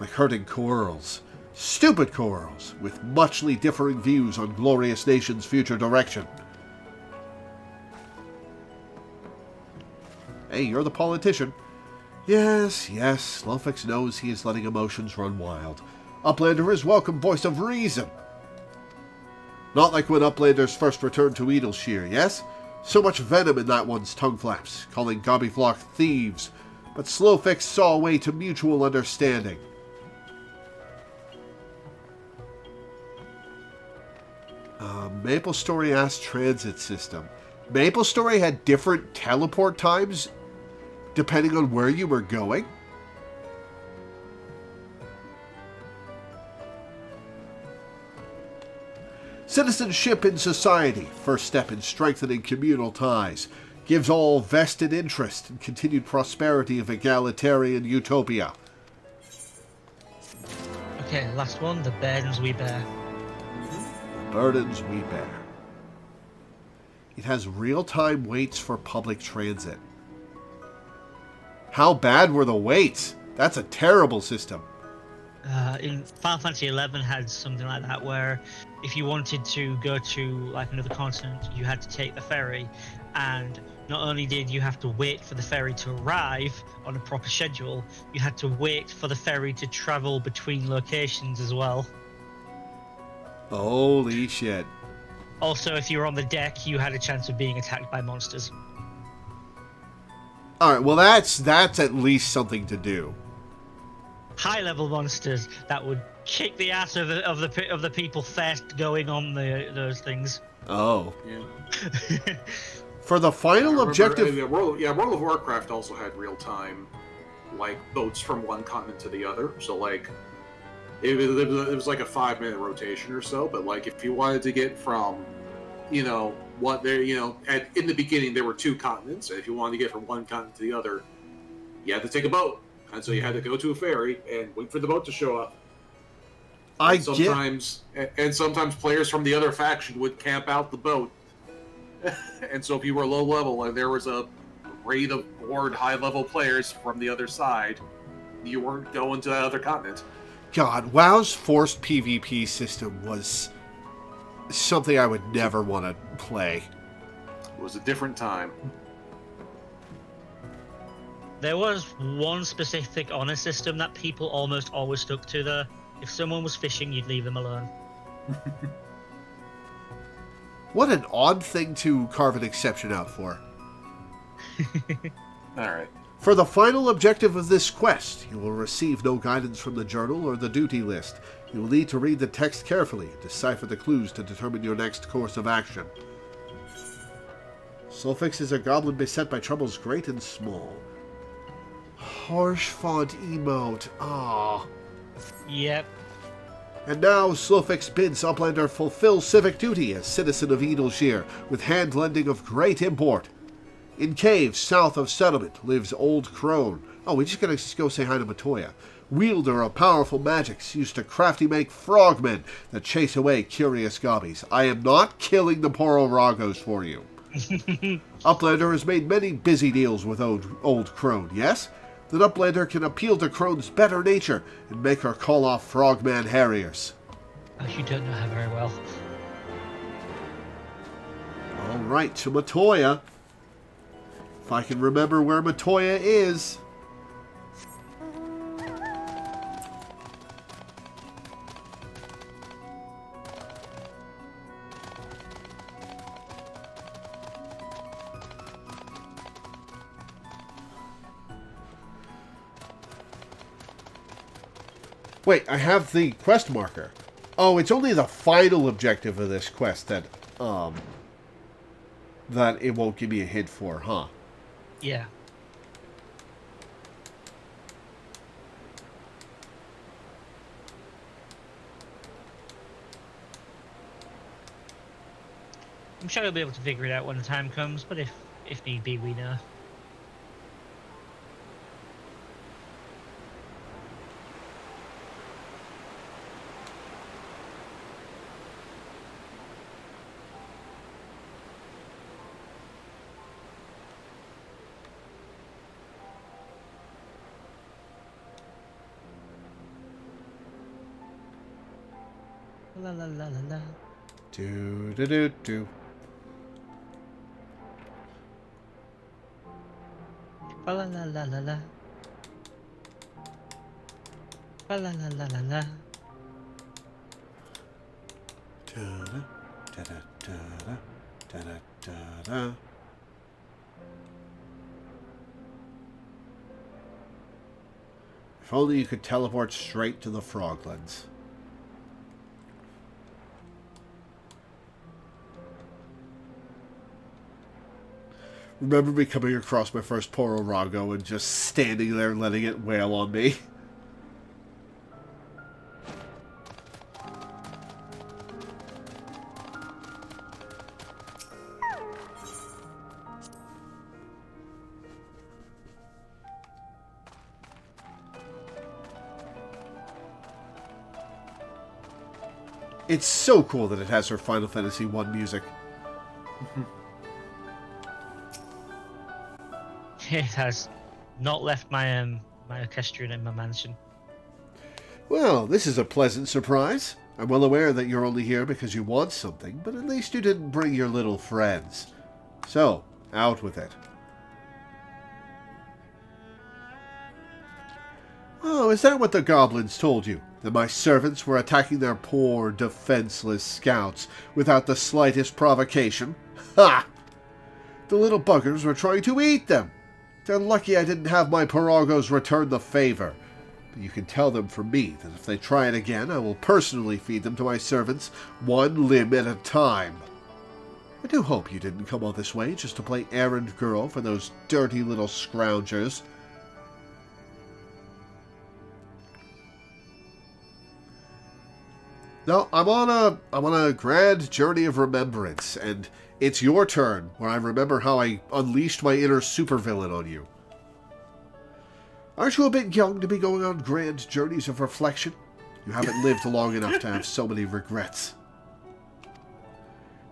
S1: Like herding corals. Stupid corals, with muchly differing views on glorious nation's future direction. Hey, you're the politician. Yes, Slowfix knows he is letting emotions run wild. Uplander is welcome voice of reason. Not like when Uplanders first returned to Edelshear, yes? So much venom in that one's tongue flaps, calling Gobbyflock thieves. But Slowfix saw a way to mutual understanding. MapleStory asked transit system. MapleStory had different teleport times depending on where you were going? Citizenship in society, first step in strengthening communal ties, gives all vested interest in continued prosperity of egalitarian utopia.
S3: Okay, last one, the burdens we bear.
S1: Burdens we bear. It has real-time waits for public transit. How bad were the waits? That's a terrible system.
S3: In Final Fantasy XI had something like that, where if you wanted to go to like another continent, you had to take the ferry, and not only did you have to wait for the ferry to arrive on a proper schedule, you had to wait for the ferry to travel between locations as well.
S1: Holy shit.
S3: Also, if you were on the deck, you had a chance of being attacked by monsters.
S1: Alright, well that's at least something to do.
S3: High-level monsters that would kick the ass of the people first going on those things.
S1: Oh.
S2: Yeah.
S1: For the final objective...
S2: World of Warcraft also had real-time, like, boats from one continent to the other. So, like, it was like a 5-minute rotation or so. But, like, if you wanted to get from, in the beginning there were 2 continents. And if you wanted to get from one continent to the other, you had to take a boat. And so you had to go to a ferry and wait for the boat to show up. Sometimes players from the other faction would camp out the boat. And so if you were low level and there was a raid of bored high level players from the other side, you weren't going to that other continent.
S1: God, WoW's forced PvP system was something I would never want to play.
S2: It was a different time.
S3: There was one specific honor system that people almost always stuck to, though. If someone was fishing, you'd leave them alone.
S1: What an odd thing to carve an exception out for.
S2: Alright.
S1: For the final objective of this quest, you will receive no guidance from the journal or the duty list. You will need to read the text carefully and decipher the clues to determine your next course of action. Sulfix is a goblin beset by troubles great and small. Harsh font emote. Ah.
S3: Yep.
S1: And now Slowfix bids Uplander fulfill civic duty as citizen of Edelshear with hand-lending of great import. In caves south of settlement lives Old Crone. Oh, we just gotta go say hi to Matoya. Wielder of powerful magics used to crafty make frogmen that chase away curious gobbies. I am not killing the poor Oragos for you. Uplander has made many busy deals with Old Crone, yes? That Uplander can appeal to Crone's better nature and make her call off Frogman Harriers.
S3: Oh, you don't know her very well.
S1: Alright, to Matoya. If I can remember where Matoya is. Wait, I have the quest marker. Oh, it's only the final objective of this quest that it won't give me a hint for, huh?
S3: Yeah. I'm sure we'll be able to figure it out when the time comes, but if need be, we know. La la la la la.
S1: Do do do do.
S3: La la la la la la. La la la la la la.
S1: Da da da da da da da da. If only you could teleport straight to the Froglands. Remember me coming across my first Pororago and just standing there letting it wail on me? It's so cool that it has her Final Fantasy I music.
S3: It has not left my my orchestra in my mansion.
S1: Well, this is a pleasant surprise. I'm well aware that you're only here because you want something, but at least you didn't bring your little friends. So, out with it. Oh, is that what the goblins told you? That my servants were attacking their poor, defenseless scouts without the slightest provocation? Ha! The little buggers were trying to eat them. They're lucky I didn't have my Paragos return the favor. But you can tell them from me that if they try it again, I will personally feed them to my servants, one limb at a time. I do hope you didn't come all this way just to play errand girl for those dirty little scroungers. No, I'm on a grand journey of remembrance, and it's your turn, where I remember how I unleashed my inner supervillain on you. Aren't you a bit young to be going on grand journeys of reflection? You haven't lived long enough to have so many regrets.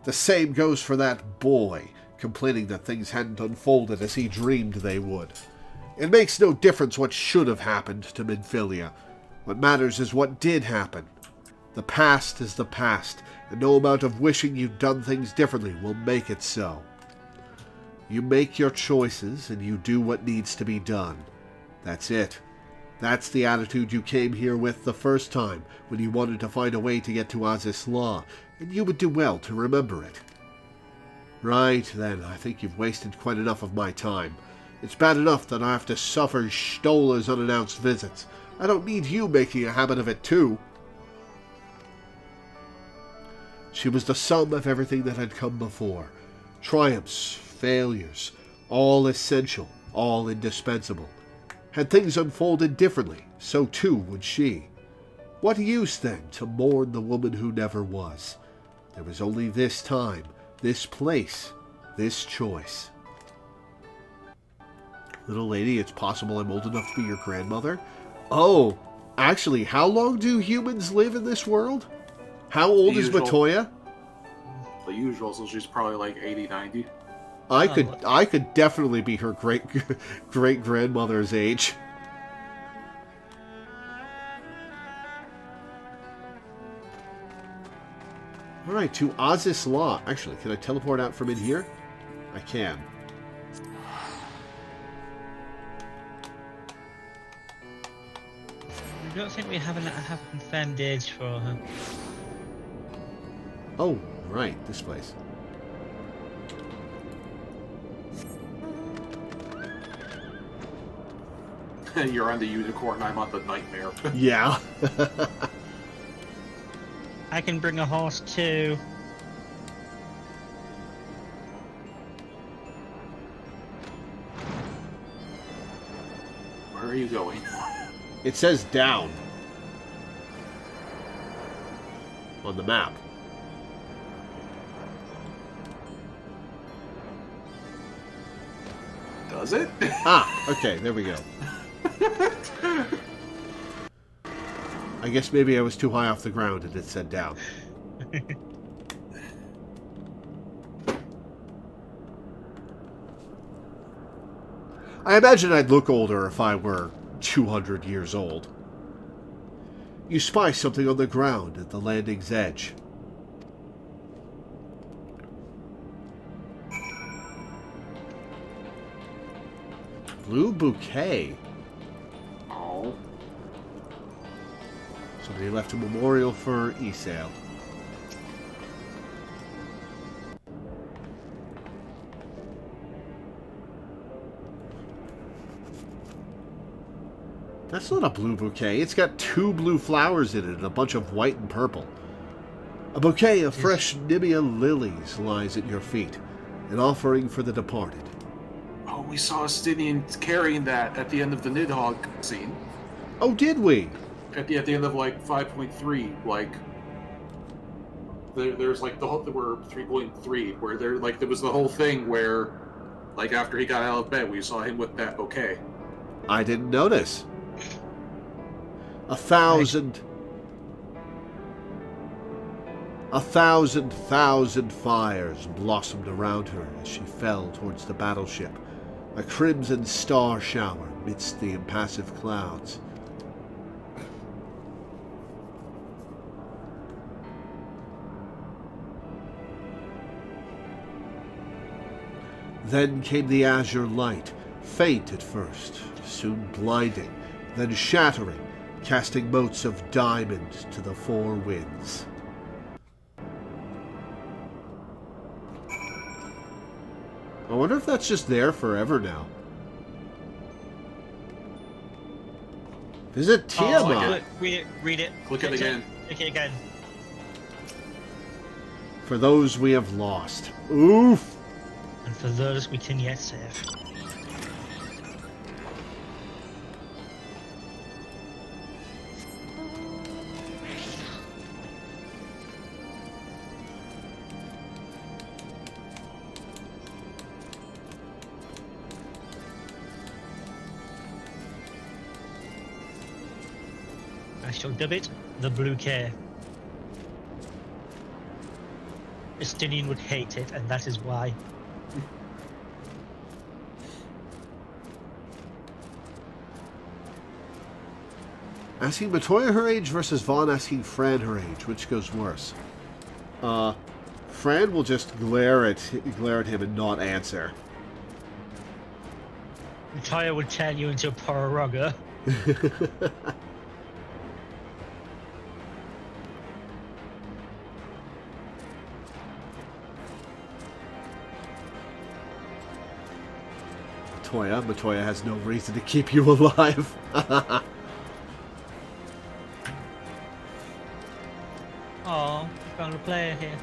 S1: The same goes for that boy, complaining that things hadn't unfolded as he dreamed they would. It makes no difference what should have happened to Minfilia. What matters is what did happen. The past is the past, and no amount of wishing you'd done things differently will make it so. You make your choices, and you do what needs to be done. That's it. That's the attitude you came here with the first time, when you wanted to find a way to get to Aziz Law, and you would do well to remember it. Right, then, I think you've wasted quite enough of my time. It's bad enough that I have to suffer Stola's unannounced visits. I don't need you making a habit of it, too. She was the sum of everything that had come before. Triumphs, failures, all essential, all indispensable. Had things unfolded differently, so too would she. What use, then, to mourn the woman who never was? There was only this time, this place, this choice. Little lady, it's possible I'm old enough to be your grandmother. Oh, actually, how long do humans live in this world? How old is Matoya?
S4: The usual, so she's probably like 80, 90.
S1: I could definitely be her great grandmother's age. Alright, to Aziz Law. Actually, can I teleport out from in here? I can.
S3: I don't think we have a confirmed age for her.
S1: Oh, right, this place.
S4: You're on the unicorn, I'm on the nightmare.
S1: Yeah.
S3: I can bring a horse too.
S4: Where are you going?
S1: It says down on the map.
S4: Does it?
S1: Ah, okay, there we go. I guess maybe I was too high off the ground and it said down. I imagine I'd look older if I were 200 years old. You spy something on the ground at the landing's edge. Blue bouquet.
S4: Oh.
S1: Somebody left a memorial for Esale. That's not a blue bouquet. It's got 2 blue flowers in it and a bunch of white and purple. A bouquet of fresh Nimia lilies lies at your feet, an offering for the departed.
S4: Oh, we saw Stinian carrying that at the end of the Nidhogg scene.
S1: Oh, did we?
S4: At the end of like 5.3, like there's like the whole we're 3.3 where there was the whole thing where like after he got out of bed we saw him with that bouquet.
S1: I didn't notice. 1,000 fires blossomed around her as she fell towards the battleship, a crimson star shower midst the impassive clouds. Then came the azure light, faint at first, soon blinding, then shattering, casting motes of diamond to the 4 winds. I wonder if that's just there forever now. Visit Tiamat.
S3: Read it.
S4: Click it again.
S3: Click it again.
S1: For those we have lost. Oof!
S3: And for those we can yet save. I shall dub it the Blue K. Estinian would hate it, and that is why.
S1: Asking Matoya her age versus Vaughn asking Fran her age. Which goes worse? Fran will just glare at him and not answer.
S3: Matoya would turn you into a Pororoga.
S1: Matoya has no reason to keep you alive.
S3: Oh, found a player here.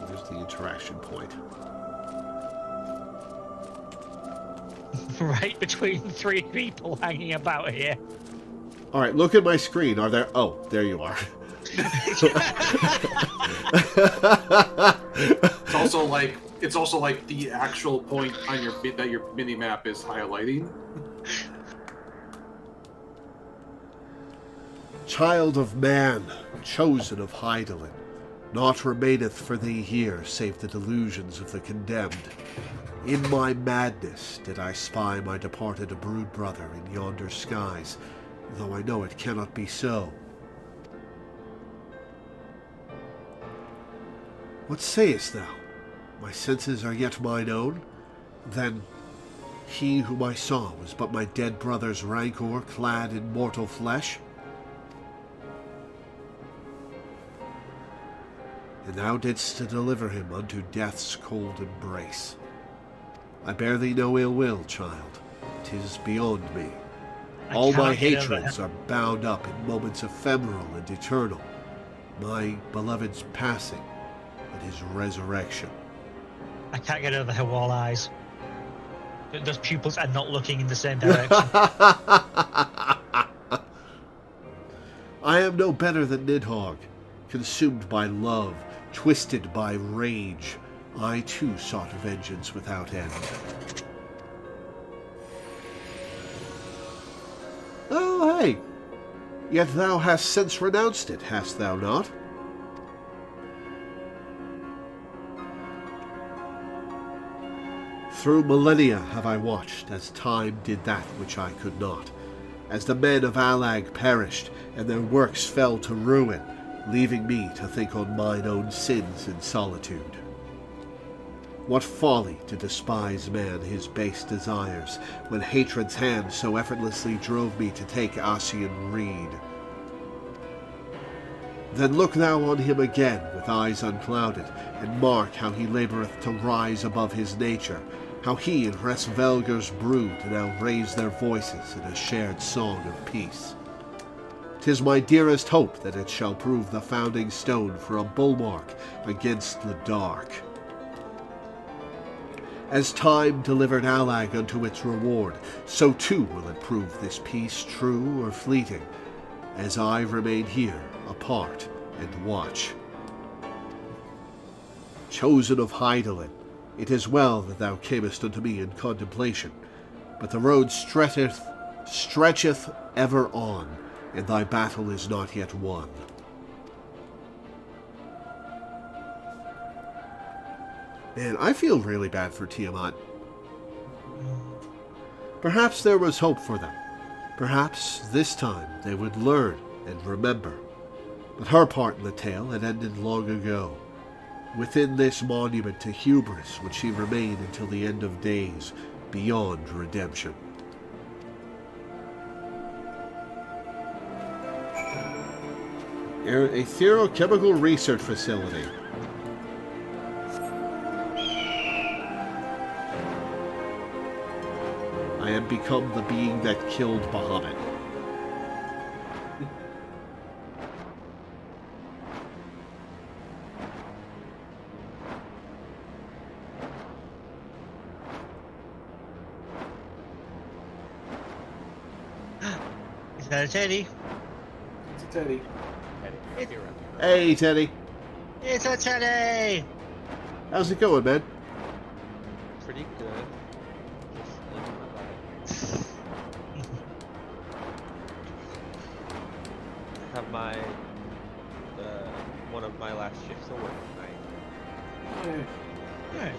S1: There's the interaction point.
S3: Right between 3 people hanging about here.
S1: Alright, look at my screen. Are there... Oh, there you are.
S4: It's also like the actual point on your that your mini map is highlighting.
S1: Child of man, chosen of Hydaelyn, naught remaineth for thee here save the delusions of the condemned. In my madness did I spy my departed brood brother in yonder skies, though I know it cannot be so. What sayest thou? My senses are yet mine own? Then he whom I saw was but my dead brother's rancor clad in mortal flesh? And thou didst deliver him unto death's cold embrace. I bear thee no ill will, child. 'Tis beyond me. All my hatreds are bound up in moments ephemeral and eternal. My beloved's passing and his resurrection.
S3: I can't get over her wall eyes. Those pupils are not looking in the same direction.
S1: I am no better than Nidhogg. Consumed by love, twisted by rage, I too sought vengeance without end. Oh, hey! Yet thou hast since renounced it, hast thou not? Through millennia have I watched, as time did that which I could not, as the men of Allag perished, and their works fell to ruin, leaving me to think on mine own sins in solitude. What folly to despise man his base desires, when hatred's hand so effortlessly drove me to take Ascian reed. Then look thou on him again with eyes unclouded, and mark how he laboureth to rise above his nature, how he and Hresvelger's brood now raise their voices in a shared song of peace. 'Tis my dearest hope that it shall prove the founding stone for a bulwark against the dark. As time delivered Allag unto its reward, so too will it prove this peace true or fleeting, as I remain here apart and watch. Chosen of Hydaelyn, it is well that thou camest unto me in contemplation, but the road stretcheth ever on, and thy battle is not yet won. Man, I feel really bad for Tiamat. Perhaps there was hope for them. Perhaps this time they would learn and remember. But her part in the tale had ended long ago. Within this monument to hubris would she remain until the end of days, beyond redemption. A therochemical research facility. I have become the being that killed Bahamut.
S3: Is that a Teddy?
S2: It's a Teddy.
S1: Hey, Teddy.
S3: It's a Teddy!
S1: How's it going, man?
S5: Pretty good. Just have my one of my last shifts of work tonight.
S3: Yeah.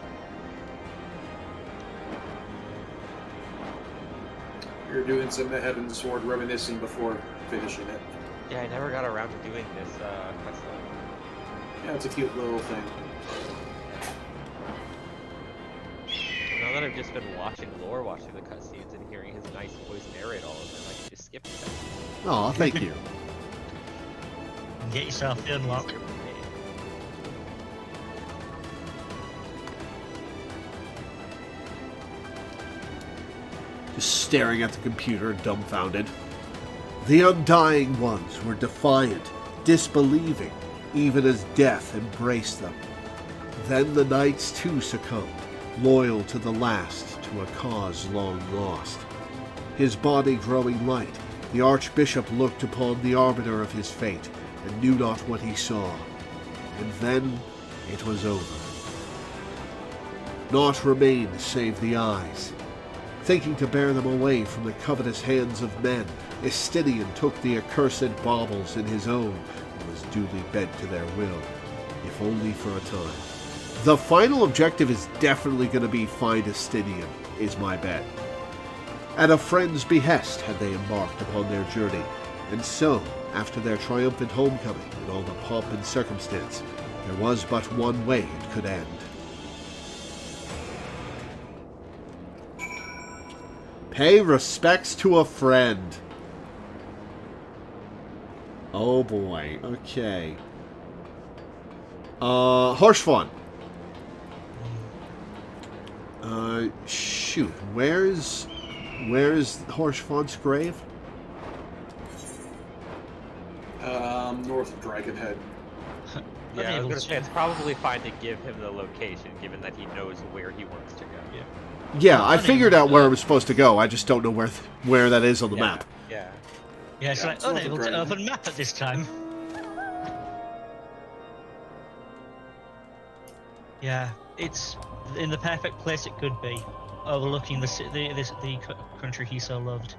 S2: You're doing some Heaven's Sword reminiscing before finishing it.
S5: Yeah, I never got around to doing this custom.
S2: Yeah, it's a cute little thing.
S5: Now that I've just been watching Lore watch through the cutscenes and hearing his nice voice narrate all of them, I can just skip the cutscenes.
S1: Aw, thank you.
S3: Get yourself the unlock.
S1: Just staring at the computer, dumbfounded. The Undying Ones were defiant, disbelieving, even as death embraced them. Then the knights too succumbed, loyal to the last to a cause long lost. His body growing light, the Archbishop looked upon the arbiter of his fate, and knew not what he saw. And then it was over. Naught remained save the eyes. Thinking to bear them away from the covetous hands of men, Estinian took the accursed baubles in his own, and was duly bent to their will, if only for a time. The final objective is definitely going to be find Estinian, is my bet. At a friend's behest had they embarked upon their journey, and so, after their triumphant homecoming in all the pomp and circumstance, there was but one way it could end. Pay respects to a friend. Oh boy, okay. Horshfawn. Shoot, where's Horshfawn's grave?
S2: North of Dragonhead.
S5: Yeah, I was gonna say it's probably fine to give him the location, given that he knows where he wants to go.
S1: Yeah, I figured out where I was supposed to go. I just don't know where that is on the map.
S5: Yeah.
S3: Yeah, it's
S2: Yeah,
S3: like
S2: it's nothing
S3: unable to
S2: great.
S3: open map at this time. Yeah, it's in the perfect place it could be, overlooking the country he so loved.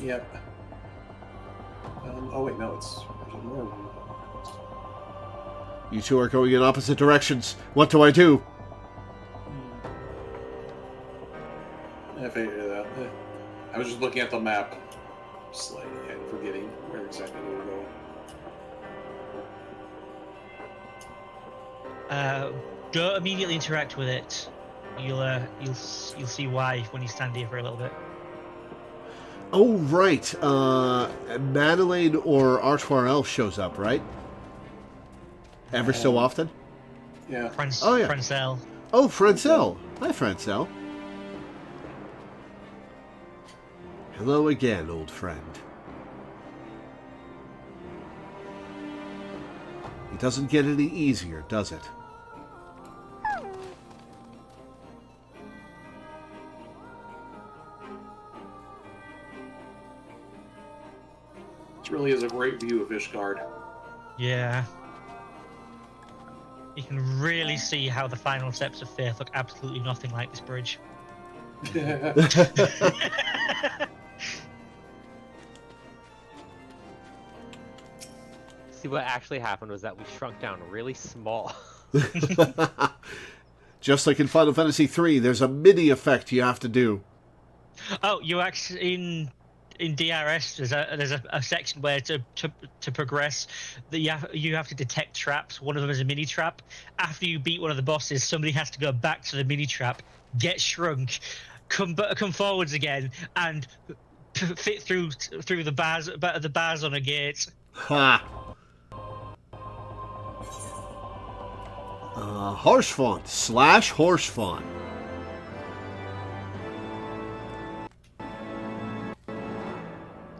S2: Yep. Oh wait, no, it's there's more room.
S1: You two are going in opposite directions. What do I do?
S2: I figured it out. I was just looking at the map, slightly, and forgetting where exactly we were going.
S3: Don't immediately interact with it. You'll see why when you stand here for a little bit.
S1: Oh, right. Madeleine or Artoirel shows up, right? Ever so often?
S2: Yeah.
S1: Oh, yeah.
S3: Francel.
S1: Oh, Francel. Hi, Francel. Hello again, old friend. It doesn't get any easier, does it?
S2: This really is a great view of Ishgard.
S3: Yeah. You can really see how the final steps of Faith look absolutely nothing like this bridge.
S5: See, what actually happened was that we shrunk down really small.
S1: Just like in Final Fantasy III, there's a mini effect you have to do.
S3: Oh, you actually in DRS there's a section where to progress that you have to detect traps. One of them is a mini trap. After you beat one of the bosses, somebody has to go back to the mini trap, get shrunk, come forwards again, and fit through the bars on a gate.
S1: Ha! Horse fawn / horse fawn.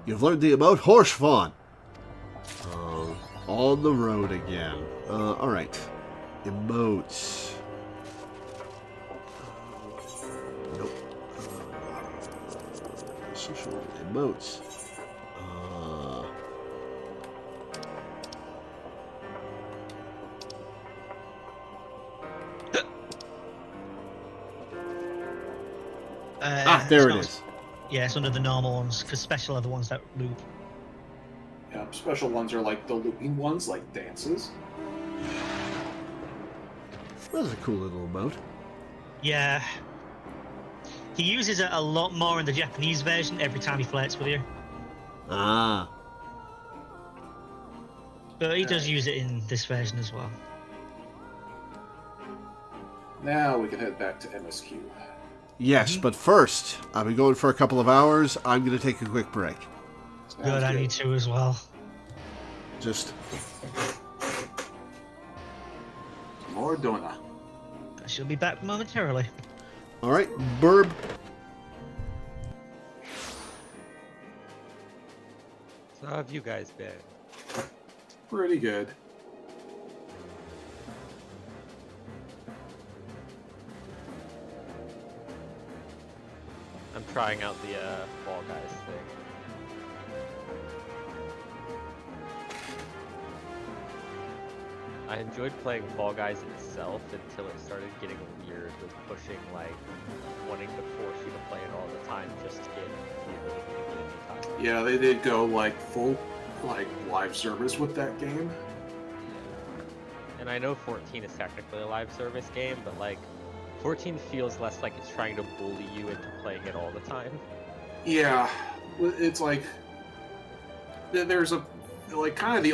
S1: You've learned the emote horse fawn. On the road again. Alright. Emotes. Nope. Social emotes. There it is.
S3: Yeah, it's under the normal ones, because special are the ones that loop.
S2: Yeah, special ones are like the looping ones, like dances.
S1: That was a cool little emote.
S3: Yeah. He uses it a lot more in the Japanese version every time he flirts with you.
S1: Ah.
S3: But he does use it in this version as well.
S2: Now we can head back to MSQ.
S1: Yes, but first, I've been going for a couple of hours. I'm going to take a quick break.
S3: Good, I need to as well.
S1: Just...
S2: More Dona.
S3: I shall be back momentarily.
S1: Alright, Burb.
S5: So how have you guys been?
S2: Pretty good.
S5: I'm trying out the Fall Guys thing. I enjoyed playing Fall Guys itself until it started getting weird with pushing, like, wanting to force you to play it all the time just to get the ability to get any time.
S2: Yeah, they did go like full like live service with that game.
S5: And I know 14 is technically a live service game, but like 14 feels less like it's trying to bully you into playing it all the time.
S2: Yeah, it's like there's a like kind of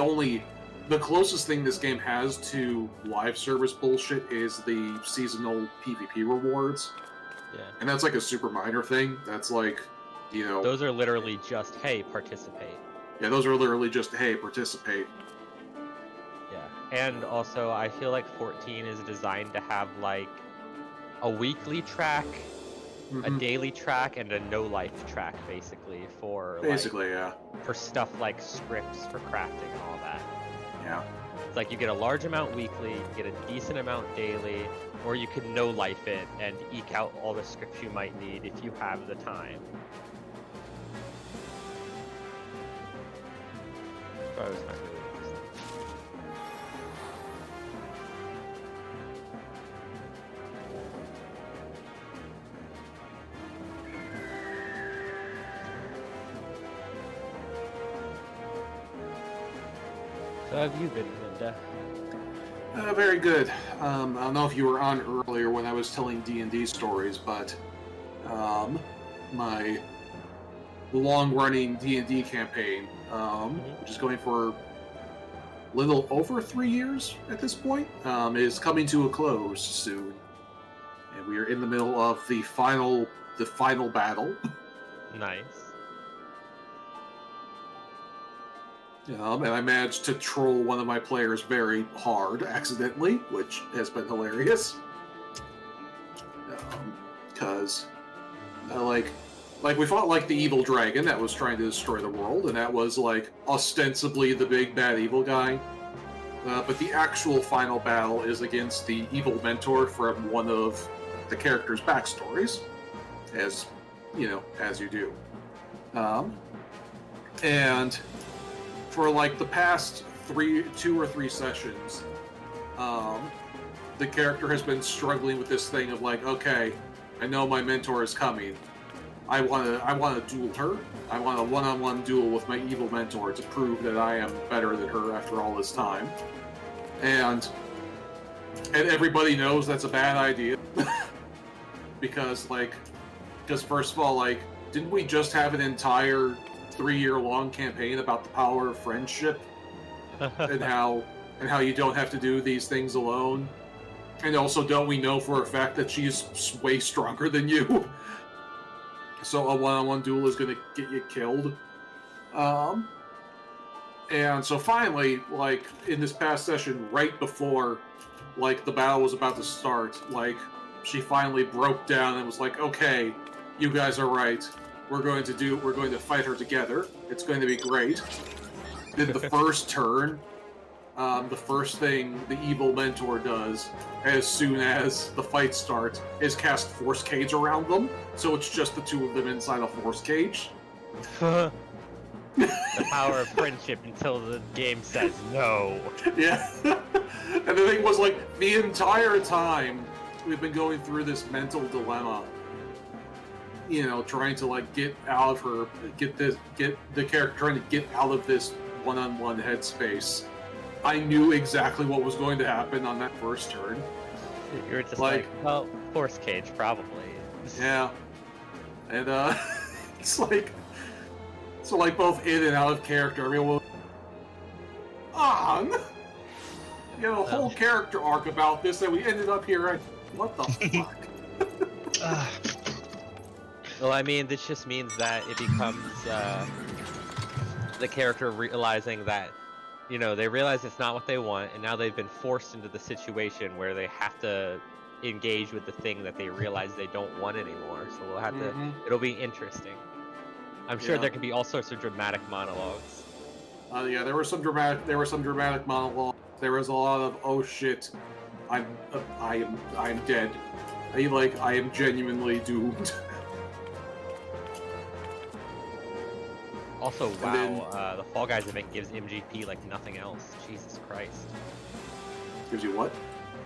S2: the closest thing this game has to live service bullshit is the seasonal PvP rewards.
S5: Yeah.
S2: And that's like a super minor thing. That's like, you know,
S5: Those are literally just, hey, participate.
S2: yeah, those are literally just, hey, participate.
S5: Yeah. And also, I feel like 14 is designed to have like a weekly track, a daily track, and a no-life track, basically, for
S2: basically,
S5: like,
S2: yeah.
S5: for stuff like scripts for crafting and all that.
S2: Yeah.
S5: It's like you get a large amount weekly, you get a decent amount daily, or you can no-life it and eke out all the scripts you might need if you have the time. I always find really interesting. So how have you been, Linda?
S4: Very good. I don't know if you were on earlier when I was telling D&D stories, but my long-running D&D campaign, which is going for a little over 3 years at this point, is coming to a close soon, and we are in the middle of the final battle.
S5: Nice.
S4: And I managed to troll one of my players very hard accidentally, which has been hilarious. Because, like we fought like the evil dragon that was trying to destroy the world, and that was like ostensibly the big bad evil guy. But the actual final battle is against the evil mentor from one of the character's backstories, as as you do. And for like the past 2 or 3 sessions, the character has been struggling with this thing of like, okay, I know my mentor is coming. I want to duel her. I want a one-on-one duel with my evil mentor to prove that I am better than her after all this time. And everybody knows that's a bad idea. because first of all, like, didn't we just have an entire 3-year-long campaign about the power of friendship and how you don't have to do these things alone? And also, don't we know for a fact that she's way stronger than you? So a one-on-one duel is going to get you killed. And so finally, like, in this past session, right before, like, the battle was about to start, like, she finally broke down and was like, okay, you guys are right. We're going to fight her together. It's going to be great. Then the first turn, the first thing the evil mentor does as soon as the fight starts is cast Force Cage around them, so it's just the two of them inside a Force Cage.
S5: The power of friendship until the game says no.
S4: Yeah. And the thing was, like, the entire time we've been going through this mental dilemma, trying to, like, get the character trying to get out of this one-on-one headspace. I knew exactly what was going to happen on that first turn.
S5: You were just like, well, Force Cage, probably.
S4: Yeah. And, it's like... So, like, both in and out of character, I mean, well... You know, a whole character arc about this, and we ended up here at... What the fuck?
S5: Well, I mean, this just means that it becomes, the character realizing that, they realize it's not what they want, and now they've been forced into the situation where they have to engage with the thing that they realize they don't want anymore. So we'll have to. It'll be interesting. I'm sure there can be all sorts of dramatic monologues.
S4: Yeah, there were some dramatic monologues. There was a lot of, oh shit, I'm dead. I am genuinely doomed.
S5: Also, wow, the Fall Guys event gives MGP like nothing else. Jesus Christ.
S4: Gives you what?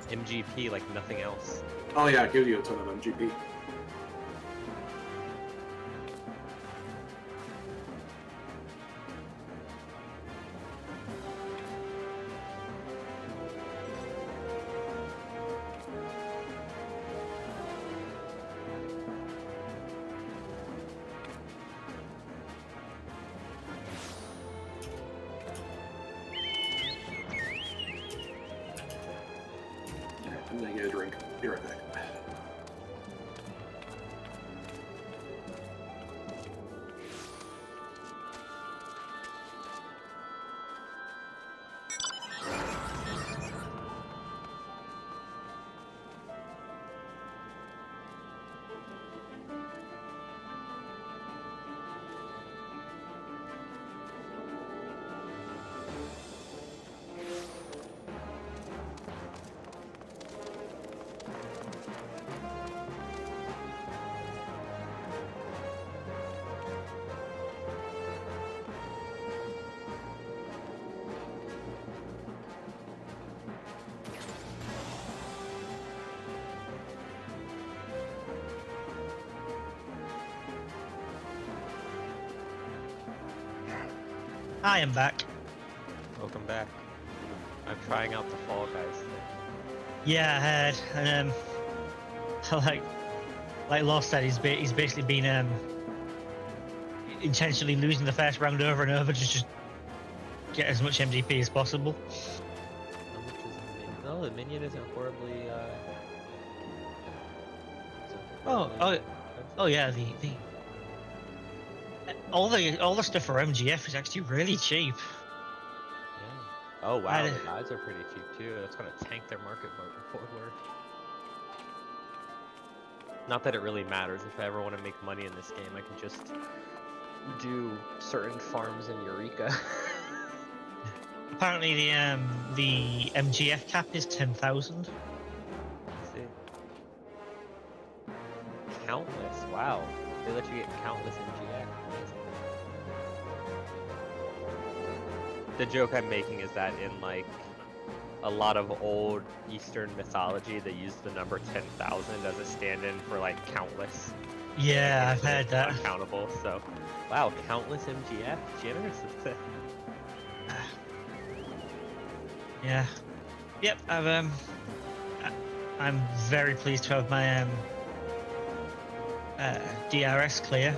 S5: MGP like nothing else.
S4: Oh yeah, it gives you a ton of MGP. I'm gonna get a drink. Be right back.
S3: I am back.
S5: Welcome back. I'm trying out the Fall Guys thing.
S3: Yeah, I heard. And like Lost said, he's basically been intentionally losing the first round over and over to just get as much MGP as possible.
S5: How much is the minion? No, the minion isn't horribly.
S3: Oh yeah, all the stuff for MGF is actually really cheap.
S5: Yeah. Oh wow, the guys are pretty cheap too. That's gonna tank their market forward. Not that it really matters. If I ever want to make money in this game, I can just do certain farms in Eureka.
S3: Apparently the MGF cap is 10,000.
S5: See. Countless. Wow. They let you get countless MGF. Amazing. The joke I'm making is that in like a lot of old Eastern mythology, they use the number 10,000 as a stand-in for like countless.
S3: Yeah,
S5: Like,
S3: I've heard that.
S5: Uncountable. So, wow, countless MGF. Generous is it?
S3: Yeah. Yep. I'm very pleased to have my DRS clear.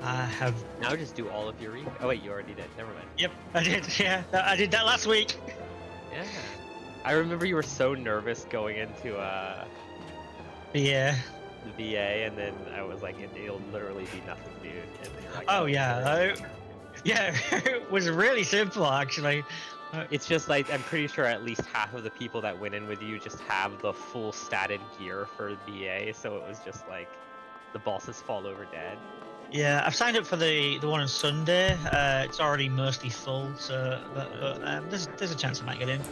S3: I have.
S5: Now just do all of Eureka. Oh wait, you already did. Never mind.
S3: Yep, I did. Yeah, I did that last week.
S5: Yeah. I remember you were so nervous going into
S3: Yeah.
S5: the VA, and then I was like, it'll literally be nothing, dude. And then you're like,
S3: Oh yeah. Yeah, it was really simple actually.
S5: It's just like, I'm pretty sure at least half of the people that went in with you just have the full statted gear for VA, so it was just like the bosses fall over dead.
S3: Yeah, I've signed up for the one on Sunday. It's already mostly full, so there's a chance I might get in.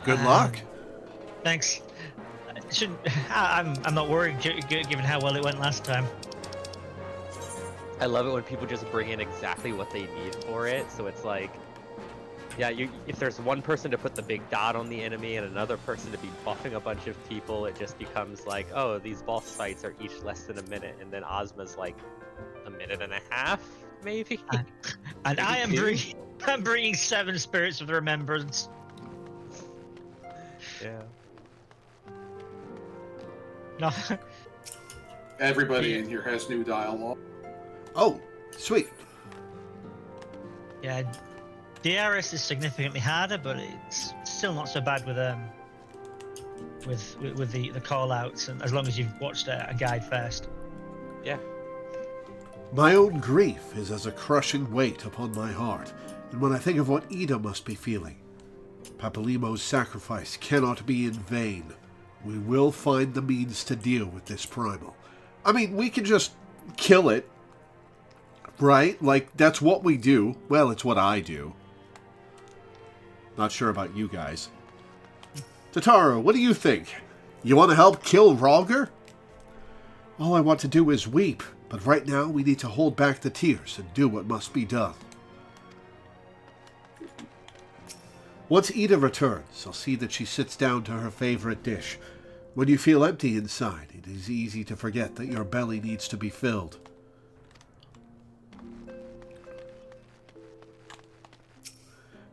S1: Good luck.
S3: Thanks. I'm not worried given how well it went last time.
S5: I love it when people just bring in exactly what they need for it. So it's like, yeah, if there's one person to put the big dot on the enemy and another person to be buffing a bunch of people, it just becomes like, oh, these boss fights are each less than a minute, and then Ozma's like a minute and a half, maybe.
S3: And
S5: maybe
S3: I am I'm bringing 7 Spirits of the Remembrance.
S5: Yeah.
S3: No.
S4: Everybody in here has new dialogue.
S1: Oh, sweet.
S3: Yeah, DRS is significantly harder, but it's still not so bad with the call outs, and as long as you've watched a guide first.
S5: Yeah.
S1: My own grief is as a crushing weight upon my heart, and when I think of what Ida must be feeling, Papalymo's sacrifice cannot be in vain. We will find the means to deal with this primal. I mean, we can just kill it, right? Like, that's what we do. Well, it's what I do. Not sure about you guys. Totaro, what do you think? You want to help kill Rhalgr? All I want to do is weep, but right now we need to hold back the tears and do what must be done. Once Ida returns, I'll see that she sits down to her favorite dish. When you feel empty inside, it is easy to forget that your belly needs to be filled.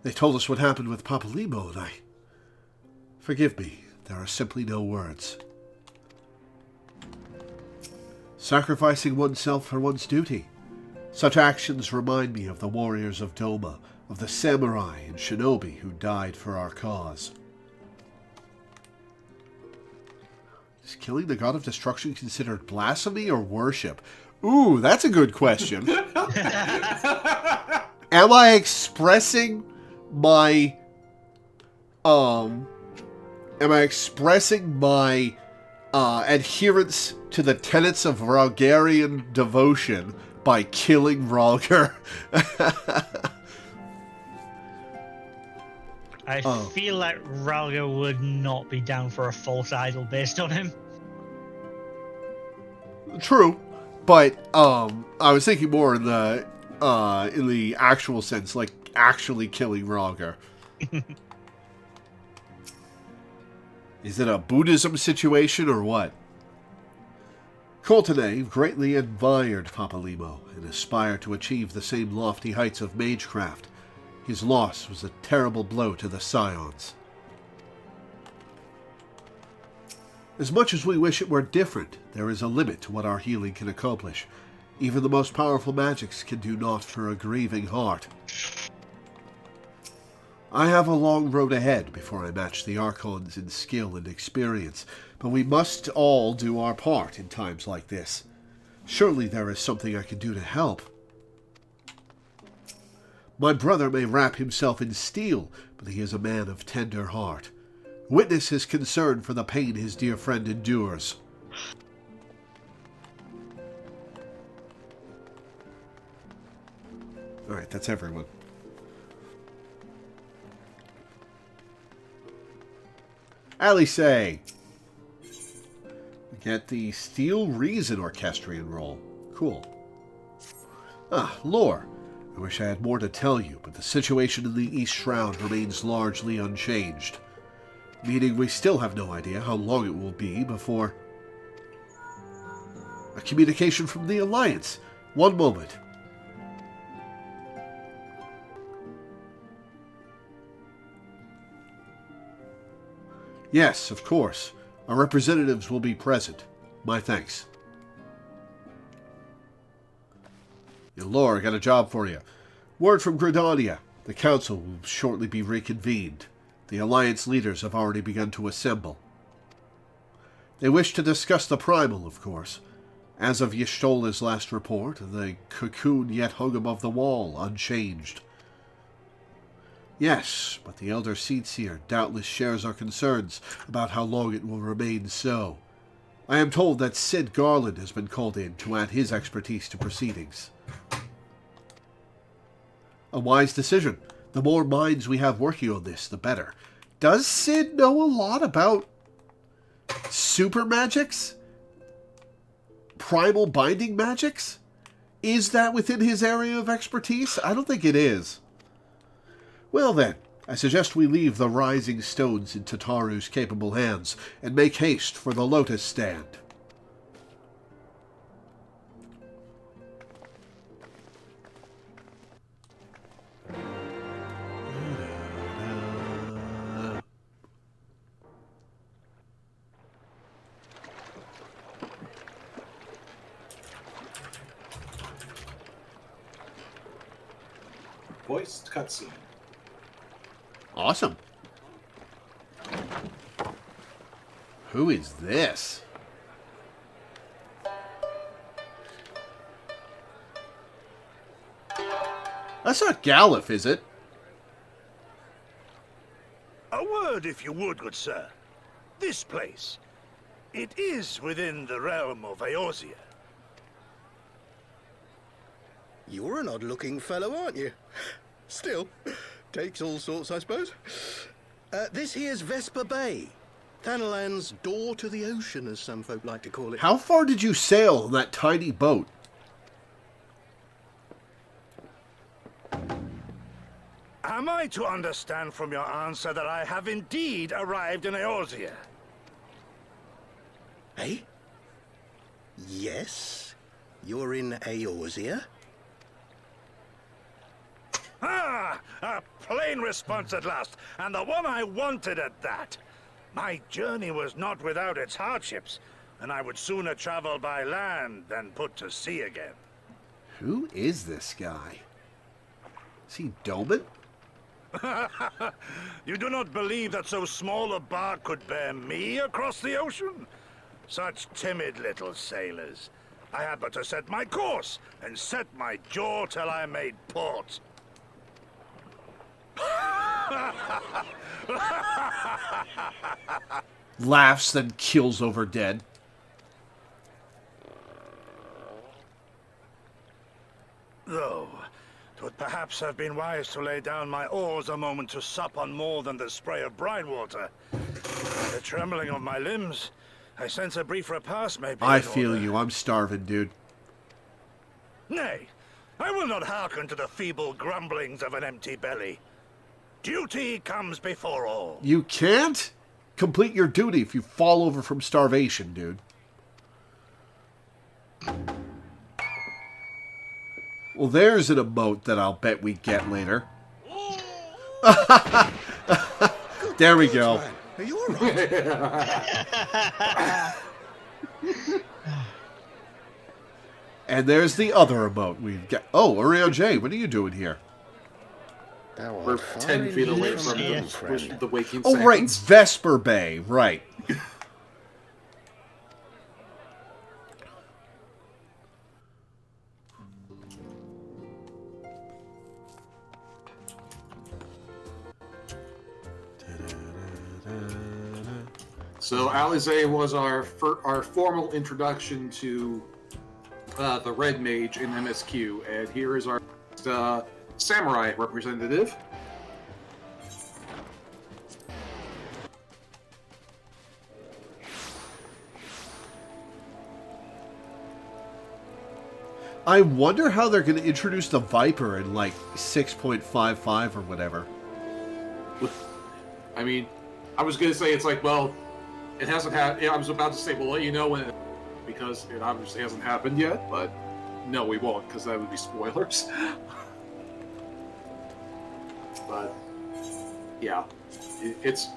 S1: They told us what happened with Papalymo, and forgive me, there are simply no words. Sacrificing oneself for one's duty. Such actions remind me of the warriors of Doma, of the samurai and shinobi who died for our cause. Is killing the god of destruction considered blasphemy or worship? Ooh, that's a good question. Am I expressing my adherence to the tenets of Rhalgarian devotion by killing Rhalgr?
S3: I feel like Rhalgr would not be down for a false idol based on him.
S1: True, but I was thinking more in the actual sense, like actually killing Rhalgr. Is it a Buddhism situation or what? Coultenay greatly admired Papalymo and aspired to achieve the same lofty heights of magecraft. His loss was a terrible blow to the Scions. As much as we wish it were different, there is a limit to what our healing can accomplish. Even the most powerful magics can do naught for a grieving heart. I have a long road ahead before I match the Archons in skill and experience, but we must all do our part in times like this. Surely there is something I can do to help. My brother may wrap himself in steel, but he is a man of tender heart. Witness his concern for the pain his dear friend endures. Alright, that's everyone. Alice, we get the Steel Reason Orchestrion role. Cool. Lore. I wish I had more to tell you, but the situation in the East Shroud remains largely unchanged. Meaning we still have no idea how long it will be before... A communication from the Alliance. One moment. Yes, of course. Our representatives will be present. My thanks. Lore, I got a job for you. Word from Gridania. The Council will shortly be reconvened. The Alliance leaders have already begun to assemble. They wish to discuss the Primal, of course. As of Y'shtola's last report, the cocoon yet hung above the wall, unchanged. Yes, but the Elder Seedseer doubtless shares our concerns about how long it will remain so. I am told that Sid Garland has been called in to add his expertise to proceedings. A wise decision. The more minds we have working on this, the better. Does Sid know a lot about super magics? Primal binding magics? Is that within his area of expertise? I don't think it is. Well then, I suggest we leave the rising stones in Tataru's capable hands and make haste for the Lotus Stand.
S2: Voiced cutscene.
S1: Awesome. Who is this? That's not Galif, is it?
S6: A word, if you would, good sir. This place. It is within the realm of Eorzea.
S7: You're an odd-looking fellow, aren't you? Still, takes all sorts, I suppose. This here's Vesper Bay. Thanalan's door to the ocean, as some folk like to call it.
S1: How far did you sail on that tiny boat?
S6: Am I to understand from your answer that I have indeed arrived in Eorzea?
S7: Eh? Yes? You're in Eorzea?
S6: Ah! A plain response at last, and the one I wanted at that. My journey was not without its hardships, and I would sooner travel by land than put to sea again.
S1: Who is this guy? Is he Doman?
S6: You do not believe that so small a bark could bear me across the ocean? Such timid little sailors. I had but to set my course and set my jaw till I made port.
S1: Laughs, then kills over dead.
S6: Though, 'twould perhaps have been wise to lay down my oars a moment to sup on more than the spray of brine water. The trembling of my limbs, I sense a brief repast may be
S1: I
S6: in
S1: feel
S6: order.
S1: you. I'm starving, dude.
S6: Nay, I will not hearken to the feeble grumblings of an empty belly. Duty comes before all.
S1: You can't complete your duty if you fall over from starvation, dude. Well, there's an emote that I'll bet we get later. There we go.
S7: Man, are you all right?
S1: And there's the other emote we've got. Oh, Oreo J, what are you doing here?
S7: Thou art
S2: We're
S7: fine
S2: 10 feet away
S7: indeed,
S2: from
S3: Yeah.
S2: the waking
S1: Oh,
S2: sands.
S1: right, Vesper Bay, right.
S2: So Alize was our formal introduction to the Red Mage in MSQ, and here is our samurai representative.
S1: I wonder how they're going to introduce the Viper in, like, 6.55 or whatever.
S2: I mean, I was gonna say it's like, well, it hasn't had. I was about to say we'll let you know when, because it obviously hasn't happened yet. But no, we won't, because that would be spoilers. But yeah, it's.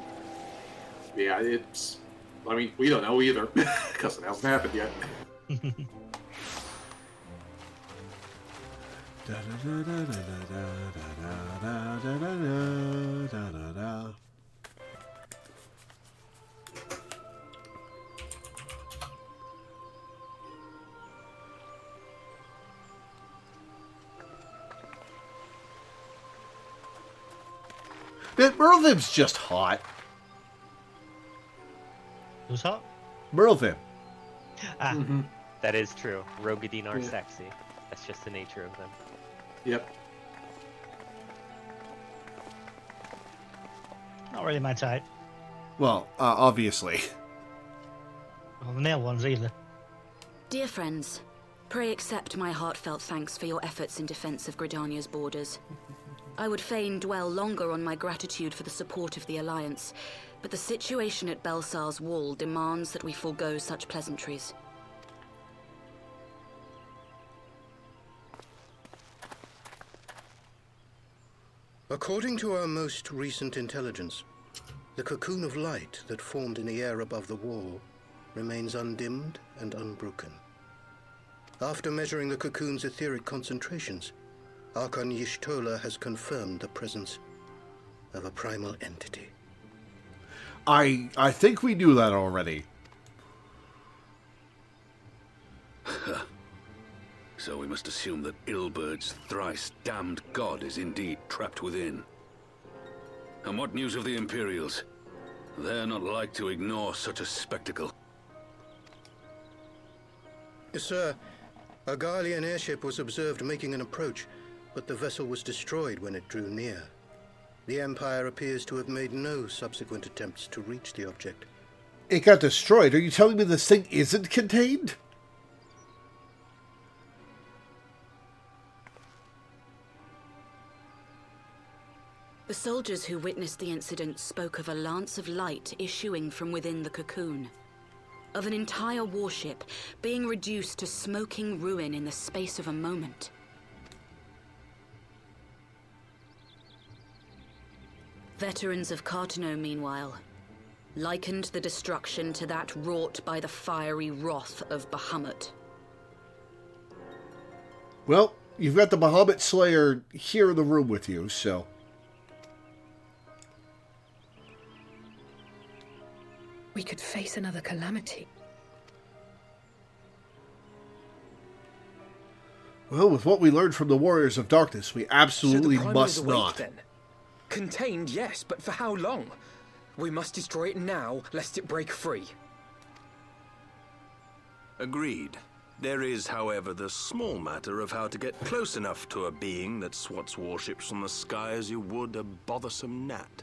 S2: I mean, we don't know either, because it hasn't happened yet.
S1: Merlvim's just hot.
S3: Who's hot?
S1: Merlvim.
S3: Ah,
S5: That is true. Rogadine are sexy. That's just the nature of them.
S2: Yep.
S3: not really my type.
S1: Well, obviously.
S3: Well, the male ones either.
S8: Dear friends, pray accept my heartfelt thanks for your efforts in defense of Gridania's borders. I would fain dwell longer on my gratitude for the support of the Alliance, but the situation at Belsar's Wall demands that we forego such pleasantries.
S7: According to our most recent intelligence, the cocoon of light that formed in the air above the wall remains undimmed and unbroken. After measuring the cocoon's etheric concentrations, Archon Y'shtola has confirmed the presence of a primal entity.
S1: I think we knew that already.
S9: So we must assume that Ilbert's thrice damned god is indeed trapped within. And what news of the Imperials? They're not like to ignore such a spectacle.
S7: Sir, a Garlean airship was observed making an approach, but the vessel was destroyed when it drew near. The Empire appears to have made no subsequent attempts to reach the object.
S1: It got destroyed. Are you telling me this thing isn't contained?
S8: The soldiers who witnessed the incident spoke of a lance of light issuing from within the cocoon, of an entire warship being reduced to smoking ruin in the space of a moment. Veterans of Cartano, meanwhile, likened the destruction to that wrought by the fiery wrath of Bahamut.
S1: Well, you've got the Bahamut Slayer here in the room with you, so...
S10: We could face another calamity.
S1: Well, with what we learned from the Warriors of Darkness, we absolutely
S11: So the
S1: must
S11: primal is awake,
S1: not.
S11: then? Contained, yes, but for how long? We must destroy it now, lest it break free.
S9: Agreed. There is, however, the small matter of how to get close enough to a being that swats warships from the sky as you would a bothersome gnat.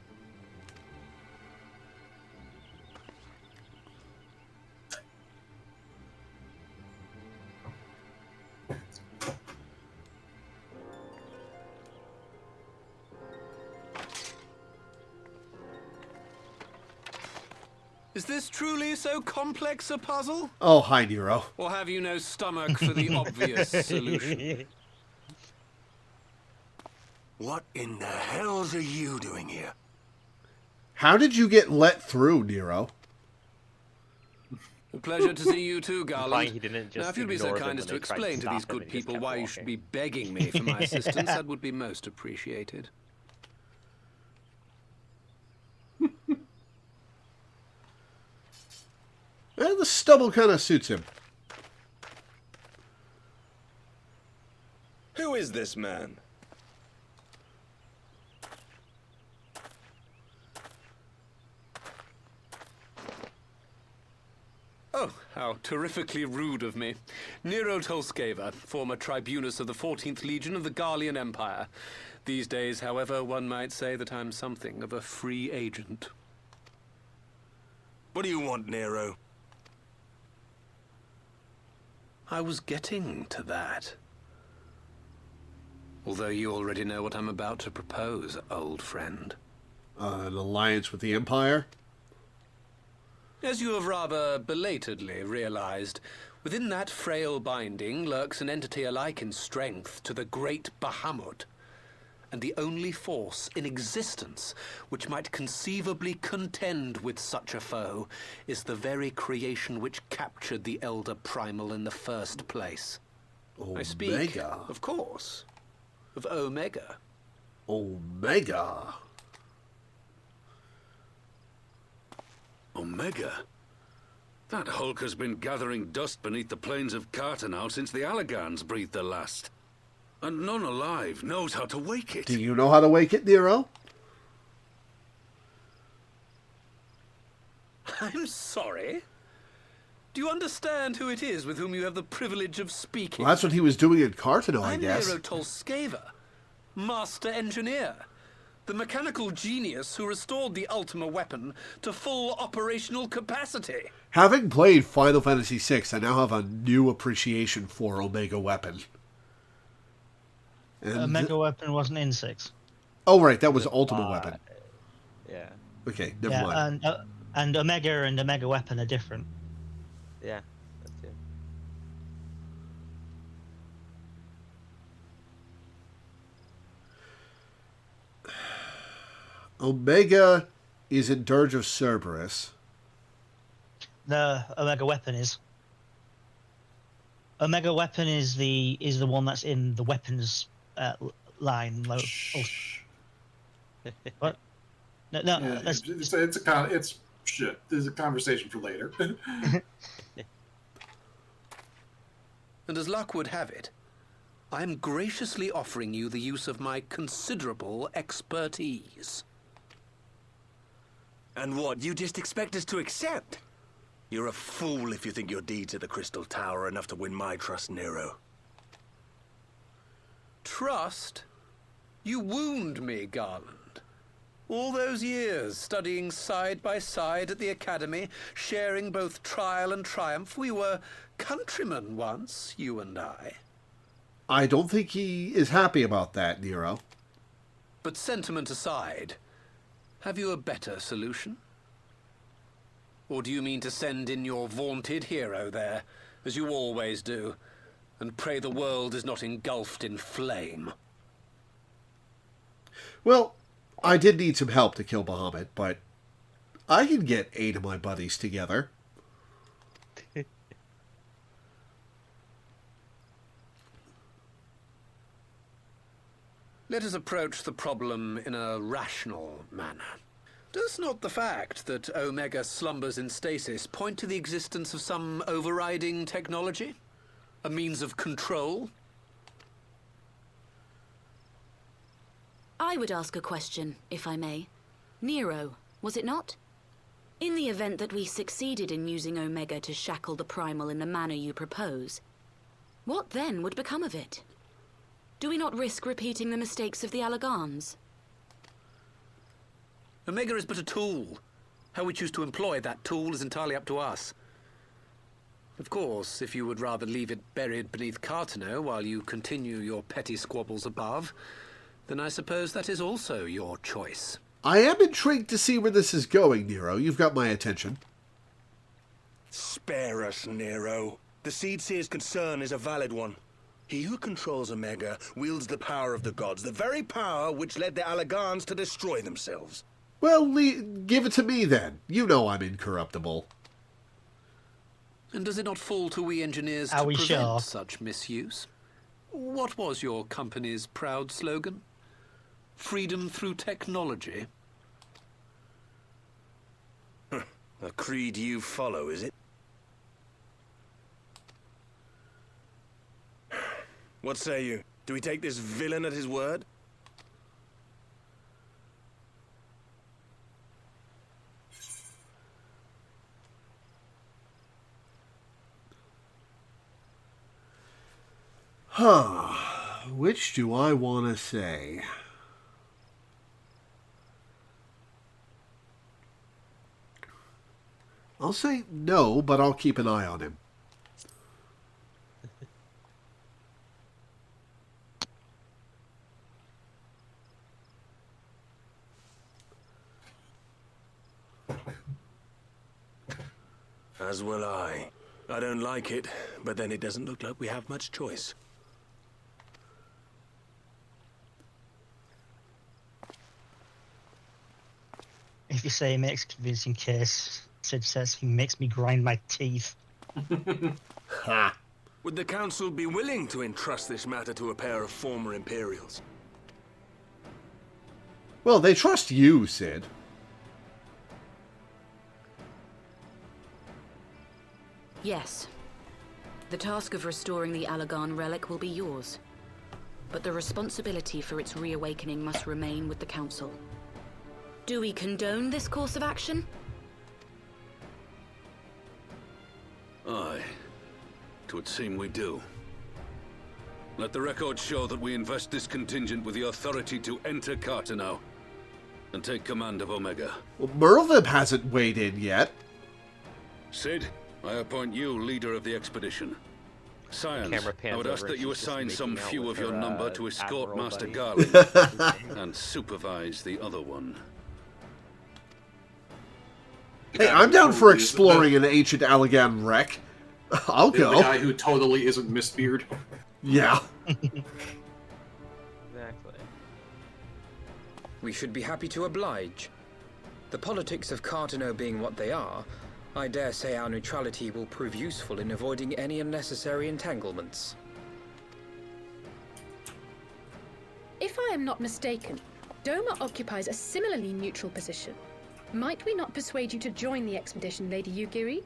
S12: Is this truly so complex a puzzle?
S1: Oh, hi, Nero.
S12: Or have you no stomach for the obvious solution? In the hells are you doing here?
S1: How did you get let through, Nero?
S12: A pleasure to see you too,
S5: Implying
S12: Garland.
S5: he didn't just
S12: Now, if you'd be so
S5: ignore them
S12: kind
S5: when
S12: as to
S5: they tried
S12: explain to these
S5: stop him
S12: good
S5: and he just
S12: people
S5: kept
S12: why you should
S5: walking.
S12: be begging me for my assistance, that would be most appreciated.
S1: Well, the stubble kind of suits him.
S13: Who is this man?
S12: Oh, how terrifically rude of me. Nero Tolskeva, former tribunus of the 14th Legion of the Garlean Empire. These days, however, one might say that I'm something of a free agent.
S13: What do you want, Nero?
S12: I was getting to that. Although you already know what I'm about to propose, old friend.
S1: An alliance with the Empire?
S12: As you have rather belatedly realized, within that frail binding lurks an entity alike in strength to the great Bahamut, and the only force in existence which might conceivably contend with such a foe is the very creation which captured the Elder Primal in the first place.
S1: Omega.
S12: I speak, of course, of Omega.
S1: Omega.
S9: Omega? That hulk has been gathering dust beneath the plains of Cartanau since the Allagans breathed their last. And none alive knows how to wake it.
S1: Do you know how to wake it, Nero?
S12: I'm sorry? Do you understand who it is with whom you have the privilege of speaking?
S1: Well, that's what he was doing in Cartanau, I
S12: I'm
S1: guess.
S12: Nero Tolskeva, master engineer. The mechanical genius who restored the Ultima weapon to full operational capacity.
S1: Having played Final Fantasy VI, I now have a new appreciation for Omega Weapon. And
S3: Omega Weapon wasn't in 6.
S1: Oh, right, that was Ultimate Weapon.
S5: Yeah.
S1: Okay, never mind.
S3: And Omega Weapon are different.
S5: Yeah, that's it.
S1: Omega is in Dirge of Cerberus.
S3: The Omega Weapon is. Omega Weapon is the one that's in the weapons line. What? No,
S4: Yeah,
S3: that's
S4: it's shit. There's a conversation for later.
S12: And as luck would have it, I'm graciously offering you the use of my considerable expertise.
S13: And what, you just expect us to accept? You're a fool if you think your deeds at the Crystal Tower are enough to win my trust, Nero.
S12: Trust? You wound me, Garland. All those years studying side by side at the Academy, sharing both trial and triumph, we were countrymen once, you and I.
S1: I don't think he is happy about that, Nero.
S12: But sentiment aside, have you a better solution? Or do you mean to send in your vaunted hero there, as you always do, and pray the world is not engulfed in flame?
S1: Well, I did need some help to kill Bahamut, but I can get 8 of my buddies together.
S12: Let us approach the problem in a rational manner. Does not the fact that Omega slumbers in stasis point to the existence of some overriding technology? A means of control?
S8: I would ask a question, if I may. Nero, was it not? In the event that we succeeded in using Omega to shackle the Primal in the manner you propose, what then would become of it? Do we not risk repeating the mistakes of the Allagans?
S12: Omega is but a tool. How we choose to employ that tool is entirely up to us. Of course, if you would rather leave it buried beneath Cartanau while you continue your petty squabbles above, then I suppose that is also your choice.
S1: I am intrigued to see where this is going, Nero. You've got my attention.
S13: Spare us, Nero. The Seed Seer's concern is a valid one. He who controls Omega wields the power of the gods, the very power which led the Allagans to destroy themselves.
S1: Well, give it to me then. You know I'm incorruptible.
S12: And does it not fall to we engineers
S3: Are
S12: to
S3: we
S12: prevent
S3: sure?
S12: such misuse? What was your company's proud slogan? Freedom through technology?
S13: A creed you follow, is it? What say you? Do we take this villain at his word?
S1: Which do I want to say? I'll say no, but I'll keep an eye on him.
S13: As will I. I don't like it, but then it doesn't look like we have much choice.
S3: If you say he makes a convincing case, Sid says he makes me grind my teeth.
S1: Ha!
S13: Would the Council be willing to entrust this matter to a pair of former Imperials?
S1: Well, they trust you, Sid.
S8: Yes. The task of restoring the Allagan relic will be yours. But the responsibility for its reawakening must remain with the Council. Do we condone this course of action?
S9: Aye. 'Twould seem we do. Let the record show that we invest this contingent with the authority to enter Carteneau and take command of Omega.
S1: Well, Merlin hasn't weighed in yet.
S9: Sid, I appoint you leader of the expedition. Science,
S5: Camera pans
S9: I would
S5: over
S9: ask
S5: and
S9: that you
S5: she's just
S9: assign some
S5: making out
S9: few
S5: with
S9: of your
S5: her,
S9: number to escort
S5: Admiral
S9: Master
S5: buddy.
S9: Garland and supervise the other one.
S1: Hey, I'm down for exploring an ancient Allagan wreck. I'll
S4: The
S1: go.
S4: guy who totally isn't Mistbeard.
S1: Yeah.
S5: Exactly.
S11: We should be happy to oblige. The politics of Carteneau being what they are, I dare say our neutrality will prove useful in avoiding any unnecessary entanglements.
S10: If I am not mistaken, Doma occupies a similarly neutral position. Might we not persuade you to join the expedition, Lady Yugiri?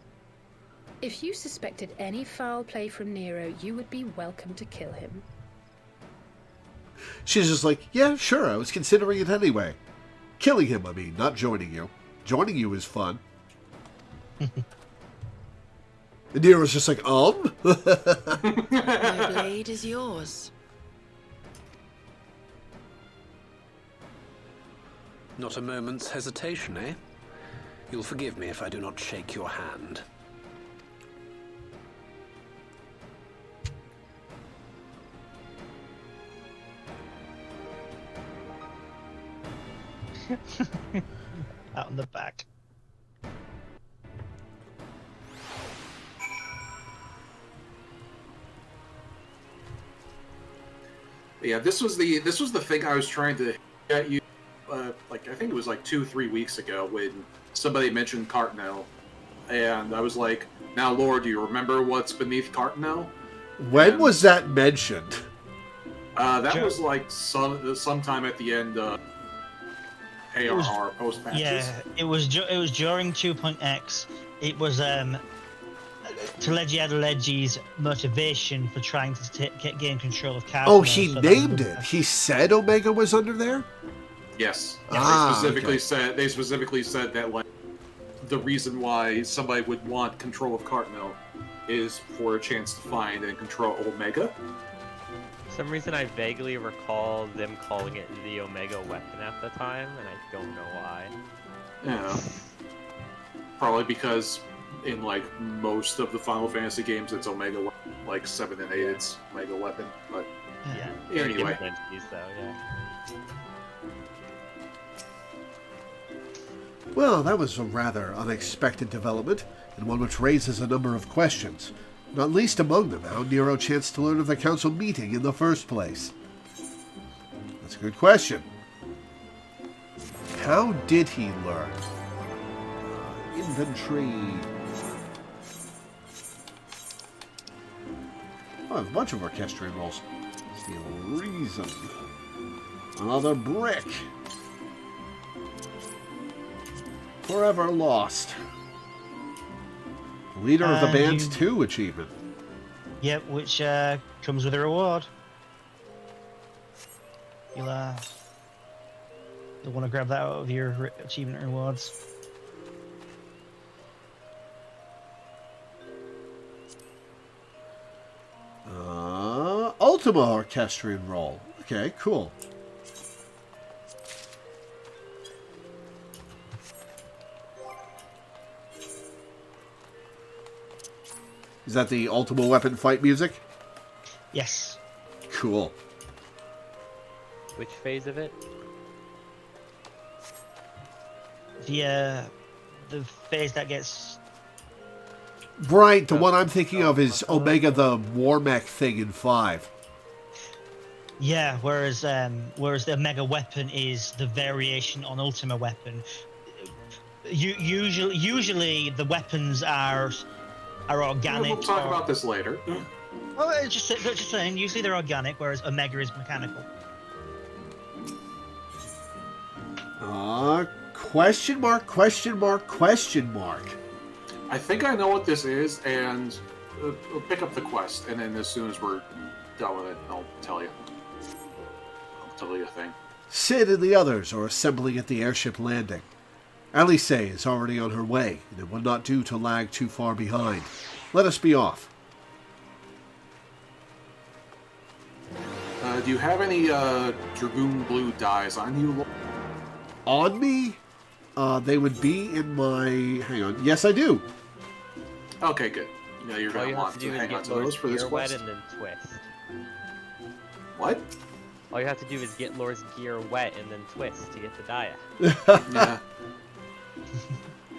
S10: If you suspected any foul play from Nero, you would be welcome to kill him.
S1: She's just like, yeah, sure, I was considering it anyway. Killing him, I mean, not joining you. Joining you is fun. And Nero's just like,
S8: My blade is yours.
S12: Not a moment's hesitation, eh? You'll forgive me if I do not shake your hand.
S3: Out in the back.
S4: Yeah, this was the thing I was trying to get you. Like I think it was like 2-3 weeks ago when somebody mentioned Carteneau, and I was like, "Now, Lord, do you remember what's beneath Carteneau?"
S1: when was that mentioned?
S4: That was like sometime at the end of ARR post patches.
S3: Yeah, it was during 2.x. It was Telegi's motivation for trying to gain control of Carteneau.
S1: Oh, he named it. He said Omega was under there?
S4: Yes.
S1: Ah,
S4: They specifically said that like the reason why somebody would want control of Carteneau is for a chance to find and control Omega.
S5: For some reason, I vaguely recall them calling it the Omega weapon at the time, and I don't know why.
S4: Yeah. Probably because in like most of the Final Fantasy games, it's Omega weapon. Like 7 and 8, it's Omega weapon. But
S5: Yeah.
S4: anyway.
S5: Different entities, though, yeah.
S1: Well, that was a rather unexpected development, and one which raises a number of questions. Not least among them, how Nero chanced to learn of the council meeting in the first place? That's a good question. How did he learn? Inventory. Oh, I have a bunch of orchestrion rolls. That's the reason. Another brick. Forever lost. Leader of the Band 2 achievement.
S3: Yep, which comes with a reward. You'll want to grab that out of your achievement rewards.
S1: Ultima Orchestrion roll. Okay, cool. Is that the Ultima Weapon fight music?
S3: Yes.
S1: Cool.
S5: Which phase of it?
S3: The phase that gets...
S1: Right, the one I'm thinking of is Omega the War Mech thing in 5.
S3: Yeah, whereas the Omega Weapon is the variation on Ultima Weapon. Usually the weapons are organic.
S2: We'll talk about this later.
S3: Oh, just saying. Usually they're organic, whereas Omega is mechanical.
S1: Question mark, question mark, question mark.
S2: I think I know what this is, and we'll pick up the quest, and then as soon as we're done with it, I'll tell you. I'll tell you a thing.
S1: Sid and the others are assembling at the airship landing. Alice is already on her way, and it would not do to lag too far behind. Let us be off.
S2: Do you have any Dragoon Blue dyes on you?
S1: On me? They would be in my... Hang on. Yes, I do.
S2: Okay, good. Yeah, you're going to want to hang on to those for this quest.
S5: And then twist.
S2: What?
S5: All you have to do is get Lore's gear wet and then twist to get the Dia.
S2: Yeah.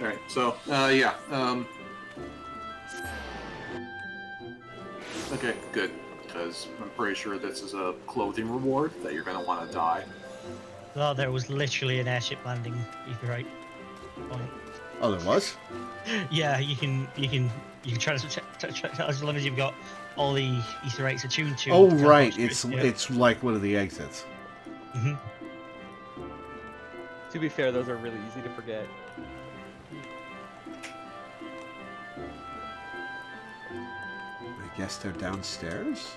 S2: Alright, so, yeah. Okay, good. Because I'm pretty sure this is a clothing reward that you're going to want to dye.
S3: Well, there was literally an airship landing, if you're right.
S1: Oh, there was?
S3: Yeah, you can try to as long as you've got all the Easter eggs attuned to.
S1: Oh, right. It's like one of the exits.
S3: Mm-hmm.
S5: To be fair, those are really easy to forget.
S1: I guess they're downstairs?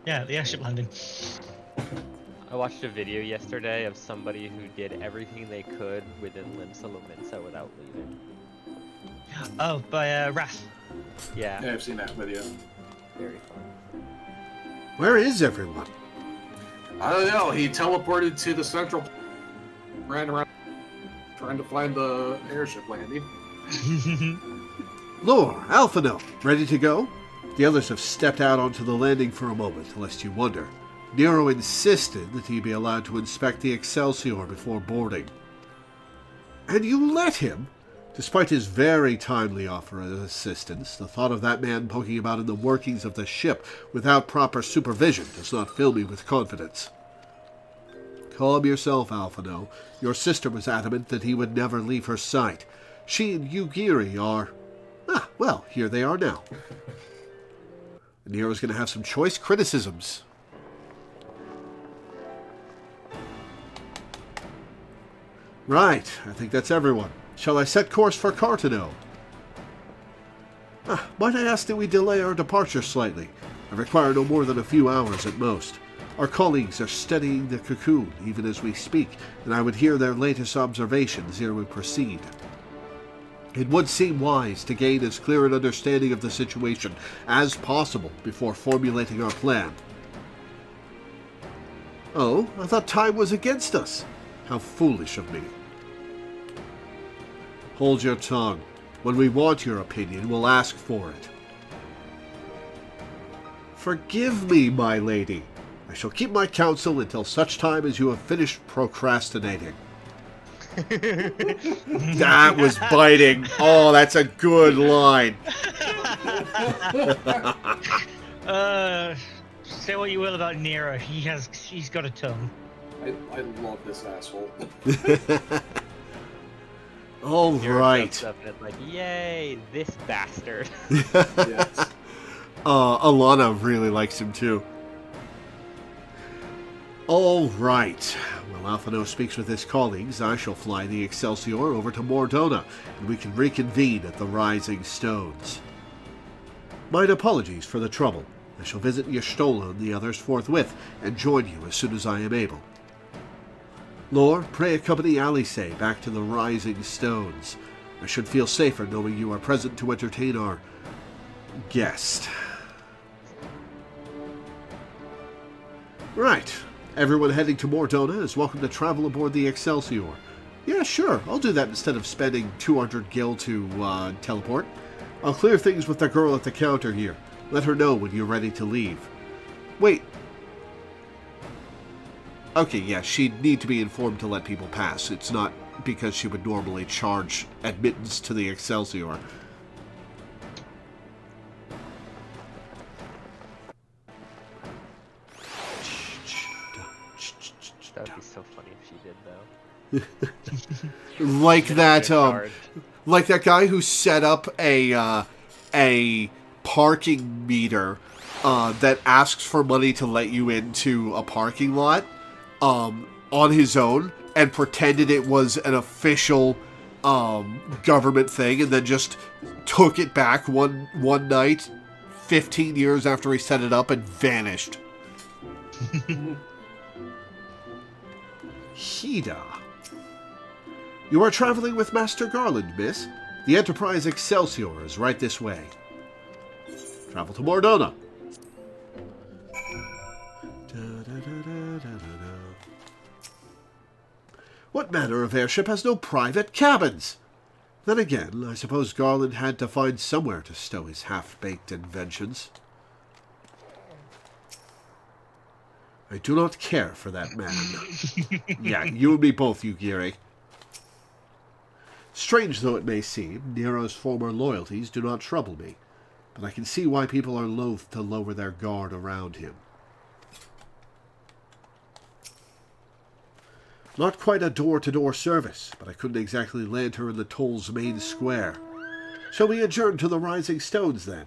S3: Yeah, the airship landing.
S5: I watched a video yesterday of somebody who did everything they could within Limsa Lominsa without leaving.
S3: Oh, by Wrath.
S5: Yeah.
S2: Yeah, I've seen that video.
S5: Very fun.
S1: Where is everyone?
S2: I don't know. He teleported to the central... Ran around trying to find the airship landing.
S1: Lore, Alphino, ready to go? The others have stepped out onto the landing for a moment, lest you wonder. Nero insisted that he be allowed to inspect the Excelsior before boarding. And you let him? Despite his very timely offer of assistance, the thought of that man poking about in the workings of the ship without proper supervision does not fill me with confidence. Calm yourself, Alphino. Your sister was adamant that he would never leave her sight. She and Yugiri are... well, here they are now. Nero's going to have some choice criticisms. Right, I think that's everyone. Shall I set course for Cartano? Might I ask that we delay our departure slightly? I require no more than a few hours at most. Our colleagues are studying the cocoon even as we speak, and I would hear their latest observations ere we proceed. It would seem wise to gain as clear an understanding of the situation as possible before formulating our plan. Oh, I thought time was against us. How foolish of me. Hold your tongue. When we want your opinion, we'll ask for it. Forgive me, my lady. I shall keep my counsel until such time as you have finished procrastinating. That was biting. Oh, that's a good line.
S3: Say what you will about Nero, he's got a tongue.
S2: I love this asshole.
S1: All right.
S5: Jumps up and it's like, yay, this bastard.
S2: Yes.
S1: Alana really likes him too. All right. While Alphino speaks with his colleagues, I shall fly the Excelsior over to Mordona, and we can reconvene at the Rising Stones. Mine apologies for the trouble. I shall visit Y'shtola and the others forthwith, and join you as soon as I am able. Lore, pray accompany Alice back to the Rising Stones. I should feel safer knowing you are present to entertain our guest. Right. Everyone heading to Mordona is welcome to travel aboard the Excelsior. Yeah, sure. I'll do that instead of spending 200 gil to teleport. I'll clear things with the girl at the counter here. Let her know when you're ready to leave. Wait. Okay, yeah, she'd need to be informed to let people pass. It's not because she would normally charge admittance to the Excelsior.
S5: That would be so funny if she did, though.
S1: like that guy who set up a parking meter that asks for money to let you into a parking lot on his own and pretended it was an official government thing, and then just took it back one night 15 years after he set it up and vanished. Hida. You are traveling with Master Garland, miss. The Enterprise Excelsior is right this way. Travel to Mordona. What manner of airship has no private cabins? Then again, I suppose Garland had to find somewhere to stow his half-baked inventions. I do not care for that man. Yeah, you and me both, Yugiri. Strange though it may seem, Nero's former loyalties do not trouble me, but I can see why people are loath to lower their guard around him. Not quite a door-to-door service, but I couldn't exactly land her in the toll's main square. Shall we adjourn to the Rising Stones, then?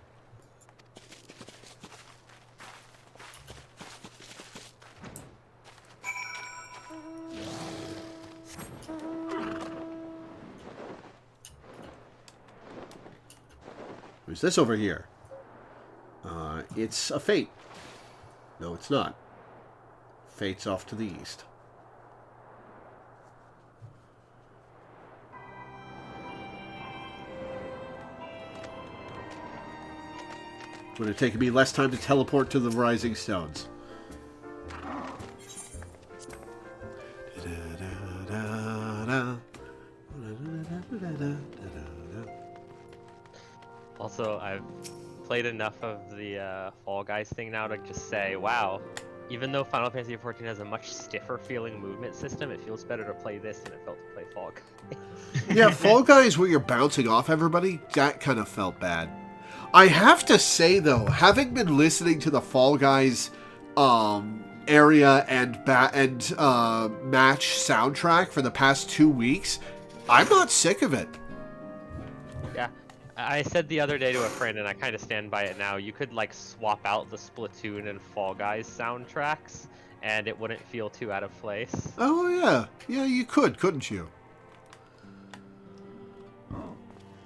S1: Who's this over here? It's a Fate. No, it's not. Fate's off to the east. Would have taken me less time to teleport to the Rising Stones.
S5: Also, I've played enough of the Fall Guys thing now to just say, wow, even though Final Fantasy XIV has a much stiffer feeling movement system, it feels better to play this than it felt to play Fall Guys.
S1: Yeah, Fall Guys where you're bouncing off everybody, that kind of felt bad. I have to say, though, having been listening to the Fall Guys area and match soundtrack for the past 2 weeks, I'm not sick of it.
S5: Yeah, I said the other day to a friend, and I kind of stand by it now, you could, like, swap out the Splatoon and Fall Guys soundtracks, and it wouldn't feel too out of place.
S1: Oh, yeah. Yeah, you could, couldn't you?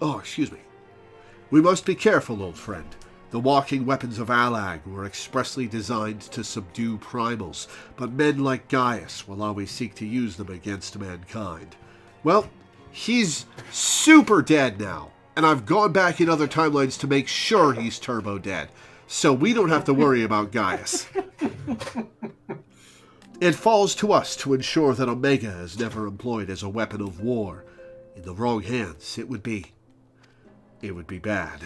S1: Oh, excuse me. We must be careful, old friend. The walking weapons of Alag were expressly designed to subdue primals, but men like Gaius will always seek to use them against mankind. Well, he's super dead now, and I've gone back in other timelines to make sure he's turbo dead, so we don't have to worry about Gaius. It falls to us to ensure that Omega is never employed as a weapon of war. In the wrong hands, it would be bad.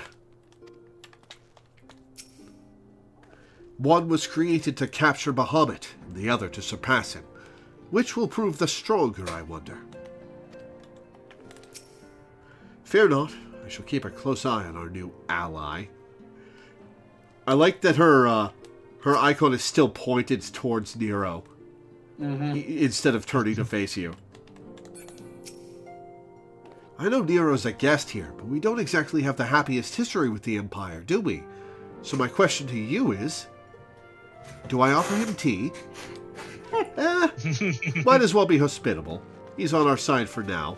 S1: One was created to capture Bahamut, and the other to surpass him. Which will prove the stronger, I wonder? Fear not, I shall keep a close eye on our new ally. I like that her icon is still pointed towards Nero, instead of turning to face you. I know Nero's a guest here, but we don't exactly have the happiest history with the Empire, do we? So my question to you is, do I offer him tea? Might as well be hospitable. He's on our side for now.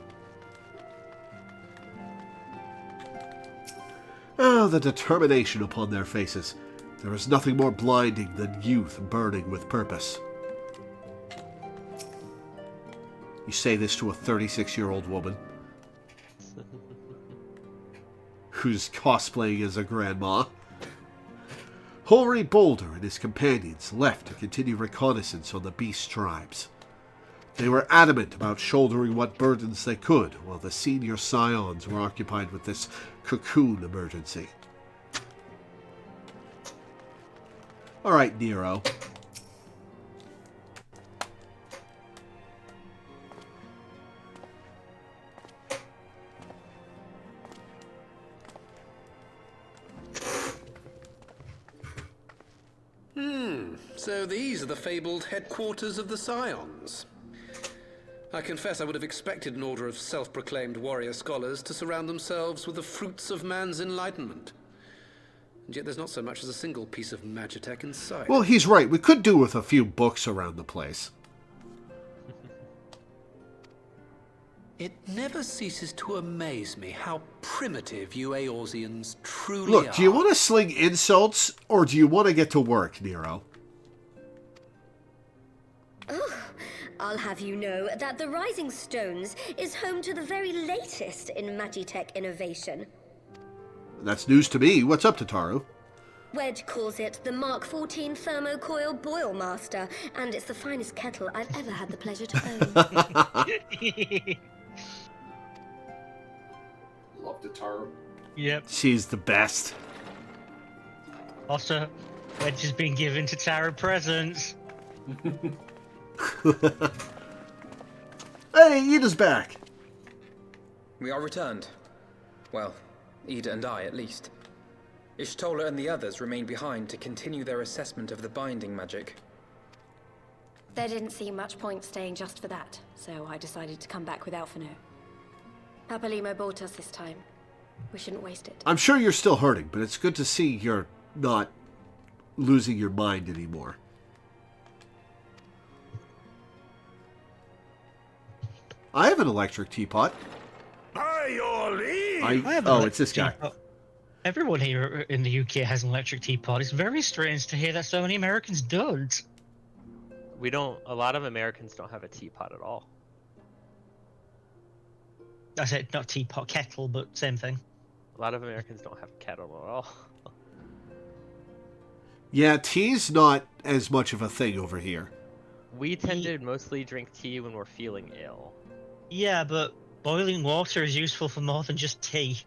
S1: Ah, the determination upon their faces. There is nothing more blinding than youth burning with purpose. You say this to a 36-year-old woman who's cosplaying as a grandma. Hoary Boulder and his companions left to continue reconnaissance on the beast tribes. They were adamant about shouldering what burdens they could, while the senior scions were occupied with this cocoon emergency. All right, Nero.
S12: So these are the fabled headquarters of the Scions. I confess I would have expected an order of self-proclaimed warrior scholars to surround themselves with the fruits of man's enlightenment. And yet there's not so much as a single piece of magitech in sight.
S1: Well, he's right. We could do with a few books around the place.
S12: It never ceases to amaze me how primitive you Eorzeans truly are.
S1: Look, do you want to sling insults, or do you want to get to work, Nero?
S14: Oh, I'll have you know that the Rising Stones is home to the very latest in magitech innovation.
S1: That's news to me. What's up, Tataru?
S14: Wedge calls it the Mark 14 Thermocoil Boil Master, and it's the finest kettle I've ever had the pleasure to own.
S2: Love Tataru.
S3: Yep.
S1: She's the best.
S3: Also, Wedge has been given Tataru presents.
S1: Hey, Ida's back.
S11: We are returned. Well, Ida and I, at least. Ishtola and the others remain behind to continue their assessment of the binding magic.
S14: There didn't seem much point staying just for that, so I decided to come back without for now. Papalimo bought us this time. We shouldn't waste it.
S1: I'm sure you're still hurting, but it's good to see you're not losing your mind anymore. I have an electric teapot.
S6: By your leave!
S1: It's this guy.
S3: Everyone here in the UK has an electric teapot. It's very strange to hear that so many Americans don't.
S5: A lot of Americans don't have a teapot at all.
S3: I said not teapot, kettle, but same thing.
S5: A lot of Americans don't have a kettle at all.
S1: Yeah, tea's not as much of a thing over here.
S5: We tend to mostly drink tea when we're feeling ill.
S3: Yeah, but boiling water is useful for more than just tea.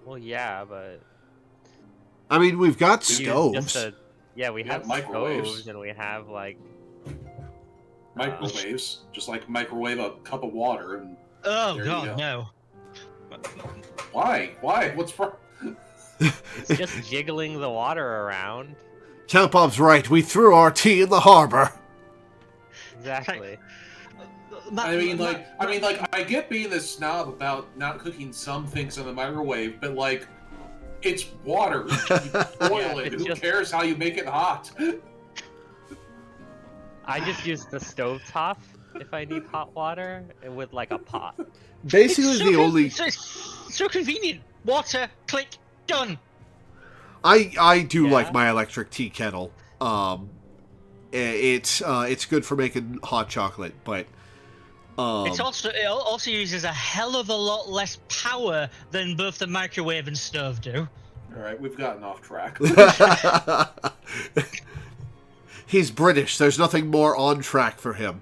S5: Well, yeah, but...
S1: I mean, we've got stoves.
S5: We have
S2: microwaves.
S5: stoves, and we have, like...
S2: Microwaves. Just like microwave a cup of water and...
S3: Oh, God, no.
S2: Why? Why? What's wrong?
S5: It's just jiggling the water around.
S1: Count Bob's right. We threw our tea in the harbor.
S5: Exactly.
S2: I mean, I get being a snob about not cooking some things in the microwave, but, like, it's water. You boil it. Who cares how you make it hot?
S5: I just use the stovetop if I need hot water, and with, like, a pot.
S1: Basically,
S3: It's so convenient. Water, click, done.
S1: I do like my electric tea kettle. It's good for making hot chocolate, but
S3: it also uses a hell of a lot less power than both the microwave and stove do.
S2: All right, we've gotten off track.
S1: He's British. There's nothing more on track for him.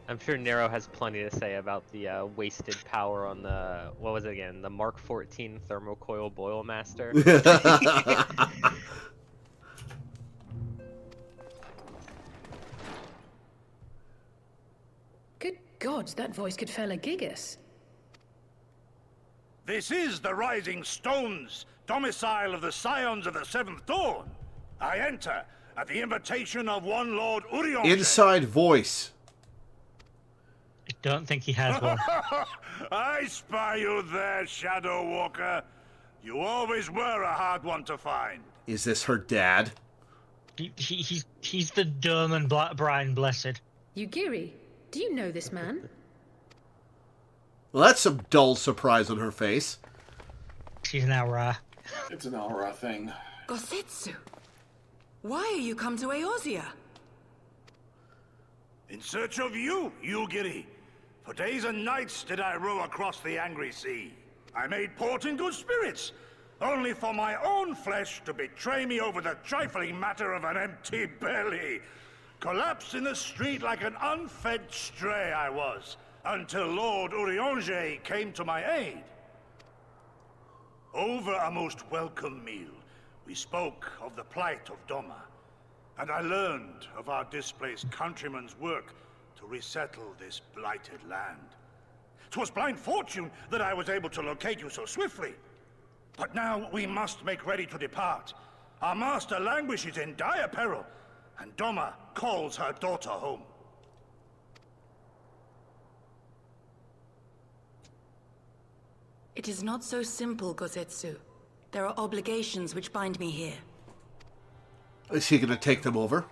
S5: I'm sure Nero has plenty to say about the wasted power on the, what was it again? The Mark 14 Thermocoil Boil Master.
S10: Good God, that voice could fell a gigas.
S6: This is the Rising Stones, domicile of the Scions of the Seventh Dawn. I enter at the invitation of one Lord Urion.
S1: Inside voice.
S3: I don't think he has one.
S6: I spy you there, Shadow Walker. You always were a hard one to find.
S1: Is this her dad?
S3: He's the dumb and Brian Blessed.
S10: Yugiri, do you know this man?
S1: Well, that's some dull surprise on her face.
S3: She's an Aura.
S2: It's an Aura thing.
S15: Gosetsu, why are you come to Eorzea?
S6: In search of you, Yugiri. For days and nights did I row across the angry sea. I made port in good spirits, only for my own flesh to betray me over the trifling matter of an empty belly. Collapsed in the street like an unfed stray I was, until Lord Urianger came to my aid. Over a most welcome meal, we spoke of the plight of Doma, and I learned of our displaced countrymen's work to resettle this blighted land. 'Twas blind fortune that I was able to locate you so swiftly. But now we must make ready to depart. Our master languishes in dire peril, and Doma calls her daughter home.
S15: It is not so simple, Gosetsu. There are obligations which bind me here.
S1: Is he going to take them over?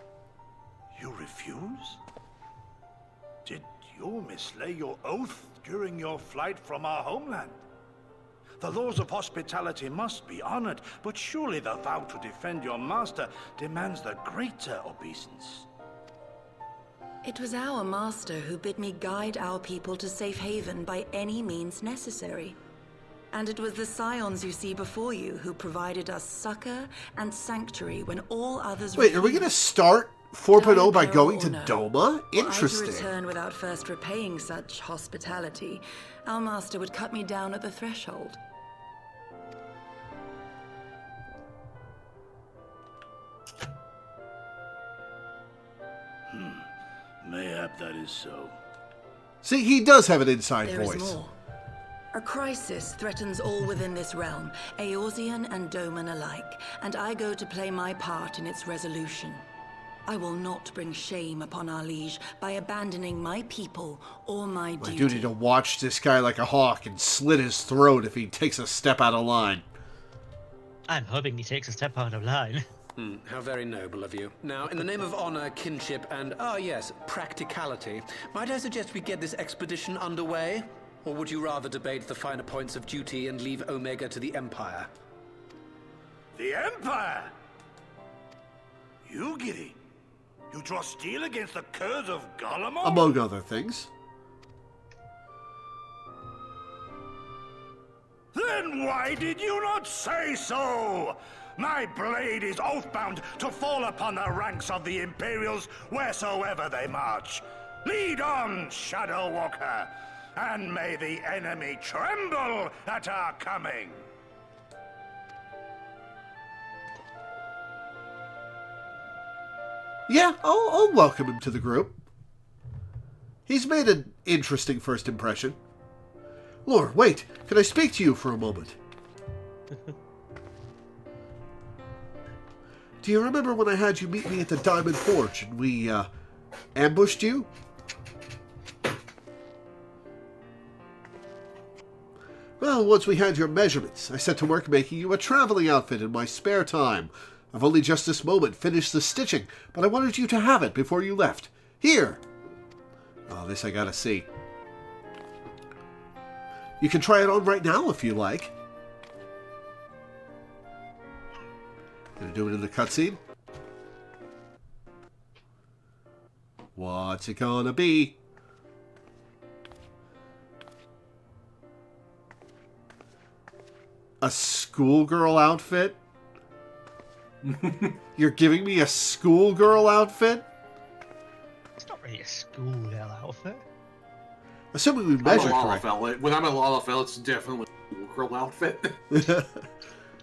S6: You refuse? Did you mislay your oath during your flight from our homeland? The laws of hospitality must be honored, but surely the vow to defend your master demands the greater obeisance.
S15: It was our master who bid me guide our people to safe haven by any means necessary. And it was the Scions you see before you who provided us succor and sanctuary when all others
S1: Wait, are we going to start 4.0 by going to
S15: no.
S1: Doma? Interesting.
S15: Were I to return without first repaying such hospitality, our master would cut me down at the threshold.
S6: Mayhap that is so.
S1: See, he does have an inside
S15: There
S1: voice.
S15: is more. A crisis threatens all within this realm, Eorzean and Doman alike, and I go to play my part in its resolution. I will not bring shame upon our liege by abandoning my people or my duty.
S1: My duty to watch this guy like a hawk and slit his throat if he takes a step out of line.
S3: I'm hoping he takes a step out of line.
S12: How very noble of you. Now, in the name of honor, kinship, and, yes, practicality, might I suggest we get this expedition underway? Or would you rather debate the finer points of duty and leave Omega to the Empire?
S6: The Empire? Yugiri, you draw steel against the curse of Garlemald?
S1: Among other things.
S6: Then why did you not say so? My blade is oath-bound to fall upon the ranks of the Imperials wheresoever they march. Lead on, Shadow Walker, and may the enemy tremble at our coming.
S1: Yeah, I'll welcome him to the group. He's made an interesting first impression. Lore, wait, can I speak to you for a moment? Do you remember when I had you meet me at the Diamond Forge and we ambushed you? Well, once we had your measurements, I set to work making you a traveling outfit in my spare time. I've only just this moment finished the stitching, but I wanted you to have it before you left. Here! Oh, this I gotta see. You can try it on right now if you like. Gonna do it in the cutscene. What's it gonna be? A schoolgirl outfit? You're giving me a schoolgirl outfit?
S3: It's not really a schoolgirl outfit.
S1: Assuming we measure correctly.
S2: When I'm at Lalafell, it's definitely a schoolgirl outfit.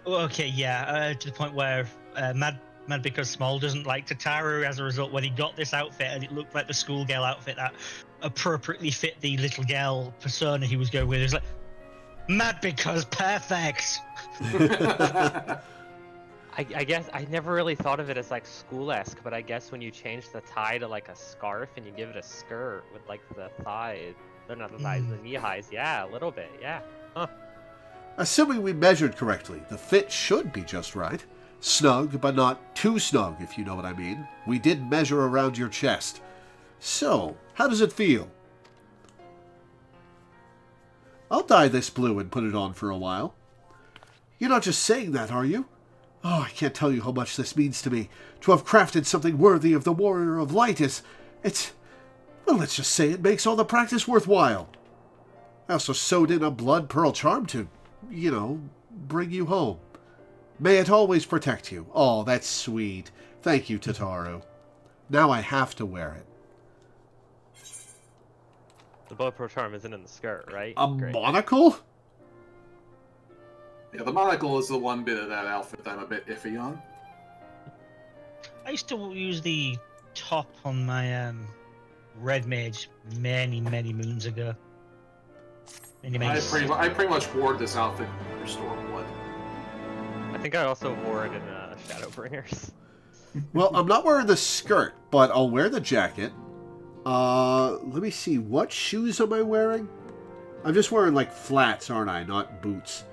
S3: Okay, yeah, to the point where Mad because Small doesn't like Tataru. As a result, when he got this outfit and it looked like the schoolgirl outfit that appropriately fit the little girl persona he was going with, he was like, Mad because perfect.
S5: I guess I never really thought of it as like school-esque, but I guess when you change the tie to like a scarf and you give it a skirt with like the thigh, they're not the thighs, the knee highs. Yeah, a little bit. Yeah. Huh.
S1: Assuming we measured correctly, the fit should be just right. Snug, but not too snug, if you know what I mean. We did measure around your chest. So, how does it feel? I'll dye this blue and put it on for a while. You're not just saying that, are you? Oh, I can't tell you how much this means to me. To have crafted something worthy of the Warrior of Light well, let's just say it makes all the practice worthwhile. I also sewed in a blood pearl charm to, bring you home. May it always protect you. Oh, that's sweet. Thank you, Tataru. Now I have to wear it.
S5: The blood pearl charm isn't in the skirt, right?
S1: A
S5: Great.
S1: monocle?
S4: Yeah, the monocle is the one bit of that outfit that I'm a bit iffy on.
S3: I used to use the top on my red mage many moons ago.
S4: I pretty much wore this outfit for Stormblood.
S5: I think I also wore it in Shadowbringers.
S1: Well, I'm not wearing the skirt, but I'll wear the jacket. Let me see. What shoes am I wearing? I'm just wearing, like, flats, aren't I? Not boots.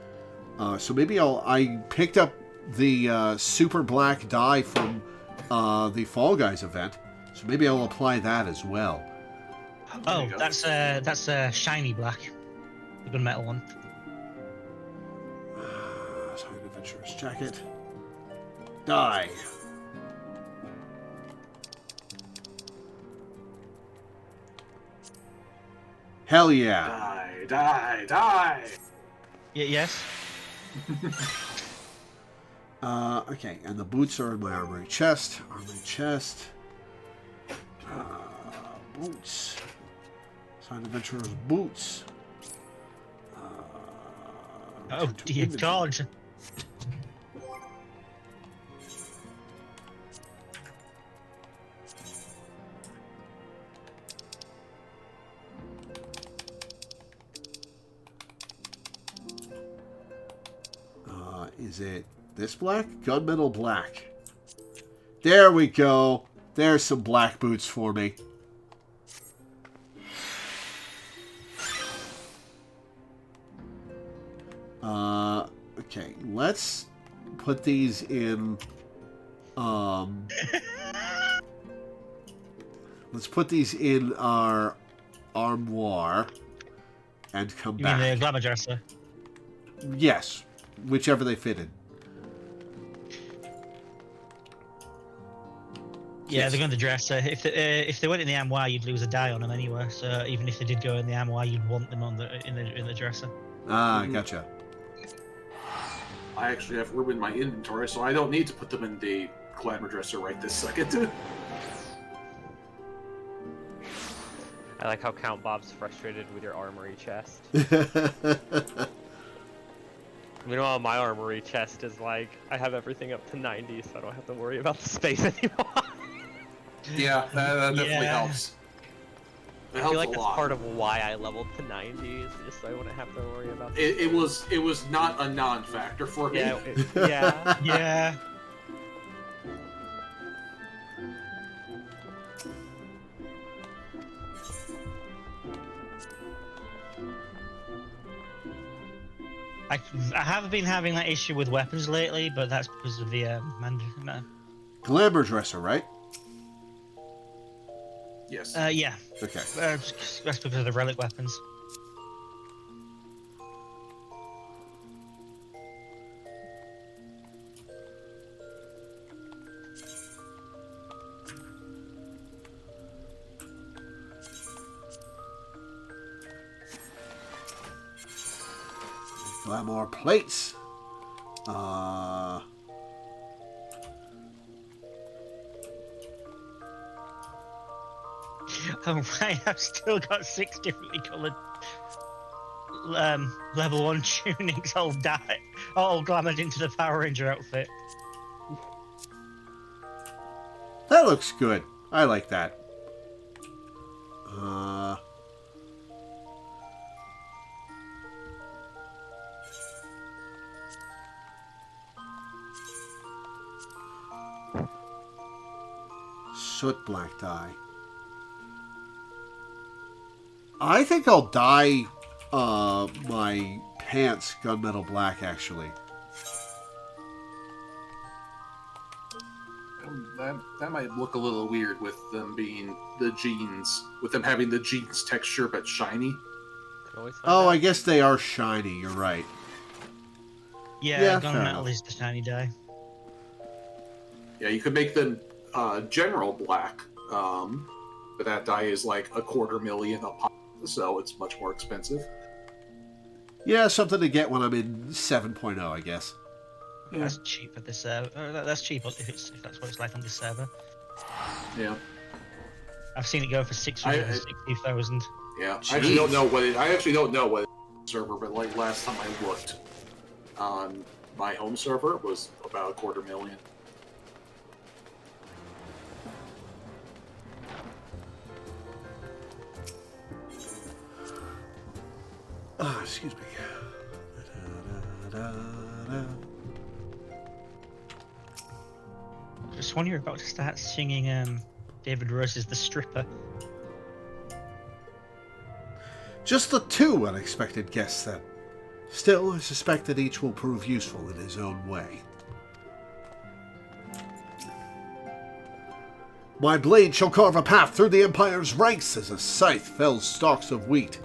S1: So maybe I picked up the super black dye from the Fall Guys event. So maybe I'll apply that as well.
S3: Oh, that's shiny black. The gunmetal one.
S1: Sorry, adventurous jacket. Dye. Hell yeah.
S4: Die.
S3: Yes.
S1: Okay, and the boots are in my armory chest. Boots. Sign adventurer's boots.
S3: Oh dear God.
S1: Is it this black? Gunmetal black. There we go. There's some black boots for me. Okay, let's put these in, let's put these in our armoire and come back.
S3: You mean the glamour dresser?
S1: Yes, whichever they fit in.
S3: Yeah, they're going to dresser. If they went in the armoire, you'd lose a die on them anyway. So even if they did go in the armoire, you'd want them on in the dresser.
S1: Ah, gotcha.
S4: I actually have room in my inventory, so I don't need to put them in the glamour dresser right this second.
S5: I like how Count Bob's frustrated with your armory chest. Meanwhile, my armory chest is like, I have everything up to 90, so I don't have to worry about the space anymore.
S4: Yeah, that definitely helps.
S5: I feel like that's part of why I leveled to 90, is just so I wouldn't have to worry about that.
S4: It was not a non-factor for me.
S5: Yeah, yeah.
S3: Yeah. I have been having that issue with weapons lately, but that's because of the
S1: Glamour dresser, right?
S4: Yes.
S3: Yeah.
S1: Okay.
S3: That's because of the relic weapons.
S1: Glamour plates.
S3: Oh right, I've still got 6 differently coloured level 1 tunics all glamoured into the Power Ranger outfit.
S1: That looks good. I like that. soot black dye. I think I'll dye my pants gunmetal black, actually.
S2: That might look a little weird with them being the jeans, with them having the jeans texture but shiny.
S1: Oh, I guess they are shiny, you're right.
S3: Yeah, gunmetal is the shiny dye.
S2: Yeah, you could make them general black, but that dye is like $250,000 a pop, so it's much more expensive.
S1: Yeah, something to get when I'm in 7.0, I guess.
S3: Yeah. That's cheap at this server. That's cheap if that's what it's like on this server.
S2: Yeah.
S3: I've seen it go for 660,000.
S2: Yeah, I actually don't know what it server, but like last time I looked on my home server, it was about $250,000.
S1: Ah, excuse me.
S3: Just when you're about to start singing David Rose's The Stripper.
S1: Just the 2 unexpected guests, then. Still, I suspect that each will prove useful in his own way. My blade shall carve a path through the Empire's ranks as a scythe fells stalks of wheat.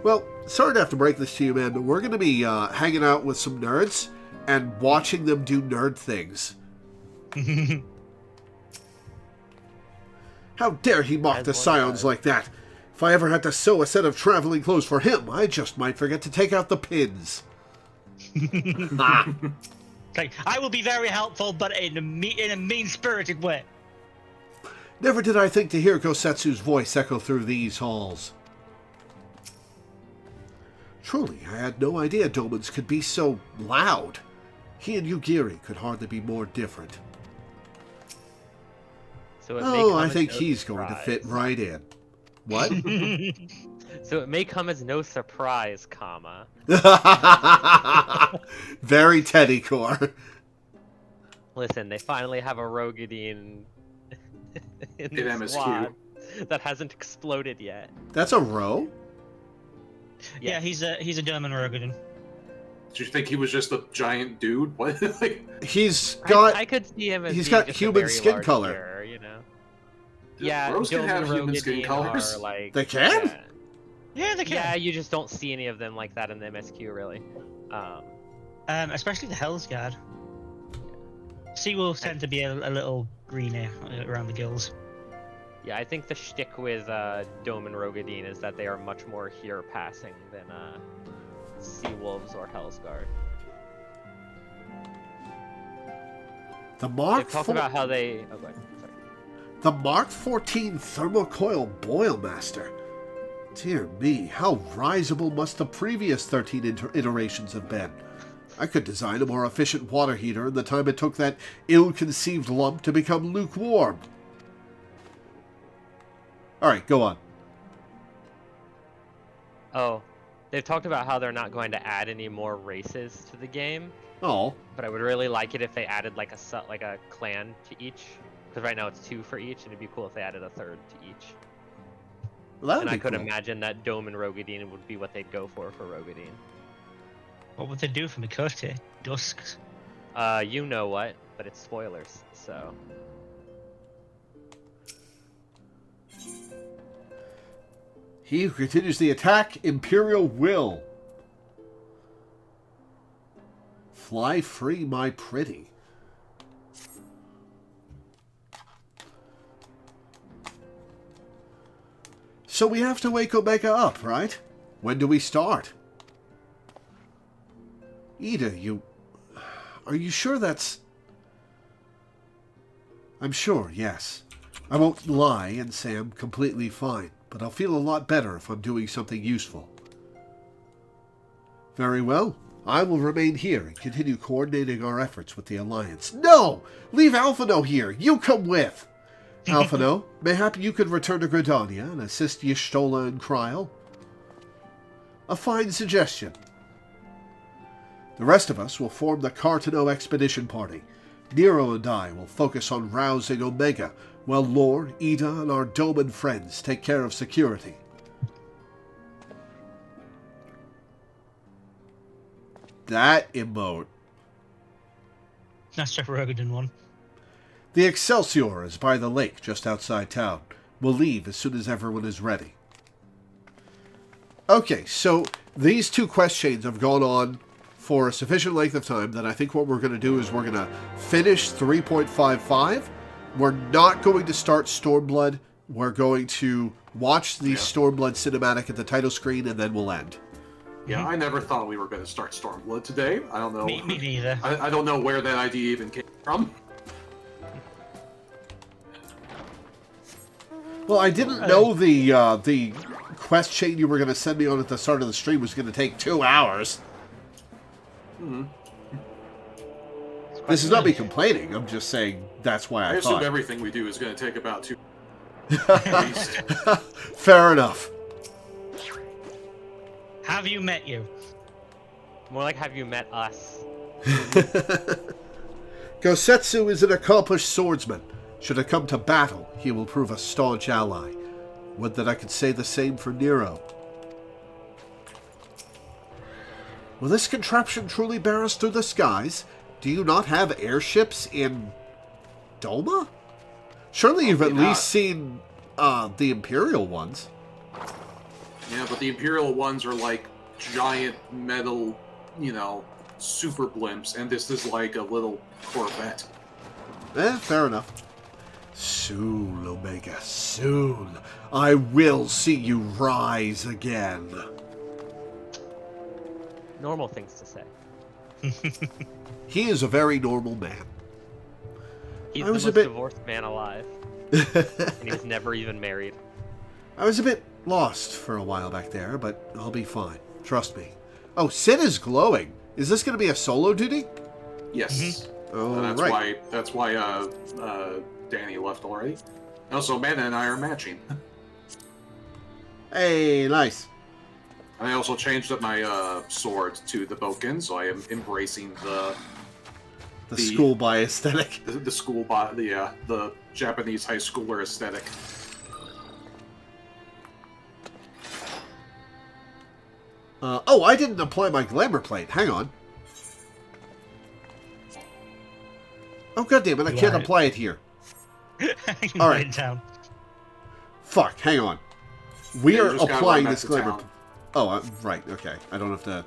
S1: Well, sorry to have to break this to you, man, but we're going to be hanging out with some nerds and watching them do nerd things. How dare he mock the Scions like that? If I ever had to sew a set of traveling clothes for him, I just might forget to take out the pins.
S3: Okay, I will be very helpful, but in a mean-spirited way.
S1: Never did I think to hear Gosetsu's voice echo through these halls. Truly, I had no idea Domans could be so loud. He and Yugiri could hardly be more different.
S5: So
S1: I think he's going to fit right in. What?
S5: So it may come as no surprise, comma.
S1: Very Teddy core.
S5: Listen, they finally have a Rogadine in the
S2: MSQ.
S5: squad that hasn't exploded yet.
S1: That's a row?
S3: Yeah, he's a German Rogadin.
S2: Did you think he was just a giant dude? What?
S1: He's got.
S5: I could see him as
S1: he's
S5: being
S1: got
S5: just
S1: human
S5: a very
S1: skin
S5: large
S1: color.
S5: Hero, you know?
S2: Yeah, Rose can have human skin colors.
S5: Like,
S1: they can?
S3: Yeah, they can.
S5: Yeah, you just don't see any of them like that in the MSQ, really.
S3: Especially the Hell's Guard. Seawolves tend to be a little greener around the gills.
S5: Yeah, I think the shtick with Dome and Rogadine is that they are much more here passing than Seawolves or Hell's Guard.
S1: The Mark.
S5: They've talked about how they. Oh, go ahead. Sorry.
S1: The Mark 14 Thermocoil Boilmaster. Dear me, how risible must the previous 13 iterations have been? I could design a more efficient water heater in the time it took that ill-conceived lump to become lukewarm. Alright, go on.
S5: Oh, they've talked about how they're not going to add any more races to the game.
S1: Oh.
S5: But I would really like it if they added like a clan to each. Because right now it's 2 for each, and it'd be cool if they added a 3rd to each.
S1: Well,
S5: and I could imagine that Dome and Rogadine would be what they'd go for Rogadine.
S3: What would they do for Mikote? Dusks?
S5: You know what, but it's spoilers, so...
S1: He who continues the attack, Imperial Will. Fly free, my pretty. So we have to wake Omega up, right? When do we start? Ida, are you sure that's... I'm sure, yes. I won't lie and say I'm completely fine, but I'll feel a lot better if I'm doing something useful. Very well. I will remain here and continue coordinating our efforts with the Alliance. No! Leave Alphino here! You come with! Alphino, mayhap you could return to Gridania and assist Y'shtola and Kryl? A fine suggestion. The rest of us will form the Cartano Expedition Party. Nero and I will focus on rousing Omega, while Lore, Ida, and our Doman friends take care of security. That emote.
S3: That's a Rogan one.
S1: The Excelsior is by the lake just outside town. We'll leave as soon as everyone is ready. Okay, so these two quest chains have gone on for a sufficient length of time that I think what we're going to do is we're going to finish 3.55. We're not going to start Stormblood. We're going to watch the Stormblood cinematic at the title screen, and then we'll end.
S4: Yeah, I never thought we were going to start Stormblood today. I don't know.
S3: Me neither.
S4: I don't know where that idea even came from.
S1: Well, I didn't know the quest chain you were going to send me on at the start of the stream was going to take 2 hours. This is not me complaining. I'm just saying that's why I
S4: assume
S1: thought.
S4: Everything we do is going to take about 2
S1: Fair enough.
S3: Have you met you?
S5: More like, have you met us?
S1: Gosetsu is an accomplished swordsman. Should it come to battle, he will prove a staunch ally. Would that I could say the same for Nero. Will this contraption truly bear us through the skies? Do you not have airships in Doma? Surely you've at least seen the Imperial ones.
S4: Yeah, but the Imperial ones are like giant metal, super blimps, and this is like a little Corvette.
S1: Fair enough. Soon, Omega, soon. I will see you rise again.
S5: Normal things to say.
S1: He is a very normal man.
S5: He's the most divorced man alive. And he's never even married.
S1: I was a bit lost for a while back there, but I'll be fine. Trust me. Oh, Sid is glowing. Is this going to be a solo duty?
S4: Yes.
S1: Oh,
S4: That's why Danny left already. Also, Amanda and I are matching.
S1: Hey, nice.
S4: I also changed up my sword to the Boken, so I am embracing the
S1: schoolboy aesthetic.
S4: The schoolboy, the Japanese high schooler aesthetic.
S1: Oh, I didn't apply my glamour plate. Hang on. Oh, goddammit, I can't apply it here. All right.
S3: Town.
S1: Fuck, hang on. We are applying this glamour.
S4: Town.
S1: Oh, right, okay. I don't have to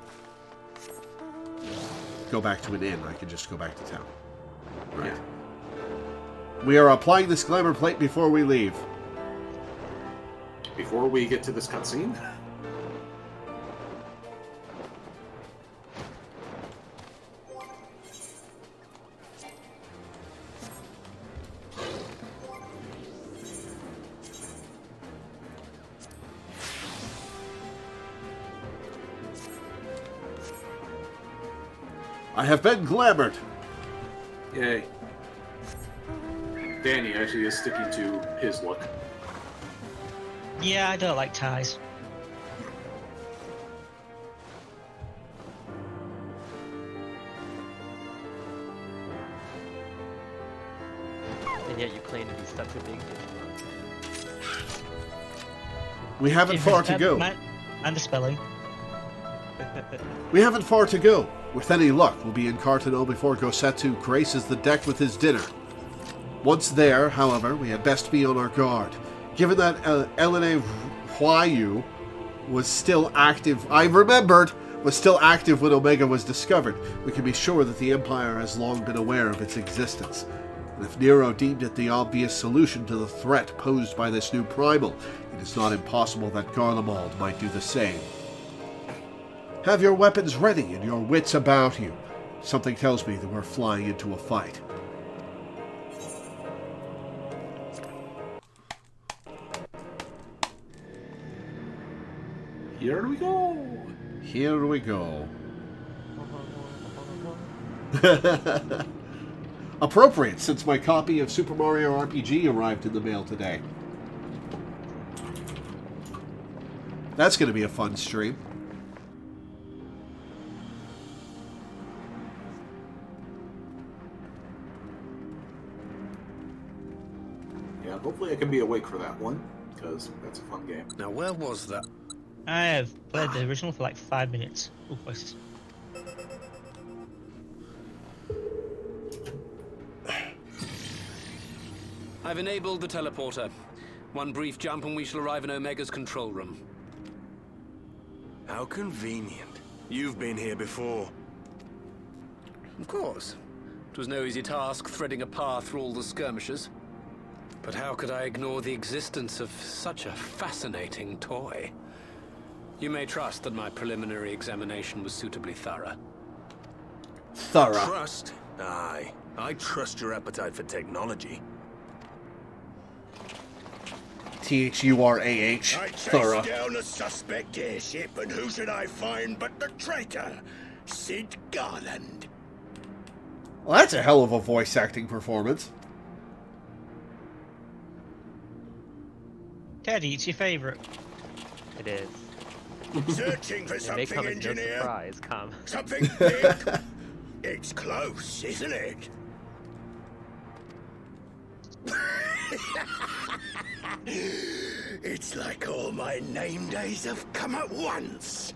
S1: go back to an inn. I can just go back to town. Right. Yeah. We are applying this glamour plate before we leave.
S4: Before we get to this cutscene?
S1: I have been glamored.
S4: Yay. Danny actually is sticking to his look.
S3: Yeah, I don't like ties.
S5: And yet you claim to be such a big deal.
S1: We haven't far to go.
S3: And the spelling.
S1: We haven't far to go. With any luck, we'll be in Cartano before Gosetsu graces the deck with his dinner. Once there, however, we had best be on our guard. Given that Elena Huayu was still active, was still active when Omega was discovered, we can be sure that the Empire has long been aware of its existence. And if Nero deemed it the obvious solution to the threat posed by this new primal, it is not impossible that Garlemald might do the same. Have your weapons ready and your wits about you. Something tells me that we're flying into a fight.
S4: Here we go.
S1: Here we go. Appropriate, since my copy of Super Mario RPG arrived in the mail today. That's going to be a fun stream.
S4: hopefully I can be awake for that one, because that's a fun game.
S13: Now, where was that?
S3: I have played the original for like 5 minutes. Oh, voices.
S12: I've enabled the teleporter. One brief jump and we shall arrive in Omega's control room.
S13: How convenient. You've been here before.
S12: Of course. It was no easy task threading a path through all the skirmishes. But how could I ignore the existence of such a fascinating toy? You may trust that my preliminary examination was suitably thorough.
S1: Thorough.
S13: Trust? Aye. I trust your appetite for technology.
S1: Thurah.
S7: I chased
S1: Thorough.
S7: down a suspect airship, and who should I find but the traitor, Sid Garland.
S1: Well, that's a hell of a voice acting performance.
S3: Teddy, it's your favourite.
S5: It is.
S7: Searching for
S5: It may
S7: something,
S5: come as no
S7: engineer.
S5: surprise, come.
S7: Something big. It's close, isn't it? It's like all my name days have come at once.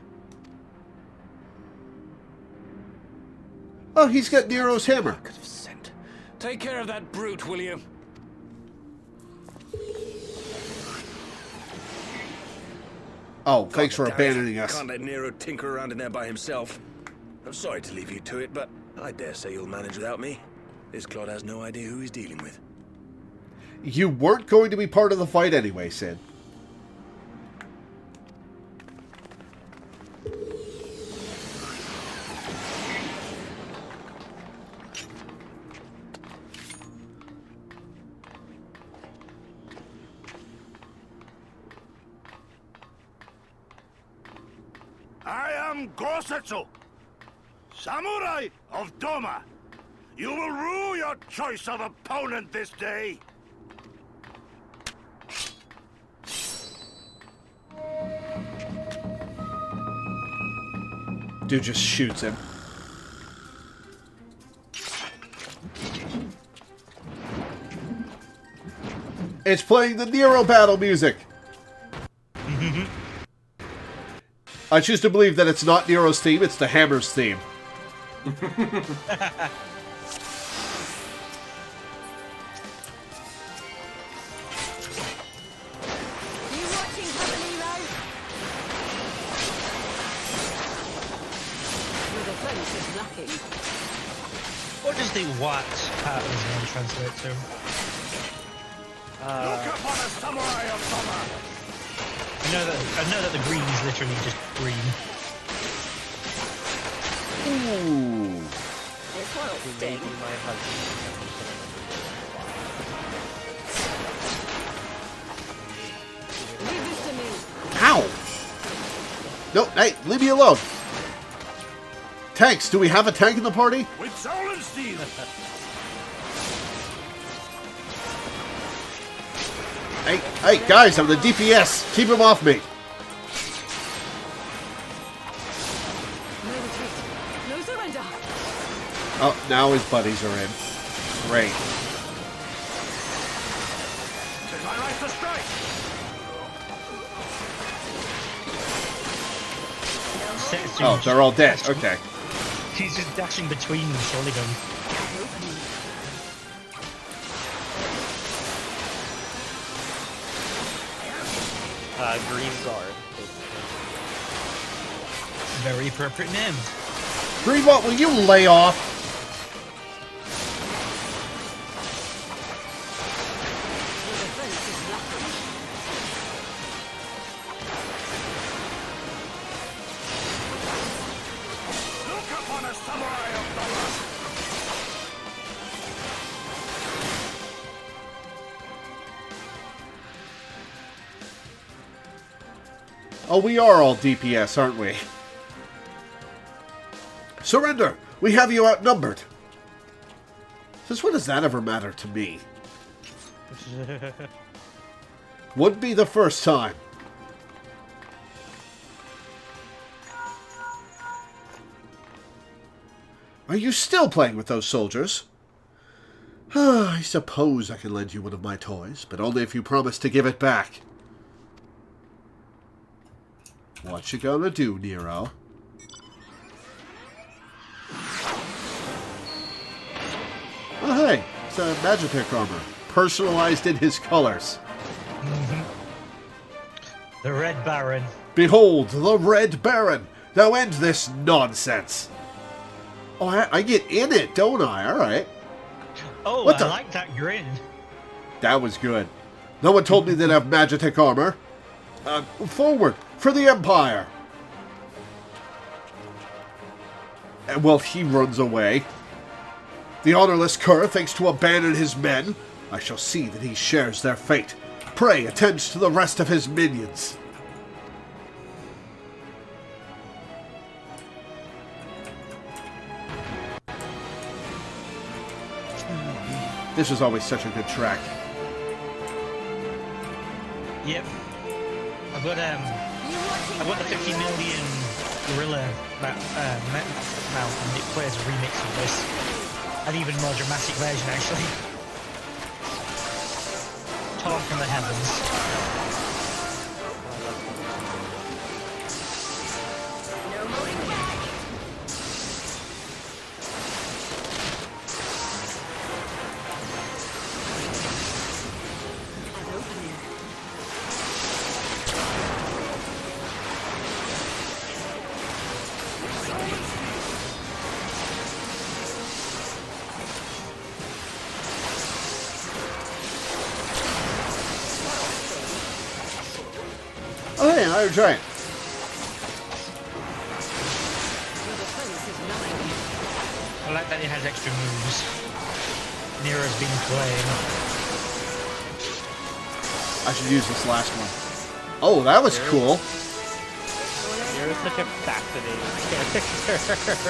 S1: Oh, he's got Nero's hammer.
S12: Take care of that brute, will you?
S1: Oh, thanks for abandoning us.
S13: Can't let Nero tinker around in there by himself. I'm sorry to leave you to it, but I dare say you'll manage without me. This clod has no idea who he's dealing with.
S1: You weren't going to be part of the fight anyway, Sid.
S6: I am Gosetsu, Samurai of Doma. You will rue your choice of opponent this day.
S1: Dude just shoots him. It's playing the Nero battle music. I choose to believe that it's not Nero's theme, it's the Hammer's theme.
S3: What does the what part of his name translate to?
S6: Look upon a samurai of Doma.
S3: I know that the green is literally just green.
S1: Ooh.
S14: This one will sting. Leave this to me.
S1: Ow! No, hey, leave me alone. Tanks, do we have a tank in the party?
S6: With soul and steel.
S1: Hey, guys, I'm the DPS. Keep him off me.
S14: No retreat. No surrender.
S1: Oh, now his buddies are in. Great.
S6: It's my right to strike.
S1: Oh, they're all dead. Okay.
S3: He's just dashing between them, surely going.
S5: Green Guard.
S3: Very appropriate name.
S1: Green, what will you lay off?
S6: Look upon a samurai of Doma.
S1: Oh, we are all DPS, aren't we? Surrender! We have you outnumbered. Since when does that ever matter to me? Would be the first time. Are you still playing with those soldiers? I suppose I can lend you one of my toys, but only if you promise to give it back. What you gonna do, Nero? Oh, hey, it's a Magitech armor, personalized in his colors.
S3: The Red Baron.
S1: Behold, the Red Baron! Now end this nonsense! Oh, I get in it, don't I? Alright.
S3: Oh,
S1: What
S3: I
S1: the-
S3: like that grin.
S1: That was good. No one told me they'd have Magitech armor. Forward, for the Empire! And well, he runs away. The honorless cur thinks to abandon his men. I shall see that he shares their fate. Pray attend to the rest of his minions. This was always such a good track.
S3: Yep. I've got the 50 million gorilla mount, and it plays a remix of this. An even more dramatic version, actually. Torn from the heavens.
S1: Oh, hey, Iron Giant.
S3: I like that it has extra moves. Nero's been playing.
S1: I should use this last one. Oh, that was cool.
S5: You're such a fascinating character.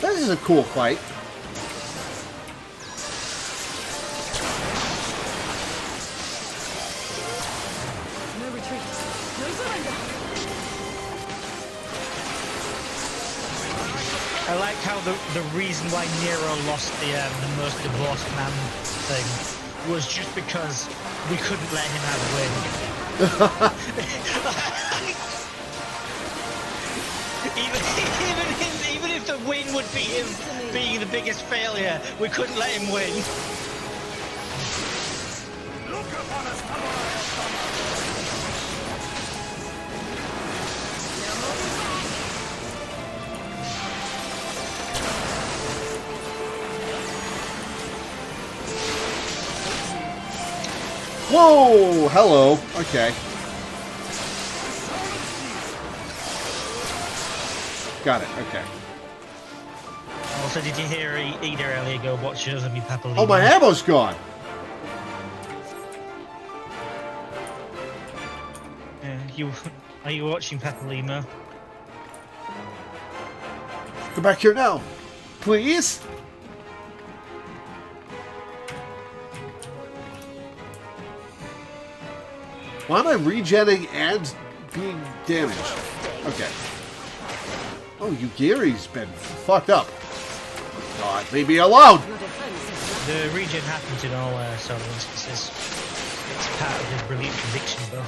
S1: This is a cool fight.
S15: No retreat. No surrender.
S3: I like how the reason why Nero lost the most divorced man thing was just because we couldn't let him have a win. even if the win would be him being the biggest failure, we couldn't let him win.
S6: Look upon us,
S1: Whoa! Hello. Okay. Got it. Okay.
S3: Also, did you hear Ida earlier go, what shows of me, Papa?
S1: Oh, my ammo's gone.
S3: Are you watching Papa Lima?
S1: Go back here now. Please? Why am I regenning and being damaged? Okay. Oh, Yugiri's been fucked up. God, leave me alone!
S3: The regen happens in all sort of instances. It's part of his brilliant conviction, though.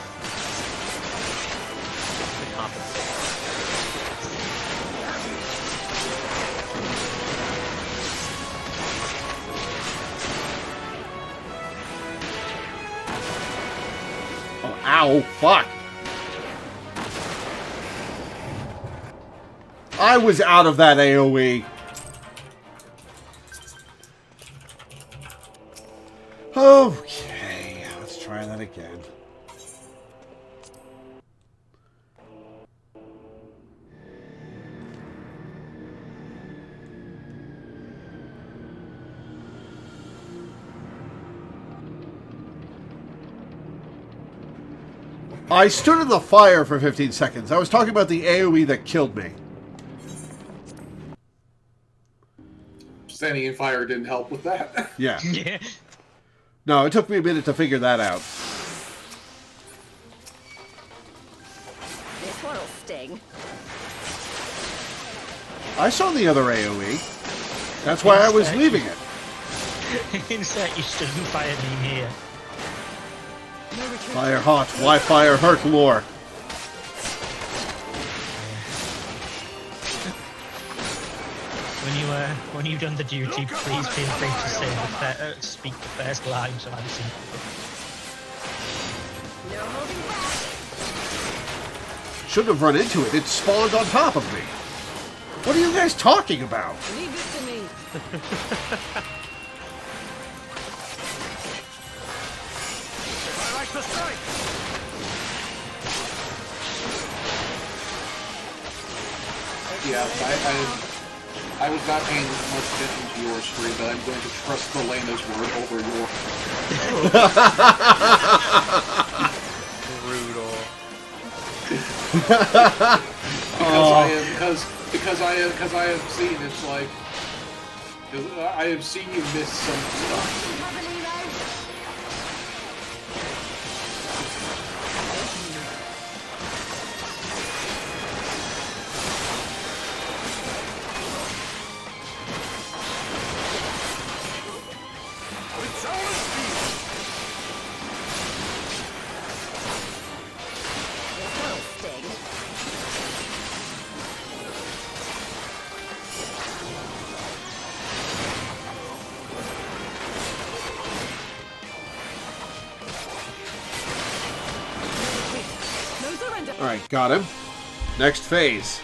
S1: Oh, ow, fuck. I was out of that AoE. Okay, let's try that again. I stood in the fire for 15 seconds. I was talking about the AoE that killed me.
S2: Standing in fire didn't help with that.
S1: Yeah.
S3: Yeah.
S1: No, it took me a minute to figure that out.
S14: This one'll sting.
S1: I saw the other AoE. That's why I was leaving it.
S3: Insert you stood and fired me here.
S1: Fire hot. Why fire hurt lore?
S3: When you've done the duty, please feel free to say speak the first line so I've seen it.
S1: Shouldn't have run into it. It spawned on top of me. What are you guys talking about?
S15: Leave it to me.
S6: I like to strike.
S2: Yeah, I was not paying much attention to your stream, but I'm going to trust Elena's word over your.
S5: Brutal.
S2: Because I have seen it's like I have seen you miss some stuff.
S1: Alright, got him. Next phase.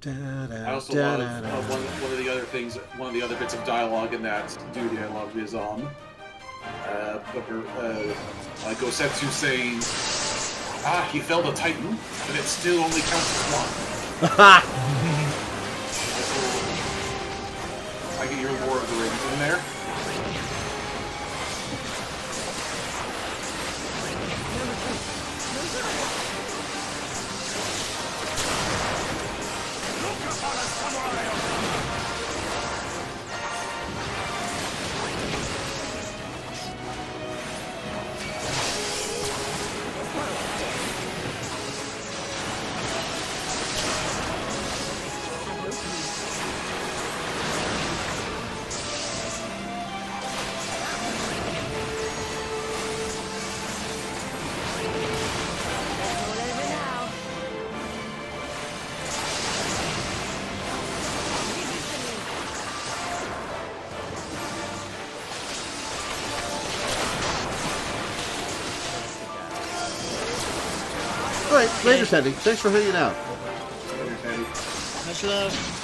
S2: I also love one of the other things, one of the other bits of dialogue in that duty I love is Gosetsu saying, he felled a Titan, but it still only counts as one. I can hear Lord of the Rings in there.
S1: Alright, later, Sandy. Thanks for hanging out.
S3: Much love.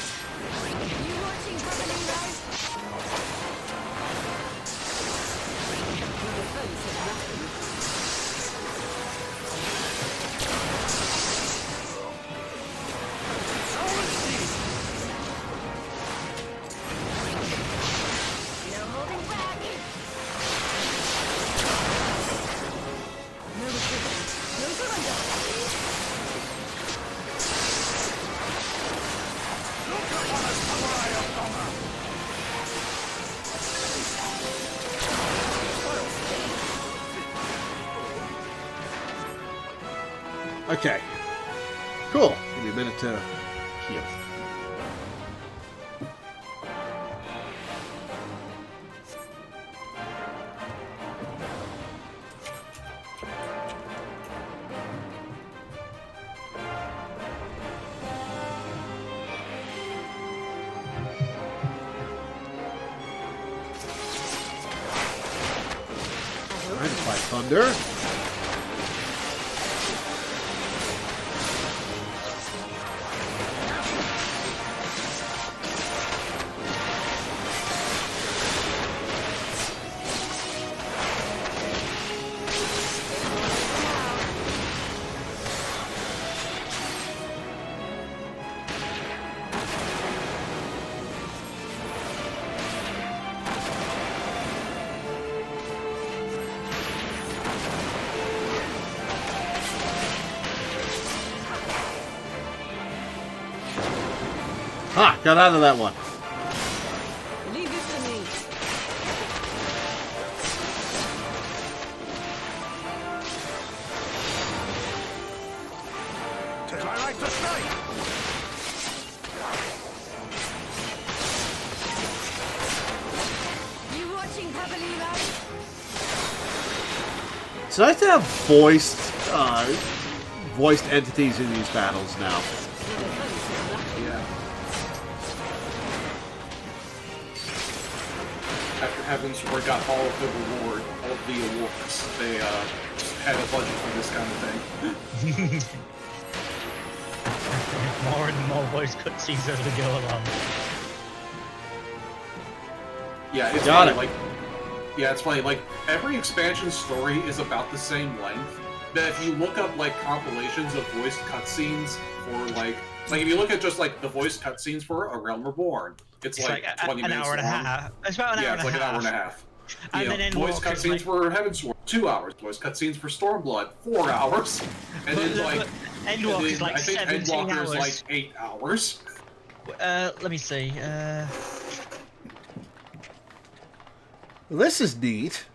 S1: Okay. Cool. Give me a minute to heal. Alright, fight thunder. Ah, got out of that one.
S15: Leave this to me.
S6: Tis my right to strike.
S1: It's nice to have voiced entities in these battles now.
S2: Yeah. After Heavensward got all of the awards, they had a budget for this kind of thing.
S3: More and more voice cutscenes as we go along.
S2: Yeah, it's
S1: Got
S2: funny.
S1: it.
S2: Like, yeah, it's funny. Like every expansion story is about the same length. But if you look up like compilations of voiced cutscenes for like if you look at just like the voiced cutscenes for A Realm Reborn, it's like 20 minutes
S3: hour and
S2: long.
S3: a half. It's about an hour and a half.
S2: Yeah, it's like an hour and a half.
S3: And
S2: You
S3: then
S2: know, voice
S3: Endwalker's
S2: cutscenes
S3: like...
S2: for Heavensward, 2 hours. Voice cutscenes for Stormblood, 4 hours. And then like
S3: Endwalker's like
S2: I think
S3: 17
S2: Endwalker's
S3: hours.
S2: like 8 hours.
S3: Let me see.
S1: This is neat.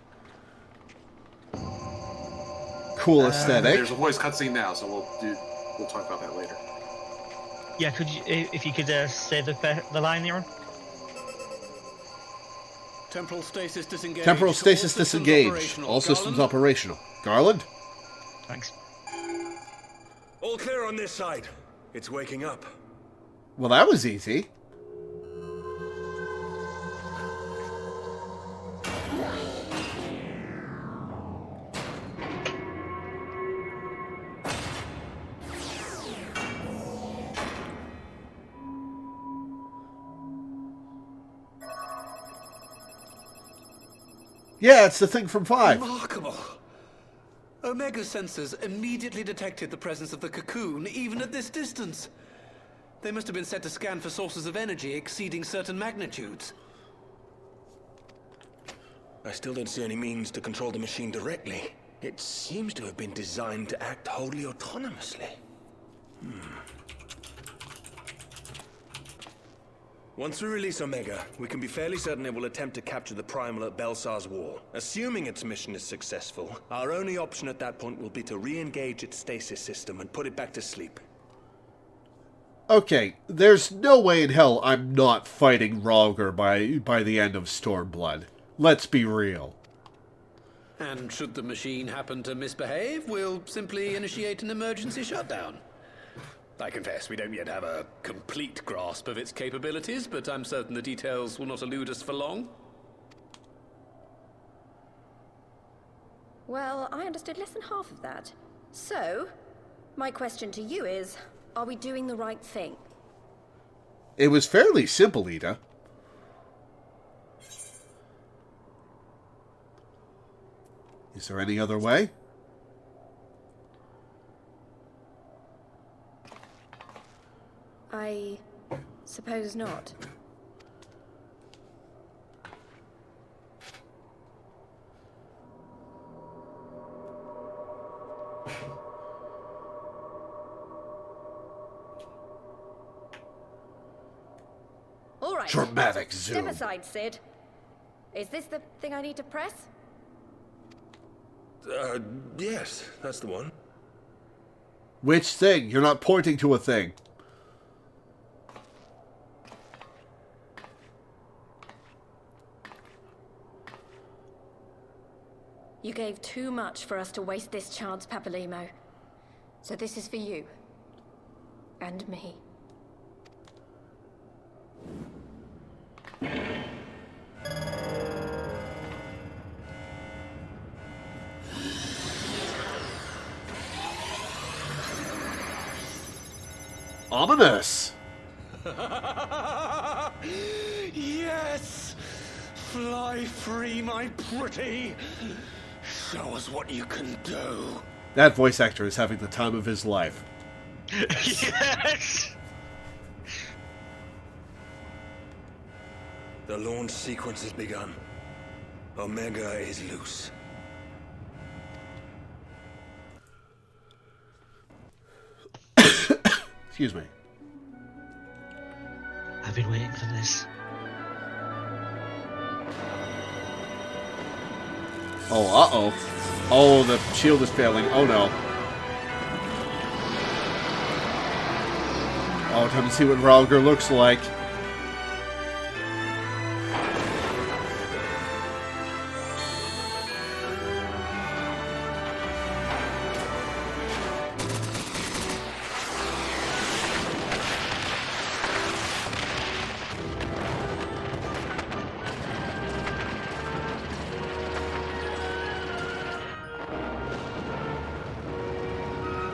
S1: Cool aesthetic.
S2: There's a voice cutscene now, so we'll talk about that later.
S3: Yeah, could you, if you could say the line there on?
S12: Temporal stasis disengaged.
S1: Temporal stasis
S12: All systems
S1: disengaged.
S12: operational.
S1: All systems
S12: Garland?
S1: operational. Garland?
S3: Thanks.
S13: All clear on this side. It's waking up.
S1: Well, that was easy. Yeah, it's the thing from 5.
S12: Remarkable. Omega sensors immediately detected the presence of the cocoon, even at this distance. They must have been set to scan for sources of energy exceeding certain magnitudes.
S13: I still don't see any means to control the machine directly. It seems to have been designed to act wholly autonomously. Once we release Omega, we can be fairly certain it will attempt to capture the Primal at Belsar's Wall. Assuming its mission is successful, our only option at that point will be to re-engage its stasis system and put it back to sleep.
S1: Okay, there's no way in hell I'm not fighting Rogger by the end of Stormblood. Let's be real.
S12: And should the machine happen to misbehave, we'll simply initiate an emergency shutdown. I confess, we don't yet have a complete grasp of its capabilities, but I'm certain the details will not elude us for long.
S14: Well, I understood less than half of that. So, my question to you is, are we doing the right thing?
S1: It was fairly simple, Ida. Is there any other way?
S14: I suppose not. All right.
S1: Dramatic zoom.
S14: Step aside, Sid. Is this the thing I need to press?
S13: Yes, that's the one.
S1: Which thing? You're not pointing to a thing.
S14: You gave too much for us to waste this chance, Papalimo. So this is for you. And me.
S1: Ominous.
S12: Yes! Fly free, my pretty! Show us what you can do.
S1: That voice actor is having the time of his life.
S3: Yes!
S13: The launch sequence has begun. Omega is loose.
S1: Excuse me.
S3: I've been waiting for this.
S1: Oh, uh-oh. Oh, the shield is failing. Oh, no. Oh, time to see what Ralger looks like.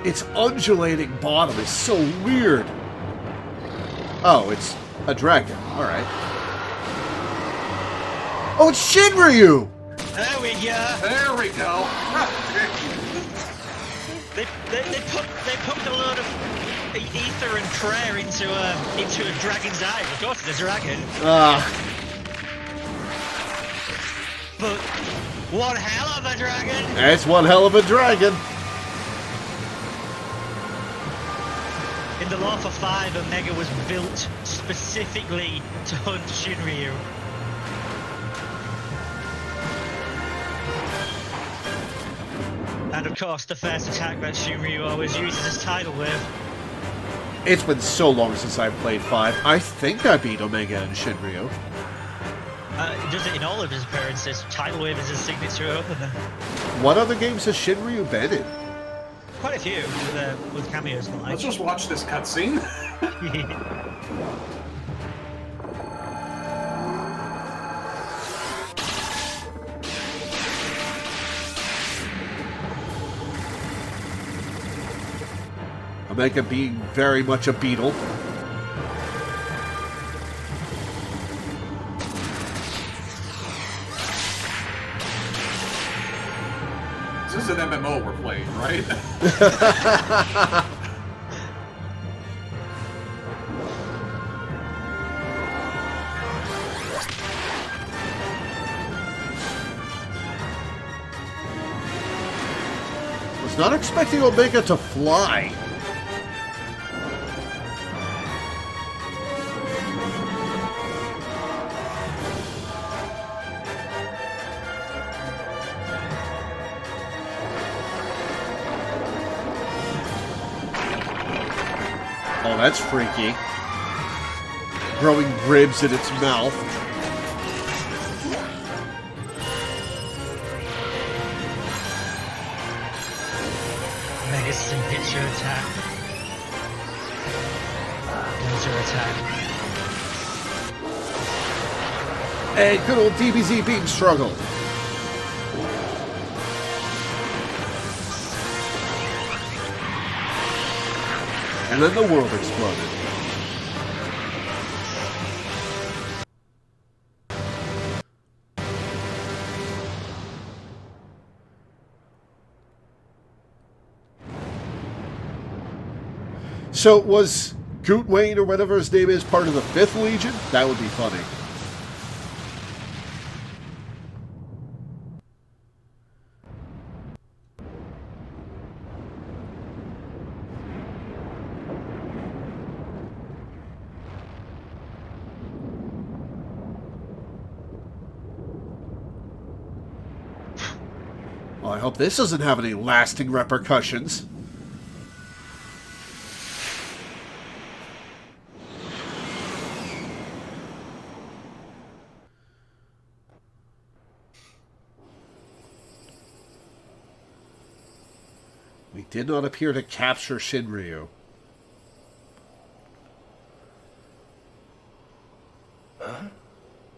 S1: Its undulating bottom is so weird. Oh, it's a dragon. Alright. Oh, it's Shinryu!
S3: There we go.
S4: There we go.
S3: They pumped a load of ether and prayer into a dragon's eye. Of course, it's a dragon. But one hell of a dragon.
S1: It's one hell of a dragon.
S3: In the lore for 5, Omega was built specifically to hunt Shinryu. And of course, the first attack that Shinryu always uses is Tidal Wave.
S1: It's been so long since I've played 5. I think I beat Omega and Shinryu.
S3: He does it in all of his appearances. Tidal Wave is his signature opener.
S1: What other games has Shinryu been in?
S3: Quite a few with cameos. Like.
S4: Let's just watch this cutscene.
S1: Omega being very much a beetle.
S4: This is an MMO we're playing, right?
S1: Was not expecting Omega to fly. Oh, that's freaky. Growing ribs in its mouth.
S3: Mega signature attack. Laser attack.
S1: And good old DBZ beam struggle. And then the world exploded. So was Gootwain or whatever his name is part of the 5th Legion? That would be funny. Well, I hope this doesn't have any lasting repercussions. We did not appear to capture Shinryu.
S13: Huh?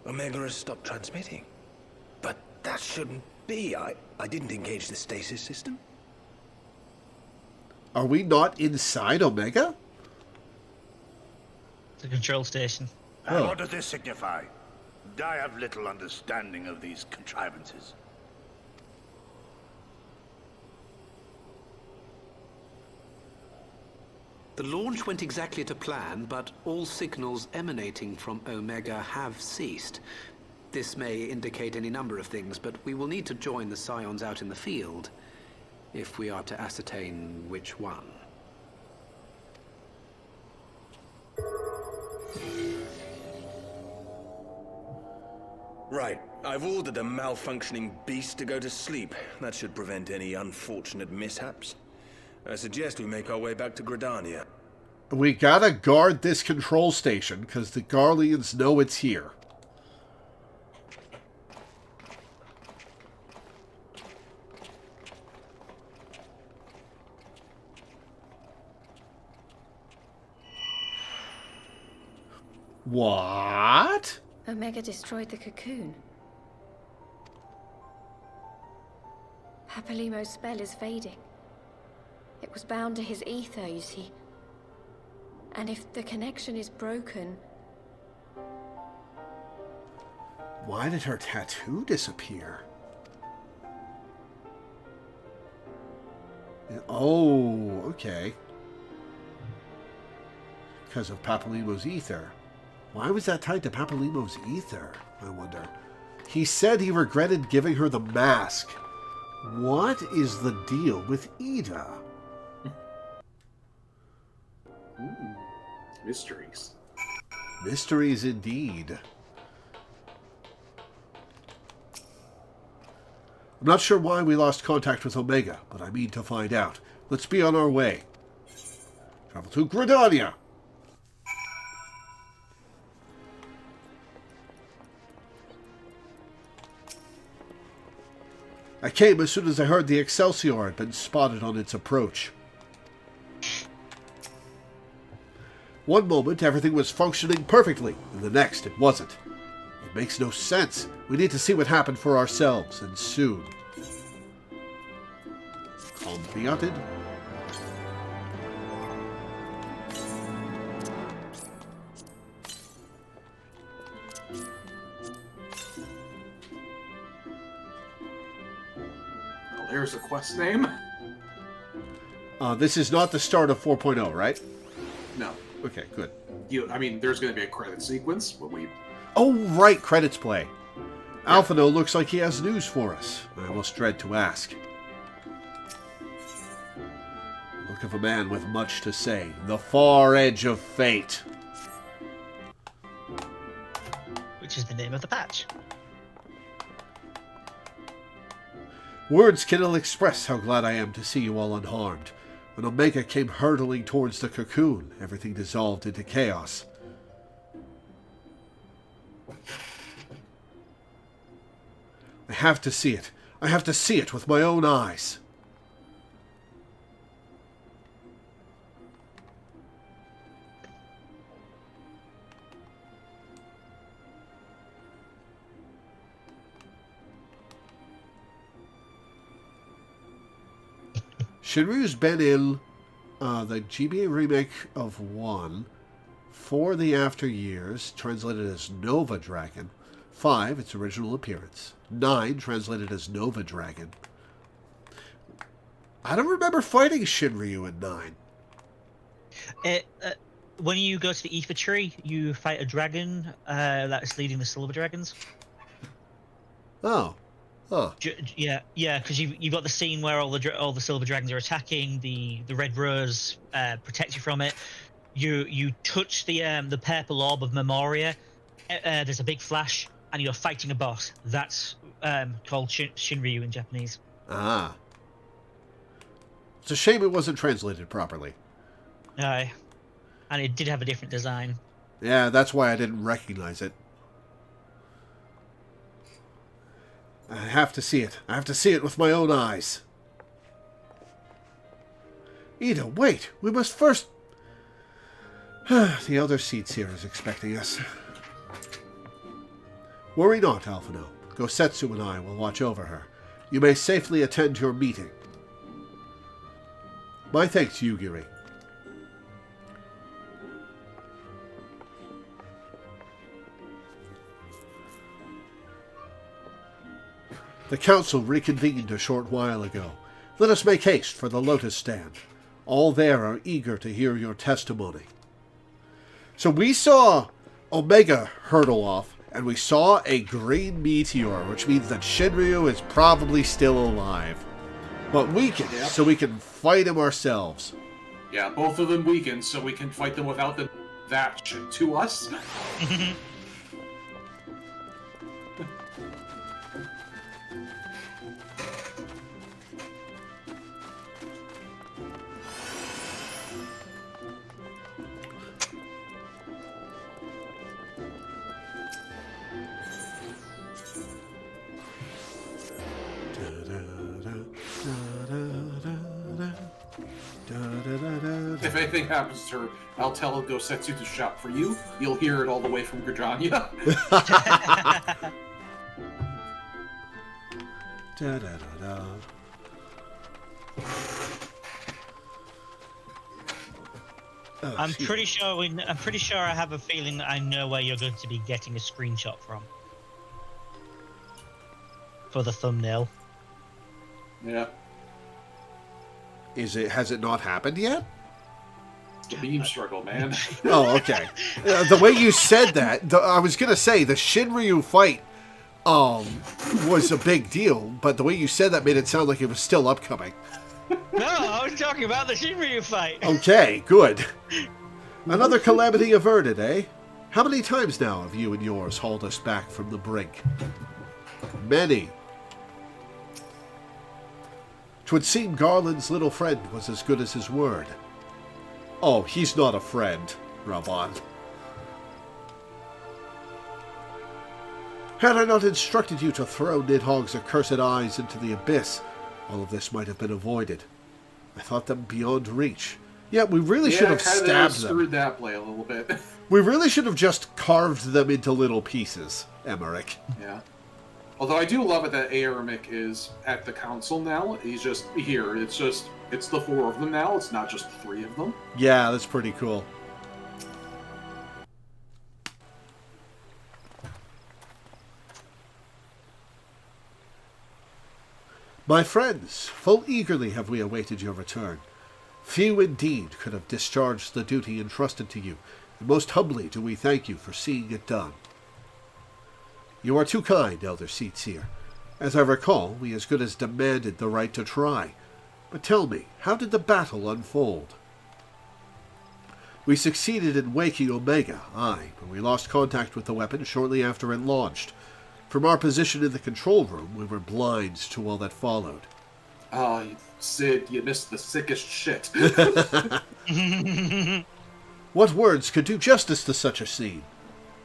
S13: Omega has stopped transmitting. But that shouldn't be. I didn't engage the stasis system.
S1: Are we not inside Omega?
S3: The control station.
S6: And what does this signify? I have little understanding of these contrivances.
S12: The launch went exactly to plan, but all signals emanating from Omega have ceased. This may indicate any number of things, but we will need to join the Scions out in the field if we are to ascertain which one.
S13: Right. I've ordered a malfunctioning beast to go to sleep. That should prevent any unfortunate mishaps. I suggest we make our way back to Gridania.
S1: We gotta guard this control station, because the Garleans know it's here. What?
S14: Omega destroyed the cocoon. Papalimo's spell is fading. It was bound to his ether, you see. And if the connection is broken...
S1: Why did her tattoo disappear? Oh, okay. Because of Papalimo's ether. Why was that tied to Papalimo's ether, I wonder? He said he regretted giving her the mask. What is the deal with Ida?
S2: Mysteries.
S1: Mysteries indeed. I'm not sure why we lost contact with Omega, but I mean to find out. Let's be on our way. Travel to Gridania! I came as soon as I heard the Excelsior had been spotted on its approach. One moment, everything was functioning perfectly, and the next, it wasn't. It makes no sense. We need to see what happened for ourselves, and soon. Compiated.
S2: Oh, there's a quest name.
S1: This is not the start of 4.0, right?
S2: No.
S1: Okay, good.
S2: I mean, there's going to be a credit sequence when we...
S1: Oh, right, credits play. Alphino looks like he has news for us. I almost dread to ask. Look of a man with much to say. The far edge of fate.
S3: Which is the name of the patch.
S1: Words can ill express how glad I am to see you all unharmed. When Omega came hurtling towards the cocoon, everything dissolved into chaos. I have to see it. I have to see it with my own eyes. Shinryu's been in the GBA remake of 1, 4 the After Years, translated as Nova Dragon, 5 its original appearance, 9 translated as Nova Dragon. I don't remember fighting Shinryu in 9.
S3: When you go to the Ether Tree, you fight a dragon that's leading the Silver Dragons.
S1: Oh. Huh.
S3: Yeah, because you've got the scene where all the Silver Dragons are attacking. The Red Rose protects you from it. You touch the purple orb of Memoria. There's a big flash, and you're fighting a boss. That's called Shinryu in Japanese.
S1: Ah. It's a shame it wasn't translated properly.
S3: Aye. And it did have a different design.
S1: Yeah, that's why I didn't recognize it. I have to see it. I have to see it with my own eyes. Ida, wait. We must first... The Elder Seed Seer is expecting us. Worry not, Alphino. Gosetsu and I will watch over her. You may safely attend your meeting. My thanks, Yugiri. The council reconvened a short while ago. Let us make haste for the Lotus Stand. All there are eager to hear your testimony. So we saw Omega hurtle off, and we saw a green meteor, which means that Shinryu is probably still alive. But weakened, so we can fight him ourselves.
S2: Yeah, both of them weakened, so we can fight them without that shit to us. If anything happens to her, I'll tell Gosetsu to shop for you. You'll hear it all the way from Gridania.
S3: I'm pretty sure I have a feeling that I know where you're going to be getting a screenshot from for the thumbnail.
S2: Yeah.
S1: Has it not happened yet?
S2: The beam struggle, man.
S1: Oh, okay. The way you said that, I was gonna say the Shinryu fight was a big deal, but the way you said that made it sound like it was still upcoming.
S3: No, I was talking about the Shinryu fight.
S1: Okay, good. Another calamity averted, eh? How many times now have you and yours hauled us back from the brink? Many. 'Twould seem Garland's little friend was as good as his word. Oh, he's not a friend, Raban. Had I not instructed you to throw Nidhogg's accursed eyes into the abyss, all of this might have been avoided. I thought them beyond reach. Yet we really should have stabbed them.
S2: Screwed that play a little bit.
S1: We really should have just carved them into little pieces, Emmerich.
S2: Yeah. Although I do love it that Aramik is at the council now. He's just here. It's the 4 of them now. It's not just the 3 of them.
S1: Yeah, that's pretty cool. My friends, full eagerly have we awaited your return. Few indeed could have discharged the duty entrusted to you, and most humbly do we thank you for seeing it done. You are too kind, Elder Seatseer. As I recall, we as good as demanded the right to try. But tell me, how did the battle unfold? We succeeded in waking Omega, aye, but we lost contact with the weapon shortly after it launched. From our position in the control room, we were blind to all that followed.
S2: Oh, Sid, you missed the sickest shit.
S1: What words could do justice to such a scene?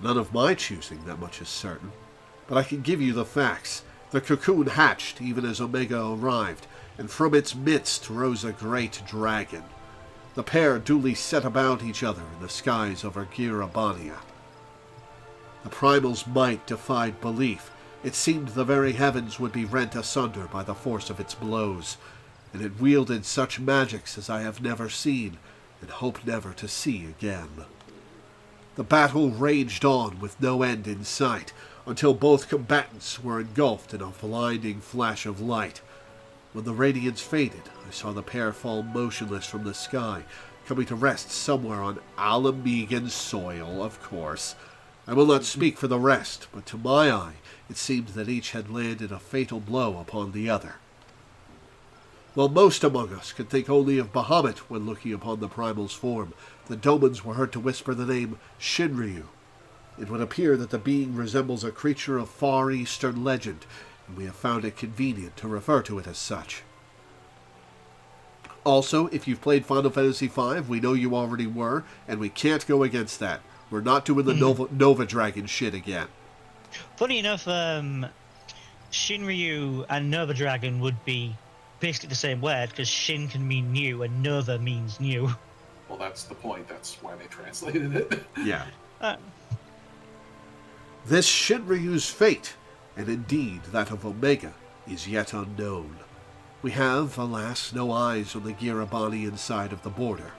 S1: None of my choosing, that much is certain. But I can give you the facts. The cocoon hatched even as Omega arrived, and from its midst rose a great dragon. The pair duly set about each other in the skies over Girabania. The primal's might defied belief. It seemed the very heavens would be rent asunder by the force of its blows, and it wielded such magics as I have never seen, and hope never to see again. The battle raged on with no end in sight, until both combatants were engulfed in a blinding flash of light. When the radiance faded, I saw the pair fall motionless from the sky, coming to rest somewhere on Alamegan soil, of course. I will not speak for the rest, but to my eye it seemed that each had landed a fatal blow upon the other. While most among us could think only of Bahamut when looking upon the primal's form, the Domans were heard to whisper the name Shinryu. It would appear that the being resembles a creature of far eastern legend, and we have found it convenient to refer to it as such. Also, if you've played Final Fantasy V, we know you already were, and we can't go against that. We're not doing the Nova Dragon shit again.
S3: Funny enough, Shinryu and Nova Dragon would be basically the same word, because Shin can mean new and Nova means new.
S2: Well, that's the point. That's why they translated it.
S1: Yeah. This Shinryu's fate, and indeed that of Omega, is yet unknown. We have, alas, no eyes on the Girabanian side of the border.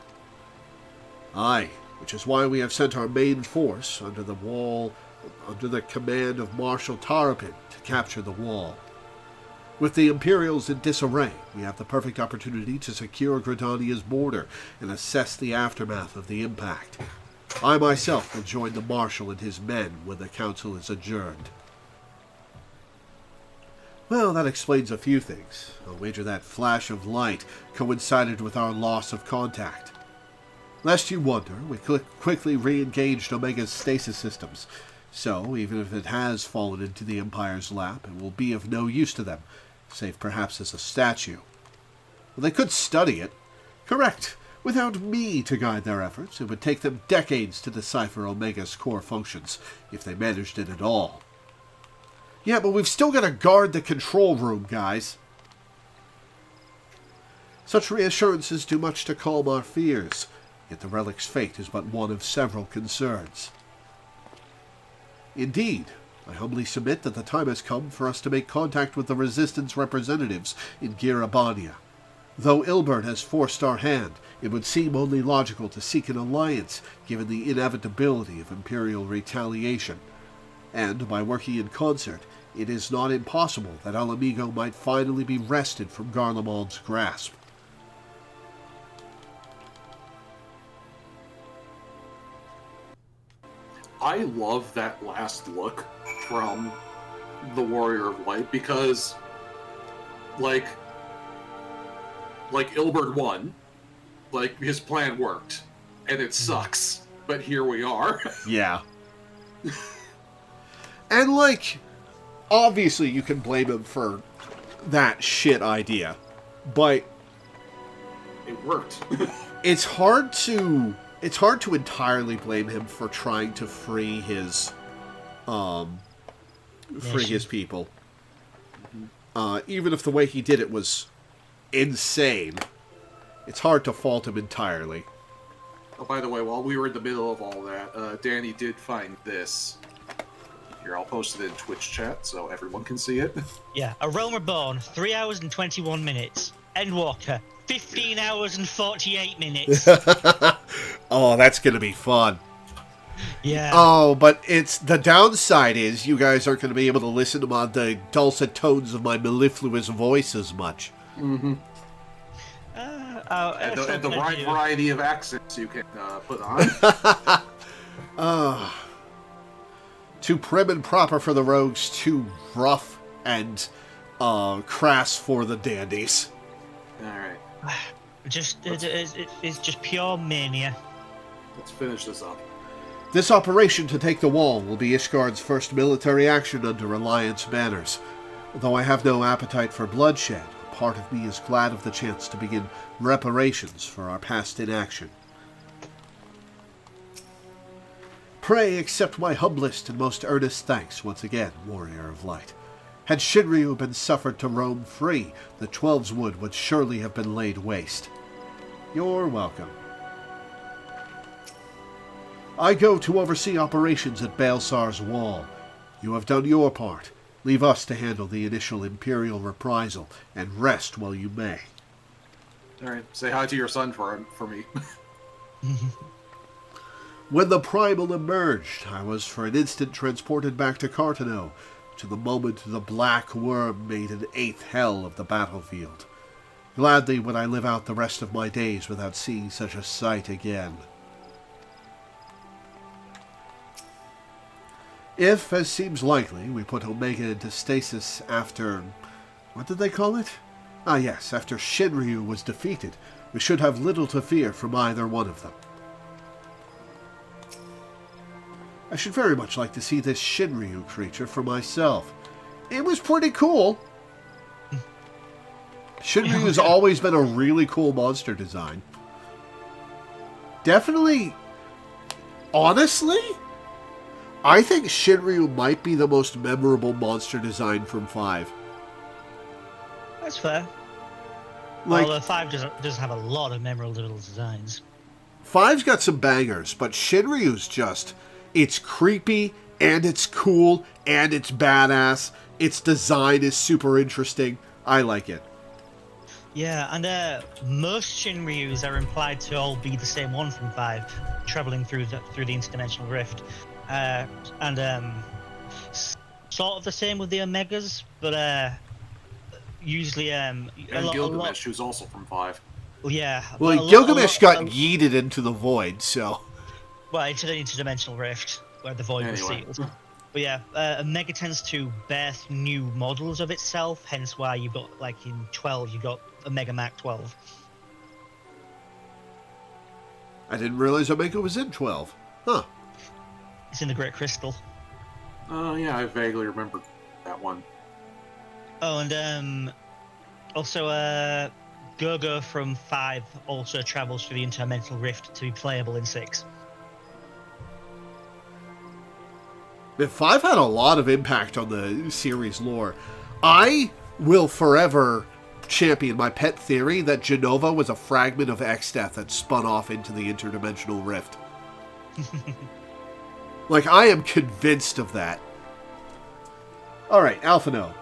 S1: Aye, which is why we have sent our main force under the command of Marshal Tarapin to capture the wall. With the Imperials in disarray, we have the perfect opportunity to secure Gridania's border and assess the aftermath of the impact. I myself will join the Marshal and his men when the council is adjourned. Well, that explains a few things. I'll wager that flash of light coincided with our loss of contact. Lest you wonder, we quickly re-engaged Omega's stasis systems, so even if it has fallen into the Empire's lap, it will be of no use to them, save perhaps as a statue. Well, they could study it. Correct. Without me to guide their efforts, it would take them decades to decipher Omega's core functions, if they managed it at all. Yeah, but we've still got to guard the control room, guys. Such reassurances do much to calm our fears, yet the relic's fate is but one of several concerns. Indeed, I humbly submit that the time has come for us to make contact with the Resistance representatives in Girabania. Though Ilbert has forced our hand, it would seem only logical to seek an alliance given the inevitability of Imperial retaliation. And by working in concert, it is not impossible that Alamigo might finally be wrested from Garlemald's grasp.
S4: I love that last look from the Warrior of Light because, like Ilbert won, like his plan worked, and it sucks, but here we are.
S1: Yeah. And like, obviously you can blame him for that shit idea, but
S4: it worked.
S1: it's hard to entirely blame him for trying to free his people. Even if the way he did it was insane, it's hard to fault him entirely.
S4: Oh, by the way, while we were in the middle of all that, Danny did find this. Here, I'll post it in Twitch chat so everyone can see it.
S3: Yeah, A Realm Reborn, 3 hours and 21 minutes. Endwalker, 15 hours and 48 minutes.
S1: Oh, that's gonna be fun.
S3: Yeah.
S1: Oh, but it's the downside is you guys aren't going to be able to listen to the dulcet tones of my mellifluous voice as much.
S4: Mm-hmm. And the right variety of accents you can put on.
S1: Too prim and proper for the rogues, too rough and crass for the dandies.
S4: All right.
S3: It's just pure mania.
S4: Let's finish this up.
S1: This operation to take the wall will be Ishgard's first military action under Alliance banners. Though I have no appetite for bloodshed, part of me is glad of the chance to begin reparations for our past inaction. Pray accept my humblest and most earnest thanks once again, Warrior of Light. Had Shinryu been suffered to roam free, the Twelves Wood would surely have been laid waste. You're welcome. I go to oversee operations at Baelsar's Wall. You have done your part. Leave us to handle the initial Imperial reprisal, and rest while you may.
S4: All right, say hi to your son for me.
S1: When the Primal emerged, I was for an instant transported back to Cartano, to the moment the Black Worm made an eighth hell of the battlefield. Gladly would I live out the rest of my days without seeing such a sight again. If, as seems likely, we put Omega into stasis after... what did they call it? Ah yes, after Shinryu was defeated, we should have little to fear from either one of them. I should very much like to see this Shinryu creature for myself. It was pretty cool. Shinryu's always been a really cool monster design. Definitely, honestly, I think Shinryu might be the most memorable monster design from 5.
S3: That's fair. Although 5 does have a lot of memorable designs.
S1: 5's got some bangers, but Shinryu's just... it's creepy, and it's cool, and it's badass. Its design is super interesting. I like it.
S3: Yeah, and most Shinryus are implied to all be the same one from 5, traveling through the interdimensional rift. Sort of the same with the Omegas, but usually
S4: and Gilgamesh, who's also from 5.
S3: Well, yeah.
S1: Well, Gilgamesh got yeeted into the void, so...
S3: well, into the interdimensional rift, where the void was sealed. But yeah, Omega tends to birth new models of itself, hence why you've got, like in 12, you've got Omega Mach 12.
S1: I didn't realize Omega was in 12. Huh.
S3: It's in the Great Crystal.
S4: Oh, yeah, I vaguely remember that one.
S3: Oh, and also Gogo from 5 also travels through the interdimensional rift to be playable in 6.
S1: 5 had a lot of impact on the series lore. I will forever champion my pet theory that Genova was a fragment of Exdeath that spun off into the interdimensional rift. Like, I am convinced of that. Alright, Alphino.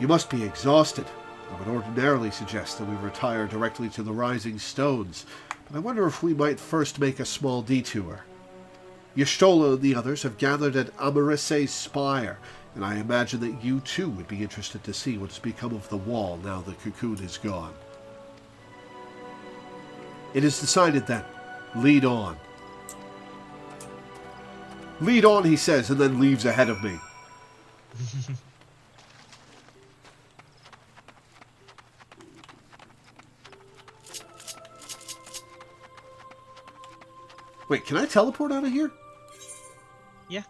S1: You must be exhausted. I would ordinarily suggest that we retire directly to the Rising Stones, but I wonder if we might first make a small detour. Y'shtola and the others have gathered at Amarisse's spire, and I imagine that you too would be interested to see what has become of the wall now the cocoon is gone. It is decided then. Lead on. Lead on, he says, and then leaves ahead of me. Wait, can I teleport out of here?
S3: Yeah.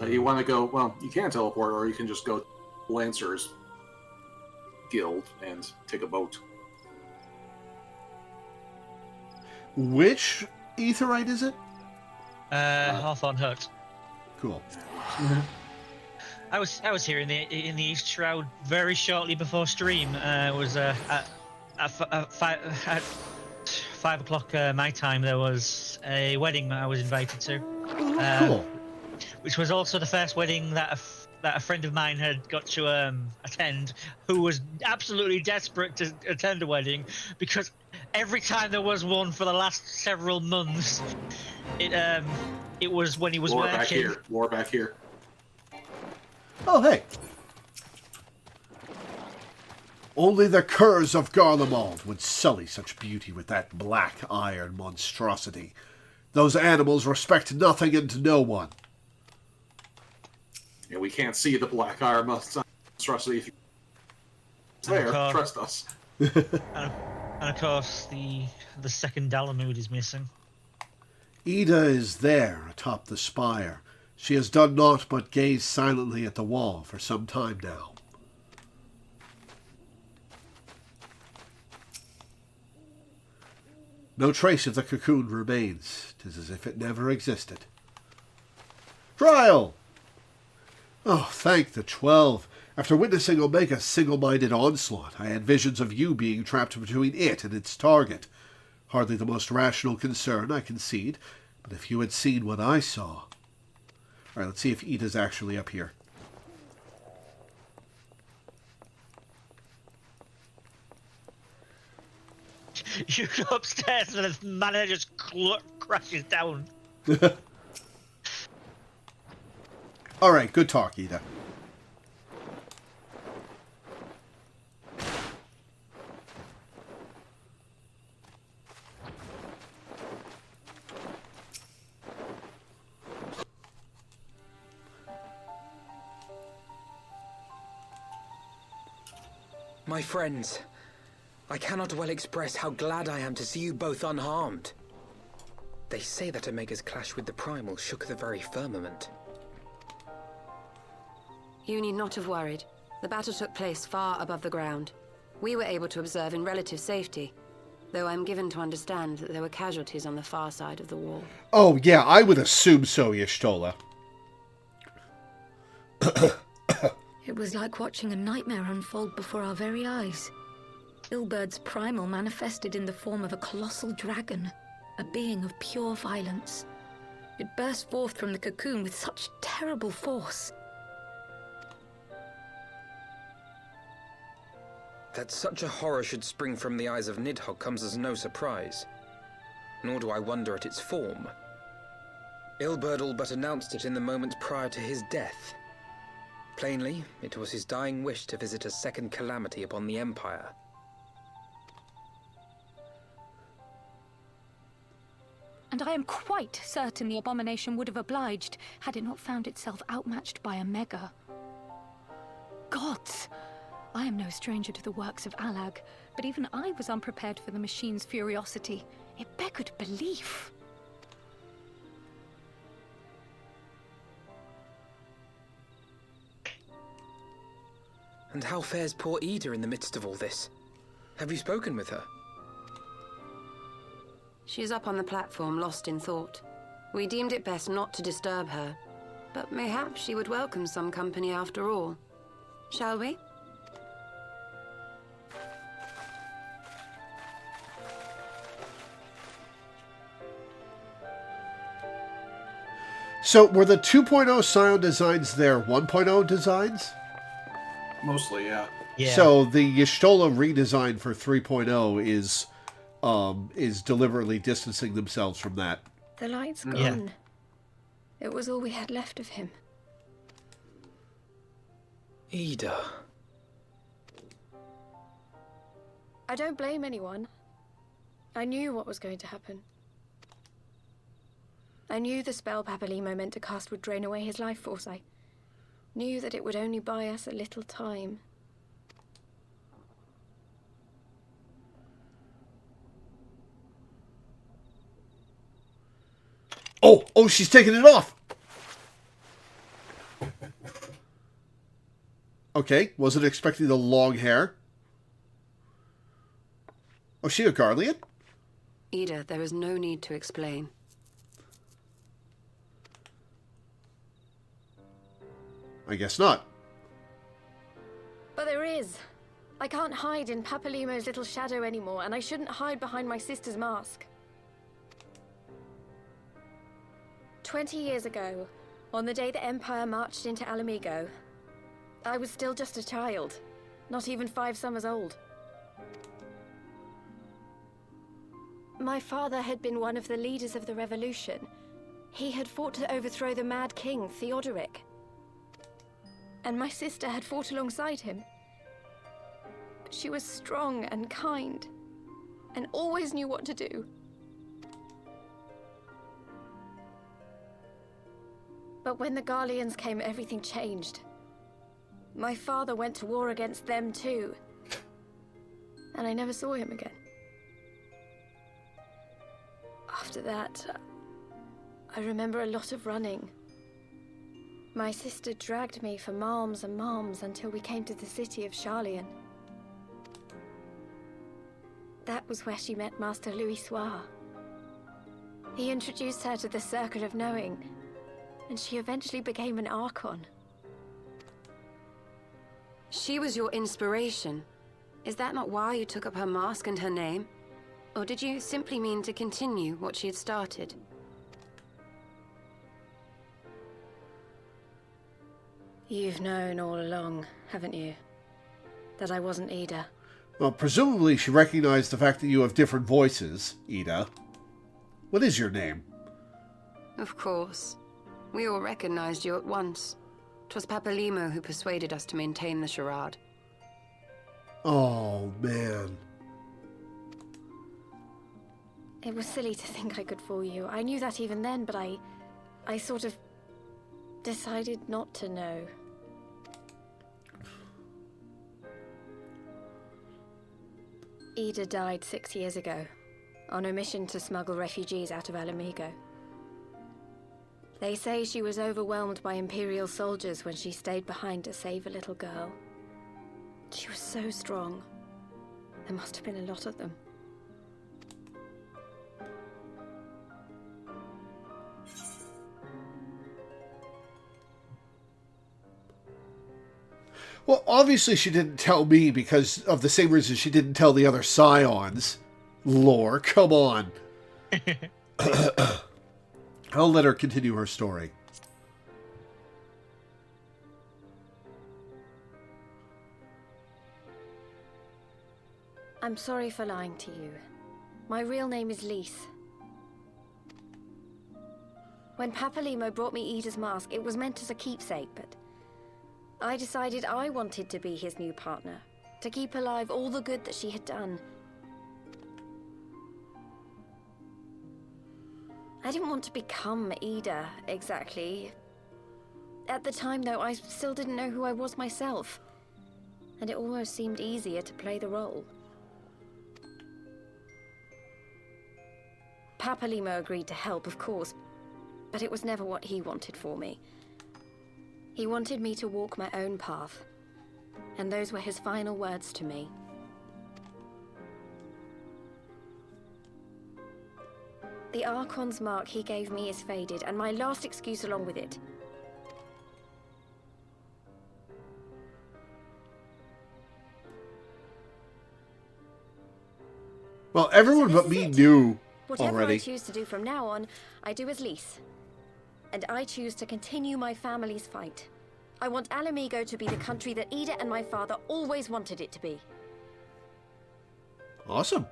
S4: You want to go, well, you can teleport, or you can just go Lancer's Guild and take a boat.
S1: Which Aetheryte is it?
S3: Hawthorne Hut.
S1: Cool.
S3: I was here in the East Shroud very shortly before stream. It was at 5 o'clock my time. There was a wedding that I was invited to.
S1: Cool.
S3: Which was also the first wedding that a friend of mine had got to attend, who was absolutely desperate to attend a wedding because every time there was one for the last several months, it was when he was
S4: Lore
S3: working.
S4: back here. Lore back here.
S1: Oh, hey. Only the curs of Garlemald would sully such beauty with that black iron monstrosity. Those animals respect nothing and no one.
S4: Yeah, we can't see the black iron monstrosity. If it's there, trust us.
S3: And of course, the second Dalamud is missing.
S1: Ida is there atop the spire. She has done naught but gaze silently at the wall for some time now. No trace of the cocoon remains. 'Tis as if it never existed. Trial! Oh, thank the 12. After witnessing Omega's single-minded onslaught, I had visions of you being trapped between it and its target. Hardly the most rational concern, I concede, but if you had seen what I saw... Alright, let's see if Ida's actually up here.
S3: You go upstairs and this mana just crashes down.
S1: Alright, good talk, Ida.
S11: My friends, I cannot well express how glad I am to see you both unharmed. They say that Omega's clash with the Primal shook the very firmament.
S14: You need not have worried. The battle took place far above the ground. We were able to observe in relative safety, though I'm given to understand that there were casualties on the far side of the wall.
S1: Oh, yeah, I would assume so, Y'shtola.
S8: It was like watching a nightmare unfold before our very eyes. Ilbird's primal manifested in the form of a colossal dragon, a being of pure violence. It burst forth from the cocoon with such terrible force.
S11: That such a horror should spring from the eyes of Nidhogg comes as no surprise. Nor do I wonder at its form. Ilberd all but announced it in the moments prior to his death. Plainly, it was his dying wish to visit a second calamity upon the Empire.
S10: And I am quite certain the abomination would have obliged had it not found itself outmatched by Omega. Gods! I am no stranger to the works of Alag, but even I was unprepared for the machine's furiosity. It beggared belief.
S11: And how fares poor Ida in the midst of all this? Have you spoken with her?
S14: She is up on the platform, lost in thought. We deemed it best not to disturb her, but mayhap she would welcome some company after all. Shall we?
S1: So, were the 2.0 Scion designs their 1.0 designs?
S2: Mostly, yeah.
S1: So the Y'shtola redesign for 3.0 is deliberately distancing themselves from that.
S10: The light's gone.
S1: Yeah.
S10: It was all we had left of him.
S11: Ida.
S10: I don't blame anyone. I knew what was going to happen. I knew the spell Papalimo meant to cast would drain away his life force. I knew that it would only buy us a little time.
S1: Oh, she's taking it off! Okay, wasn't expecting the long hair. Oh, she a Garlean?
S14: Ida, there is no need to explain.
S1: I guess not.
S10: But there is. I can't hide in Papalimo's little shadow anymore, and I shouldn't hide behind my sister's mask. 20 years ago, on the day the Empire marched into Alamigo, I was still just a child, not even 5 summers old. My father had been one of the leaders of the revolution. He had fought to overthrow the Mad King, Theodoric. And my sister had fought alongside him. But she was strong and kind, and always knew what to do. But when the Garleans came, everything changed. My father went to war against them too. And I never saw him again. After that, I remember a lot of running. My sister dragged me for malms and malms until we came to the city of Charlian. That was where she met Master Louis Soir. He introduced her to the Circle of Knowing, and she eventually became an Archon.
S14: She was your inspiration. Is that not why you took up her mask and her name? Or did you simply mean to continue what she had started?
S10: You've known all along, haven't you? That I wasn't Ida.
S1: Well, presumably she recognized the fact that you have different voices, Ida. What is your name?
S14: Of course. We all recognized you at once. 'Twas Papalimo who persuaded us to maintain the charade.
S1: Oh, man.
S10: It was silly to think I could fool you. I knew that even then, but I sort of decided not to know. Ida died 6 years ago, on a mission to smuggle refugees out of Alamigo. They say she was overwhelmed by Imperial soldiers when she stayed behind to save a little girl. She was so strong. There must have been a lot of them.
S1: Well, obviously she didn't tell me because of the same reason she didn't tell the other Scions. Lore, come on. I'll let her continue her story.
S10: I'm sorry for lying to you. My real name is Lise. When Papalimo brought me Ida's mask, it was meant as a keepsake, but I decided I wanted to be his new partner, to keep alive all the good that she had done. I didn't want to become Ida, exactly. At the time, though, I still didn't know who I was myself, and it almost seemed easier to play the role. Papalimo agreed to help, of course, but it was never what he wanted for me. He wanted me to walk my own path, and those were his final words to me. The Archon's mark he gave me is faded, and my last excuse along with it.
S1: Well, everyone but me knew
S10: Whatever
S1: already.
S10: I choose to do from now on, I do as Lise. And I choose to continue my family's fight.
S16: I want Alamigo to be the country that Ida and my father always wanted it to be.
S1: Awesome.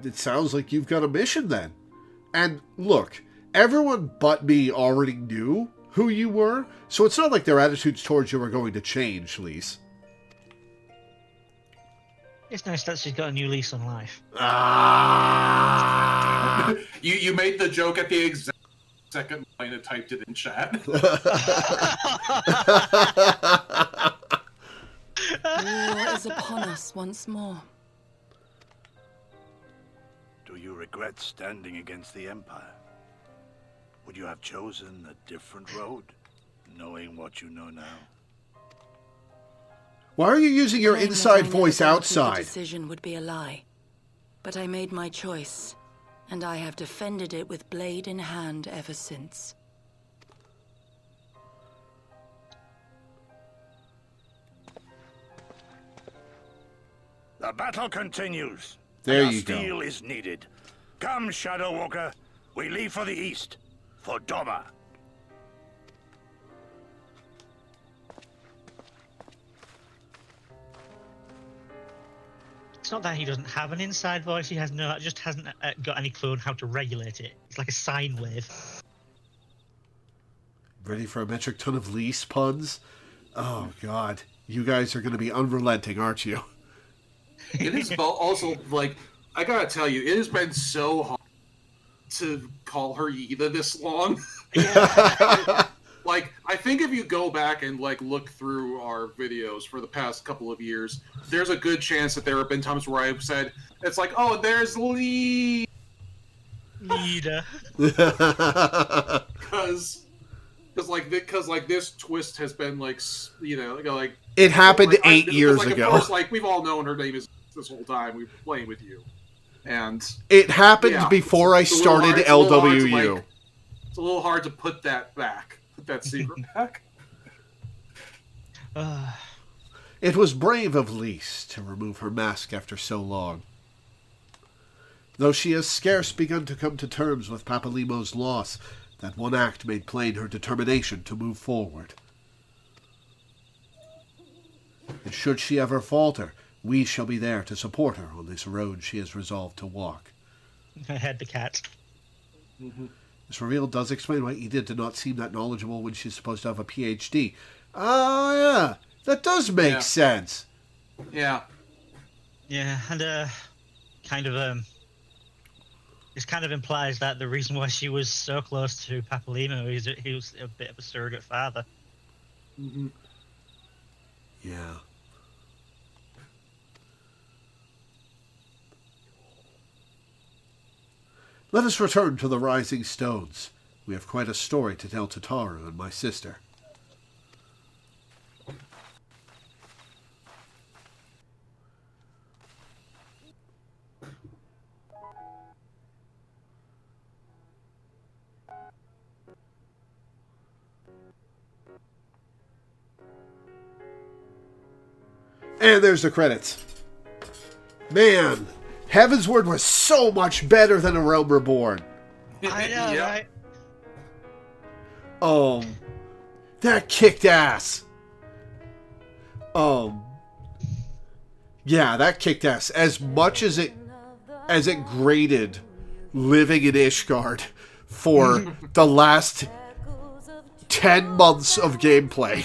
S1: It sounds like you've got a mission then. And look, everyone but me already knew who you were, so it's not like their attitudes towards you are going to change, Lise.
S3: It's nice that she's got a new lease on life.
S1: Ah!
S2: You made the joke at the exact second line and typed it in chat.
S15: War is upon us once more.
S6: Do you regret standing against the Empire? Would you have chosen a different road, knowing what you know now?
S1: Why are you using your
S15: Claim
S1: inside
S15: that I
S1: voice
S15: never doubted
S1: outside?
S15: The decision would be a lie. But I made my choice, and I have defended it with blade in hand ever since.
S6: The battle continues.
S1: There
S6: and our
S1: you go.
S6: steel is needed. Come, Shadow Walker. We leave for the east, for Doma.
S3: It's not that he doesn't have an inside voice, he hasn't got any clue on how to regulate it. It's like a sine wave.
S1: Ready for a metric ton of Lise puns? Oh, God. You guys are going to be unrelenting, aren't you?
S2: It is also, like, I gotta tell you, it has been so hard to call her Yida this long. Like, I think if you go back and, like, look through our videos for the past couple of years, there's a good chance that there have been times where I've said, it's like, oh, there's Lee.
S3: Yida.
S2: Because this twist has been, like, you know, like...
S1: It happened
S2: like,
S1: 8 years
S2: like,
S1: ago.
S2: Of course, like, we've all known her name is this whole time. We've been playing with you. And...
S1: It happened
S2: yeah,
S1: before I started LWU.
S2: It's a little hard to put that back. Put that secret back.
S1: It was brave of Lise to remove her mask after so long. Though she has scarce begun to come to terms with Papalimo's loss, that one act made plain her determination to move forward. And should she ever falter, we shall be there to support her on this road she has resolved to walk.
S3: I had the cat.
S2: Mm-hmm.
S1: This reveal does explain why Edith did not seem that knowledgeable when she's supposed to have a PhD. Oh, yeah. That does make sense.
S2: Yeah.
S3: Yeah, and it kind of implies that the reason why she was so close to Papalimo is that he was a bit of a surrogate father.
S2: Mm-hmm.
S1: Yeah. Let us return to the Rising Stones. We have quite a story to tell to Taru and my sister. And there's the credits. Man, Heaven's Word was so much better than A Realm Reborn.
S3: I know, right?
S1: That kicked ass. Yeah, that kicked ass. As much as it grated living in Ishgard for the last 10 months of gameplay.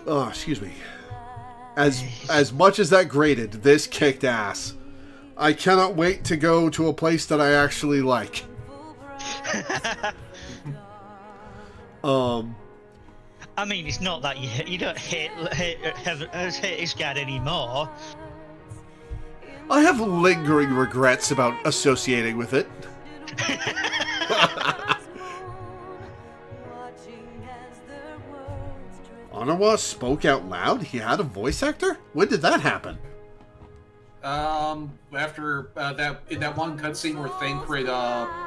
S1: Oh, excuse me. As much as that grated, this kicked ass. I cannot wait to go to a place that I actually like.
S3: I mean, it's not that you don't hate Ishgard anymore.
S1: I have lingering regrets about associating with it. Onawa spoke out loud? He had a voice actor? When did that happen?
S2: After that one cutscene where Thancred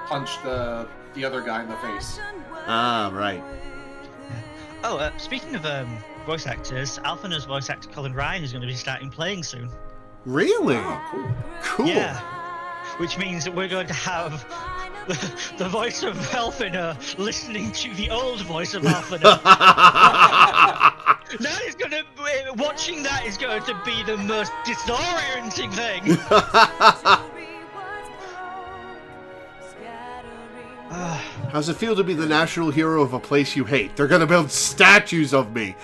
S2: punched the other guy in the face.
S1: Ah, right.
S3: Oh, speaking of voice actors, Alphina's voice actor Colin Ryan is going to be starting playing soon.
S1: Really?
S2: Oh, cool.
S1: Cool.
S3: Yeah. which means that we're going to have the voice of Alfina listening to the old voice of Alfina. That is going to watching that is going to be the most disorienting thing.
S1: How's it feel to be the national hero of a place you hate? They're gonna build statues of me.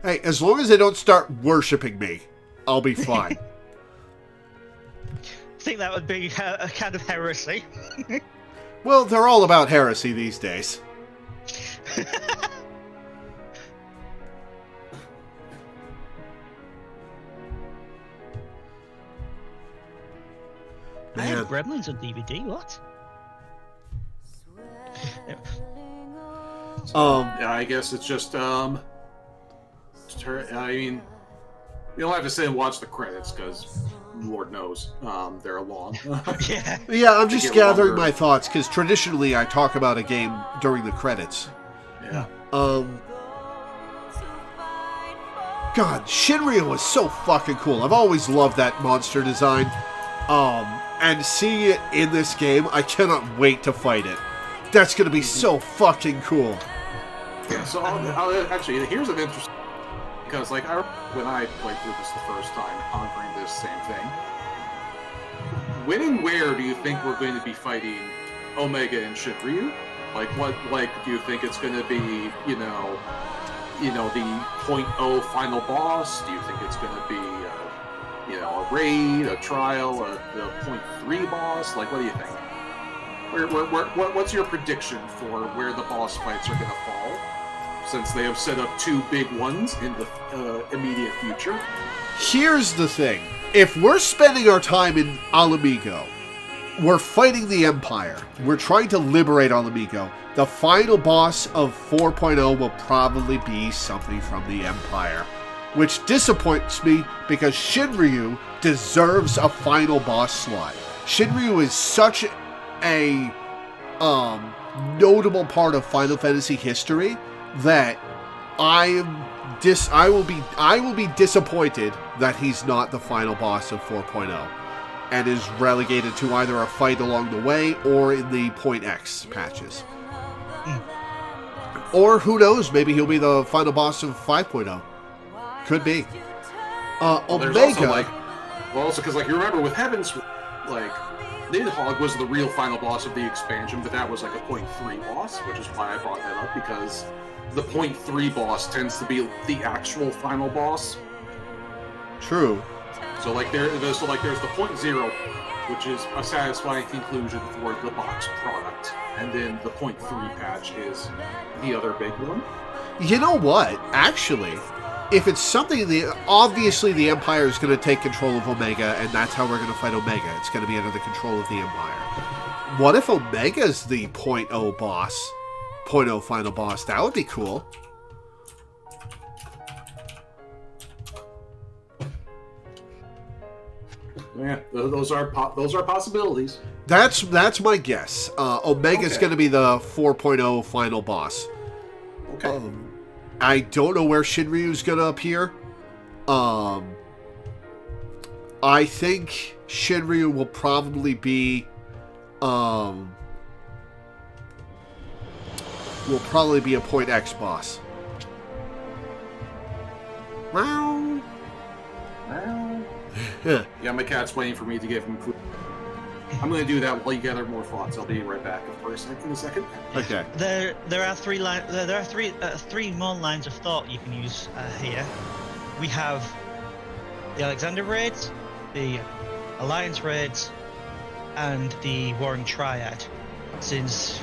S1: Hey, as long as they don't start worshipping me, I'll be fine.
S3: I think that would be a kind of heresy.
S1: Well, they're all about heresy these days.
S3: I have Gremlins on DVD. What?
S4: Yeah, I guess it's just I mean, you don't have to sit and watch the credits because Lord knows they're long.
S1: Yeah, I'm just gathering my thoughts because traditionally I talk about a game during the credits.
S4: Yeah.
S1: God, Shinryu was so fucking cool. I've always loved that monster design. And seeing it in this game, I cannot wait to fight it. That's gonna be so fucking cool.
S4: Yeah, so actually, here's an interesting... Because, like, when I played through this the first time, conquering this same thing, when and where do you think we're going to be fighting Omega and Shinryu? Like, do you think it's going to be, you know, the 0.0 final boss? Do you think it's going to be, a raid, a trial, the 0.3 boss? Like, what do you think? What's your prediction for where the boss fights are going to fall? Since they have set up two big ones in the immediate future.
S1: Here's the thing. If we're spending our time in Alamigo, we're fighting the Empire. We're trying to liberate Alamigo. The final boss of 4.0 will probably be something from the Empire. Which disappoints me because Shinryu deserves a final boss slot. Shinryu is such a notable part of Final Fantasy history that I will be disappointed that he's not the final boss of 4.0 and is relegated to either a fight along the way or in the Point X patches. Or who knows, maybe he'll be the final boss of 5.0. Could be. Omega.
S4: Also, because you remember with Heavens, Nidhogg was the real final boss of the expansion, but that was like a 0.3 boss, which is why I brought that up, because the 0.3 boss tends to be the actual final boss.
S1: True.
S4: So there's the 0.0, which is a satisfying conclusion for the box product, and then the 0.3 patch is the other big one.
S1: You know what? Actually, if it's something, obviously the Empire is going to take control of Omega, and that's how we're going to fight Omega. It's going to be under the control of the Empire. What if Omega's the 0.0 boss? 0.0 final boss? That would be cool.
S4: Yeah, those are possibilities.
S1: That's my guess. Omega's going to be the 4.0 final boss.
S4: Okay.
S1: I don't know where Shinryu's going to appear. I think Shinryu will probably be a Point X boss. Meow.
S4: Yeah, my cat's waiting for me to give him food. I'm going to do that while you gather more thoughts. I'll be right back in a second.
S1: Okay.
S3: There are three more lines of thought you can use here. We have the Alexander raids, the Alliance raids, and the Warring Triad. Since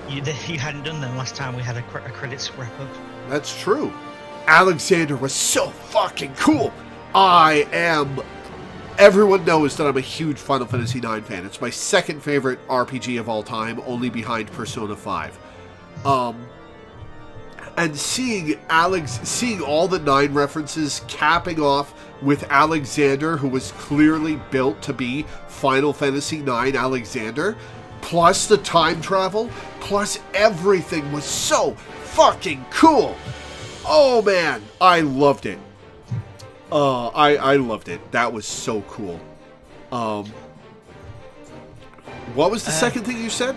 S3: you hadn't done them last time, we had a credits wrap up.
S1: That's true. Alexander was so fucking cool. Everyone knows that I'm a huge Final Fantasy IX fan. It's my second favorite RPG of all time, only behind Persona 5. And seeing all the 9 references capping off with Alexander, who was clearly built to be Final Fantasy IX Alexander, plus the time travel, plus everything was so fucking cool. Oh man, I loved it. I loved it. That was so cool. What was the second thing you said?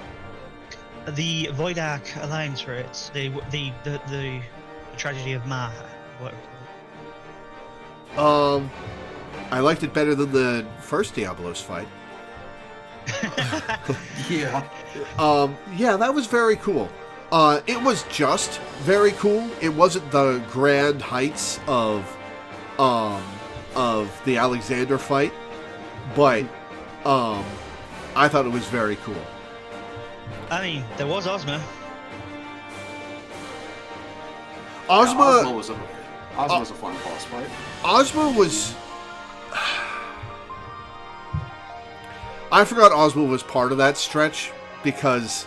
S3: The Void Ark Alliance rates. The tragedy of Maha.
S1: I liked it better than the first Diablos fight.
S2: Yeah.
S1: Yeah, that was very cool. It was just very cool. It wasn't the grand heights of the Alexander fight, but I thought it was very cool.
S3: I mean, there was Ozma.
S1: Ozma
S2: was a fun boss fight.
S1: Ozma was... I forgot Ozma was part of that stretch because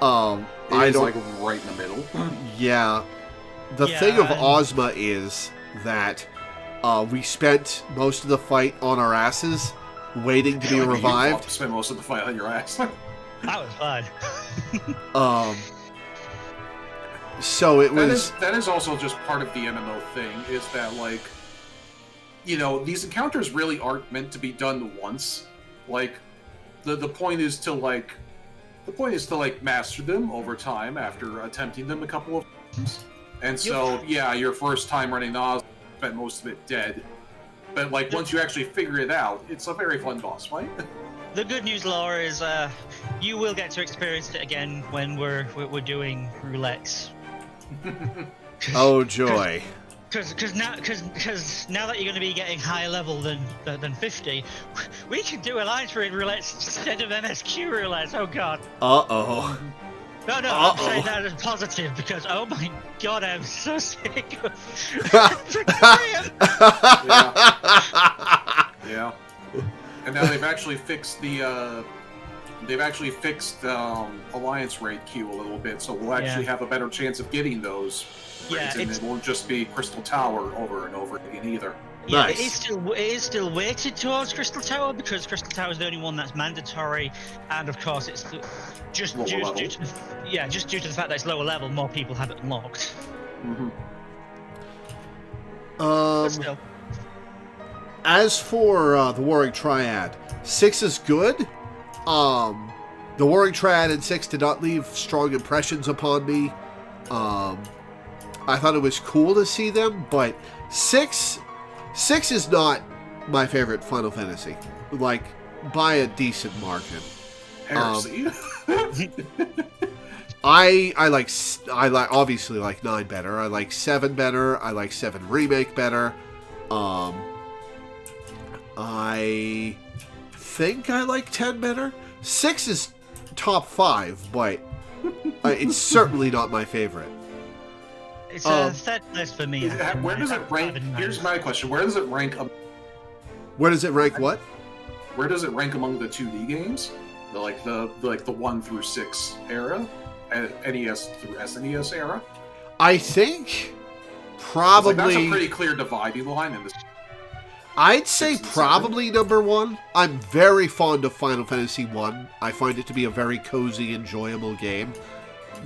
S1: I don't
S2: like right in the middle.
S1: Yeah. The thing of Ozma is that we spent most of the fight on our asses waiting to be revived.
S2: You spent most of the fight on your ass.
S3: That was fun.
S1: So it was...
S2: That is also just part of the MMO thing, is that, like, you know, these encounters really aren't meant to be done once. Like, the point is to, like, master them over time after attempting them a couple of times. And so, yeah, your first time running Oz, spent most of it dead. But, like, once you actually figure it out, it's a very fun boss fight.
S3: The good news, Laura, is you will get to experience it again when we're doing roulettes.
S1: Oh joy!
S3: Because now that you're going to be getting higher level than 50, we can do alliance raid roulettes instead of MSQ roulettes. Oh god.
S1: Uh-oh.
S3: No, I'm saying that as positive because oh my god, I'm so sick of
S2: Yeah. And now they've actually fixed the Alliance raid queue a little bit, so we'll actually have a better chance of getting those raids, and it won't just be Crystal Tower over and over again either.
S3: Yeah, nice. It is still weighted towards Crystal Tower because Crystal Tower is the only one that's mandatory, and of course it's just due to the fact that it's lower level, more people have it unlocked.
S1: But still. As for the Warring Triad, 6 is good. The Warring Triad in 6 did not leave strong impressions upon me. I thought it was cool to see them, but 6 is not my favorite Final Fantasy. Like, by a decent margin.
S2: Heresy.
S1: I obviously like 9 better. I like 7 better. I like 7 Remake better. I think I like 10 better. 6 is top 5, but it's certainly not my favorite.
S3: It's a third place for me.
S2: Where does it rank? Here's my question: where does it rank?
S1: Where does it rank? What?
S2: Where does it rank among the 2D games? The 1 through 6 era, NES through SNES era.
S1: I think probably
S2: that's a pretty clear dividing line in this.
S1: I'd say probably number 1. I'm very fond of Final Fantasy 1. I find it to be a very cozy, enjoyable game.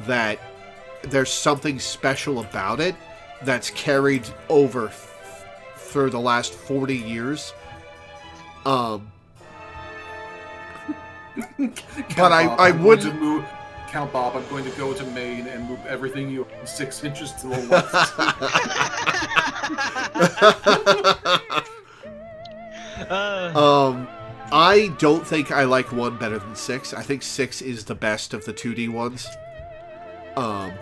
S1: That there's something special about it that's carried over through the last 40 years. But I would...
S2: Count Bob, I'm going to go to Maine and move everything you 6 inches to the left.
S1: I don't think I like 1 better than 6. I think 6 is the best of the 2D ones.
S3: 5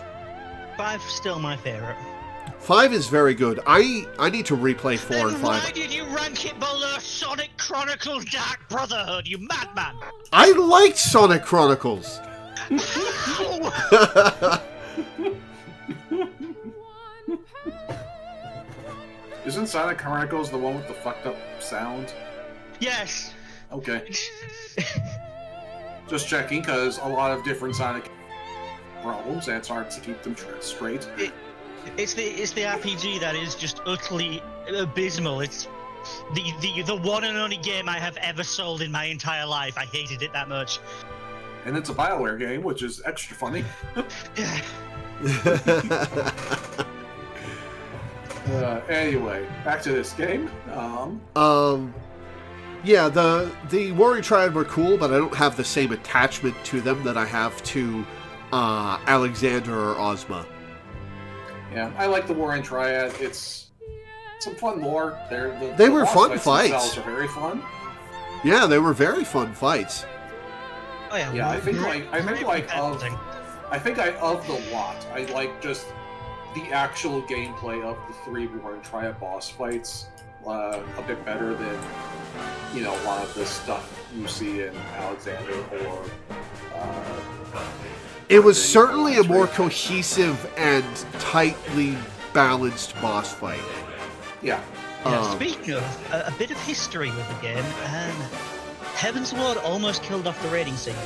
S3: still my favorite.
S1: 5 is very good. I need to replay 4 and 5.
S3: Why did you rank it below Sonic Chronicles Dark Brotherhood, you madman?
S1: I liked Sonic Chronicles.
S2: Isn't Sonic Chronicles the one with the fucked up sound?
S3: Yes.
S2: Okay. Just checking, because a lot of different Sonic problems, and it's hard to keep them straight.
S3: It's the RPG that is just utterly abysmal. It's the one and only game I have ever sold in my entire life. I hated it that much.
S2: And it's a BioWare game, which is extra funny. Anyway, back to this game.
S1: Yeah, the Warrior Triad were cool, but I don't have the same attachment to them that I have to Alexander or Ozma.
S2: Yeah, I like the Warrior Triad. It's some fun lore.
S1: They were fun fights.
S2: Themselves are very fun.
S1: Yeah, they were very fun fights.
S3: Oh yeah.
S2: Yeah, I think of the lot. I like just the actual gameplay of the 3 Warrior Triad boss fights a bit better than a lot of the stuff you see in Alexander or.
S1: It was certainly a more cohesive and tightly balanced boss fight.
S2: Yeah.
S3: Speaking of, a bit of history with the game, Heaven's Ward almost killed off the raiding scene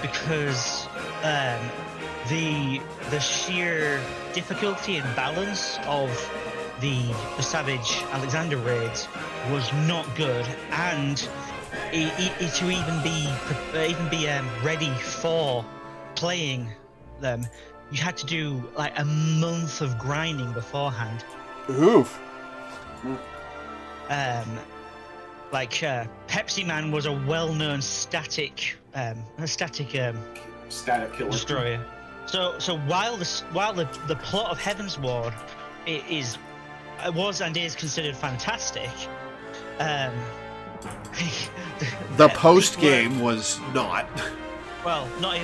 S3: because the sheer difficulty and balance of the Savage Alexander raids was not good, and to even be ready for playing them, you had to do like a month of grinding beforehand.
S1: Oof.
S3: Pepsi Man was a well-known static
S2: killer
S3: destroyer. So while the plot of Heaven's Ward was and is considered fantastic,
S1: the post game was not.
S3: Well, not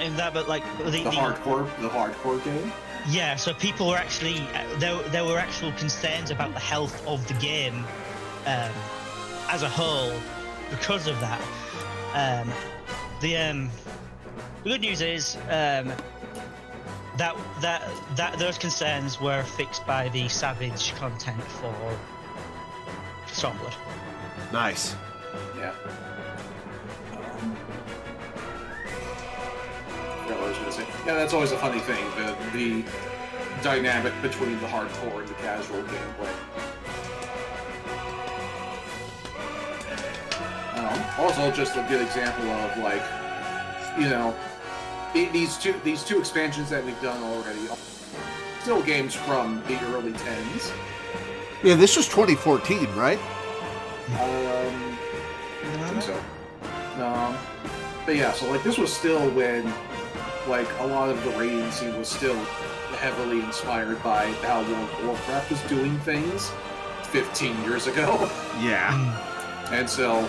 S3: in that, but like the
S2: hardcore game.
S3: Yeah, so people were actually there were actual concerns about the health of the game as a whole because of that. The good news is that those concerns were fixed by the Savage content for Stormblood.
S1: Nice.
S2: Yeah. What was I going to say? Yeah, that's always a funny thing. The dynamic between the hardcore and the casual gameplay. Also, just a good example of these two expansions that we've done already. Still games from the early 10s.
S1: Yeah, this was 2014, right?
S2: I think so. But yeah, so this was still when a lot of the raiding scene was still heavily inspired by how World of Warcraft was doing things 15 years ago.
S1: Yeah.
S2: And so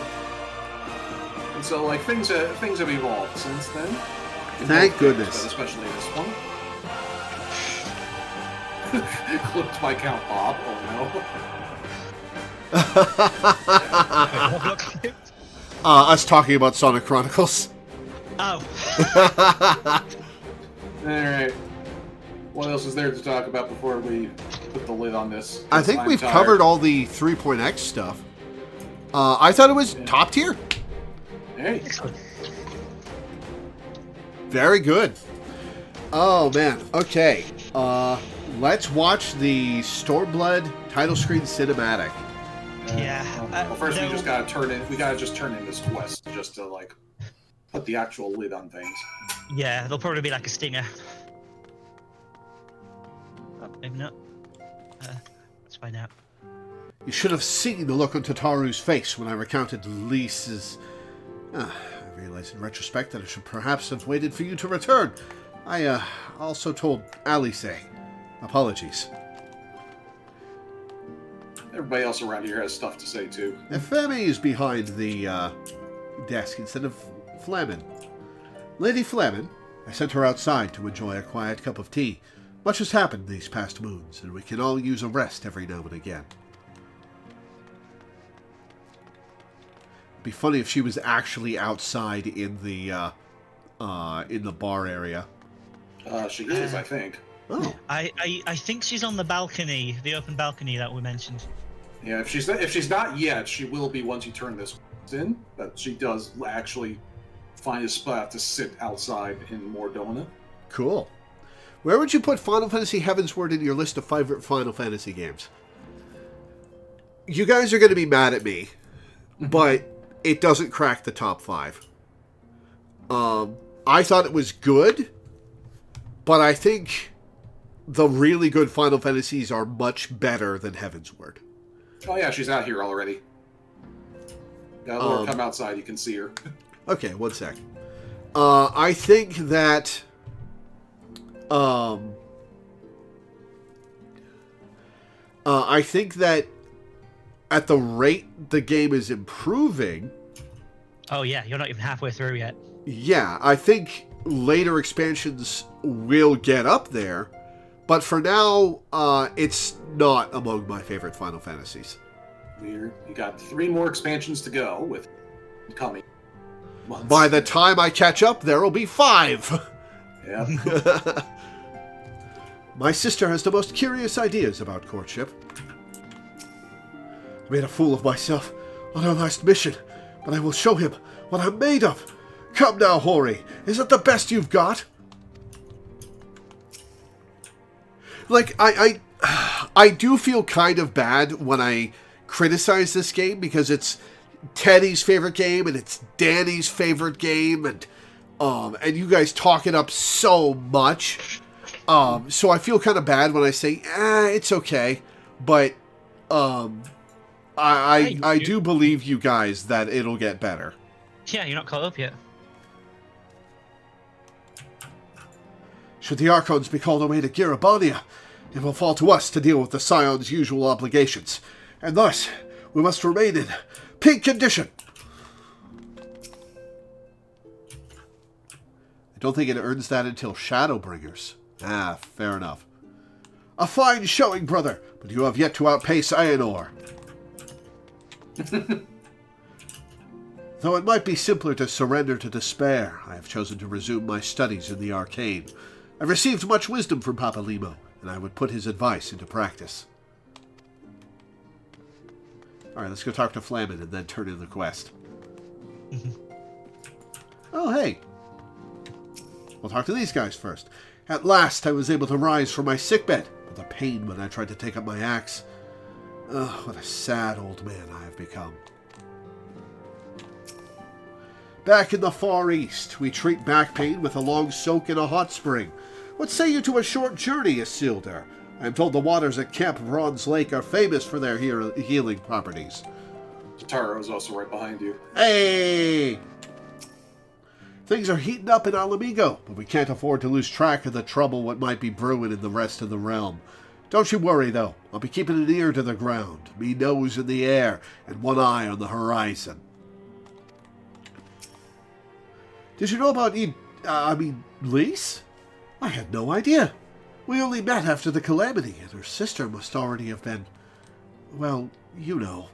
S2: things have evolved since then.
S1: Thank goodness.
S2: But especially this one. Clipped by Count Bob. Oh
S1: no. Us talking about Sonic Chronicles.
S3: Oh.
S2: Alright. What else is there to talk about before we put the lid on this?
S1: I think we've covered all the 3.x stuff. I thought it was top tier.
S2: Hey.
S1: Very good. Oh, man. Okay. Let's watch the Stormblood title screen cinematic.
S3: Yeah.
S2: Well, first we just gotta turn in. We gotta just turn in this quest just to put the actual lid on things.
S3: Yeah, there'll probably be a stinger. Oh, maybe not. Let's find out.
S1: You should have seen the look on Tataru's face when I recounted Lisa's. I realized in retrospect that I should perhaps have waited for you to return. I also told Alice. Apologies.
S2: Everybody else around here has stuff to say too.
S1: Femi is behind the desk instead of Flemin. Lady Flemin, I sent her outside to enjoy a quiet cup of tea. Much has happened these past moons, and we can all use a rest every now and again. Be funny if she was actually outside in the bar area.
S2: She is, I think.
S1: Oh.
S3: I think she's on the balcony, the open balcony that we mentioned.
S2: Yeah, if she's not yet, she will be once you turn this in. But she does actually find a spot to sit outside in Mordona.
S1: Cool. Where would you put Final Fantasy Heavensward in your list of favorite Final Fantasy games? You guys are going to be mad at me, but it doesn't crack the top 5. I thought it was good, but I think the really good Final Fantasies are much better than Heavensward.
S2: Oh yeah, she's out here already. Laura, come outside. You can see her.
S1: Okay, one sec. I think that... I think that at the rate the game is improving...
S3: Oh yeah, you're not even halfway through yet.
S1: Yeah, I think later expansions will get up there, but for now, it's not among my favorite Final Fantasies.
S2: Weird. You got 3 more expansions to go with coming months.
S1: By the time I catch up, there will be 5.
S2: Yeah.
S1: My sister has the most curious ideas about courtship. I made a fool of myself on our last mission, but I will show him what I'm made of. Come now, Hori. Is it the best you've got? Like, I do feel kind of bad when I criticize this game because it's Teddy's favorite game and it's Danny's favorite game and you guys talk it up so much. So I feel kind of bad when I say, it's okay. But I do believe you guys that it'll get better.
S3: Yeah, you're not caught up yet.
S1: Should the Archons be called away to Girabania, it will fall to us to deal with the Scion's usual obligations, and thus we must remain in peak condition. I don't think it earns that until Shadowbringers. Fair enough. A fine showing, brother, but you have yet to outpace Aenor. Though it might be simpler to surrender to despair, I have chosen to resume my studies in the arcane. I've received much wisdom from Papa Limo, and I would put his advice into practice. Alright, let's go talk to Flamin and then turn in the quest. Oh, hey. We'll talk to these guys first. At last, I was able to rise from my sickbed, but the pain when I tried to take up my axe. Ugh, what a sad old man I have become. Back in the Far East, we treat back pain with a long soak in a hot spring. What say you to a short journey, Isildur? I am told the waters at Camp Bronze Lake are famous for their healing properties.
S2: Taro is also right behind you.
S1: Hey! Things are heating up in Alamigo, but we can't afford to lose track of the trouble what might be brewing in the rest of the realm. Don't you worry, though. I'll be keeping an ear to the ground, me nose in the air, and one eye on the horizon. Did you know about Lise? I had no idea. We only met after the calamity, and her sister must already have been... well, you know.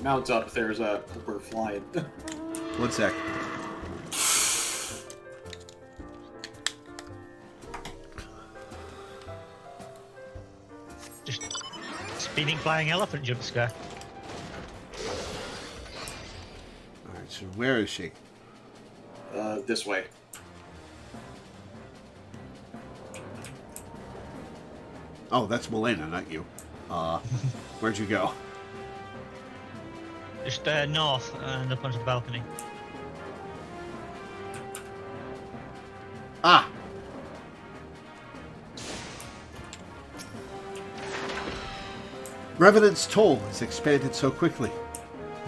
S2: Mount up, there's a bird flying.
S1: One sec.
S3: Just speeding flying elephant jump scare.
S1: Alright, so where is she?
S2: This way.
S1: Oh, that's Milena, not you. Where'd you go?
S3: Just north and up onto the balcony.
S1: Ah! Revenant's toll has expanded so quickly.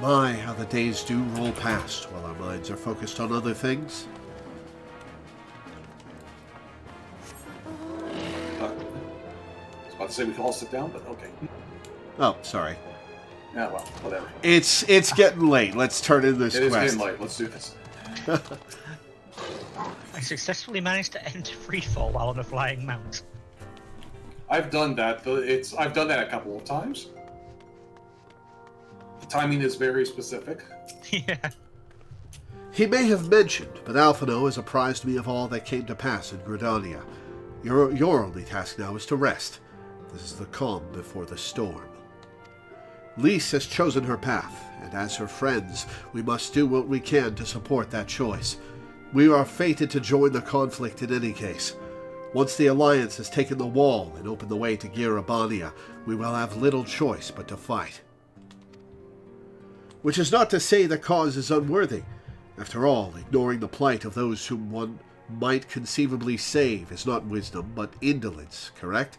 S1: My, how the days do roll past while our minds are focused on other things.
S2: I was about to say we can all sit down, but okay.
S1: Oh, sorry.
S2: Yeah, well, whatever.
S1: It's getting late. Let's turn in this
S2: It
S1: quest.
S2: is getting late. Let's do this.
S3: I successfully managed to enter freefall while on a flying mount.
S2: I've done that. I've done that a couple of times. The timing is very specific.
S3: Yeah.
S1: He may have mentioned, but Alphino has apprised me of all that came to pass in Gridania. Your only task now is to rest. This is the calm before the storm. Lise has chosen her path, and as her friends, we must do what we can to support that choice. We are fated to join the conflict in any case. Once the Alliance has taken the wall and opened the way to Girabania, we will have little choice but to fight. Which is not to say the cause is unworthy. After all, ignoring the plight of those whom one might conceivably save is not wisdom, but indolence, correct?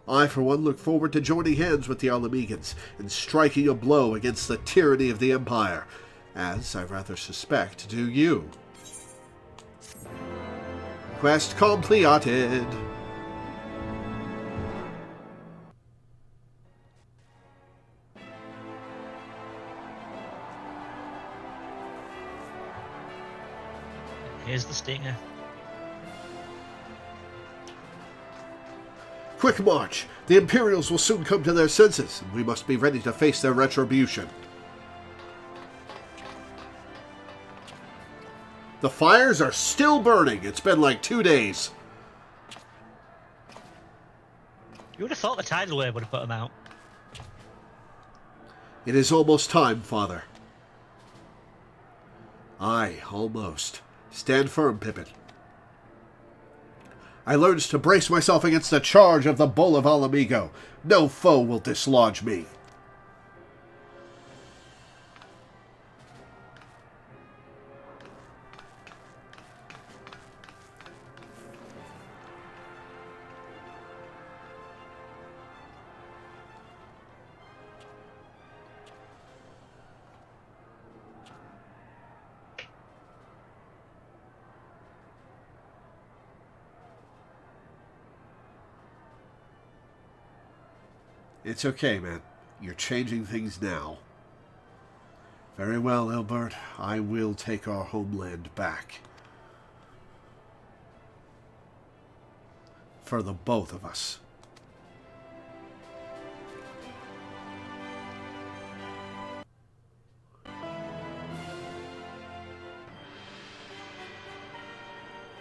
S1: I, for one, look forward to joining hands with the Alamegans and striking a blow against the tyranny of the Empire, as I rather suspect do you. Quest completed.
S3: Here's the stinger.
S1: Quick march! The Imperials will soon come to their senses, and we must be ready to face their retribution. The fires are still burning. It's been like 2 days.
S3: You would have thought the tidal wave would have put them out.
S1: It is almost time, Father. Aye, almost. Stand firm, Pippin. I learned to brace myself against the charge of the Bull of Alamigo. No foe will dislodge me. It's okay, man. You're changing things now. Very well, Ilbert. I will take our homeland back. For the both of us.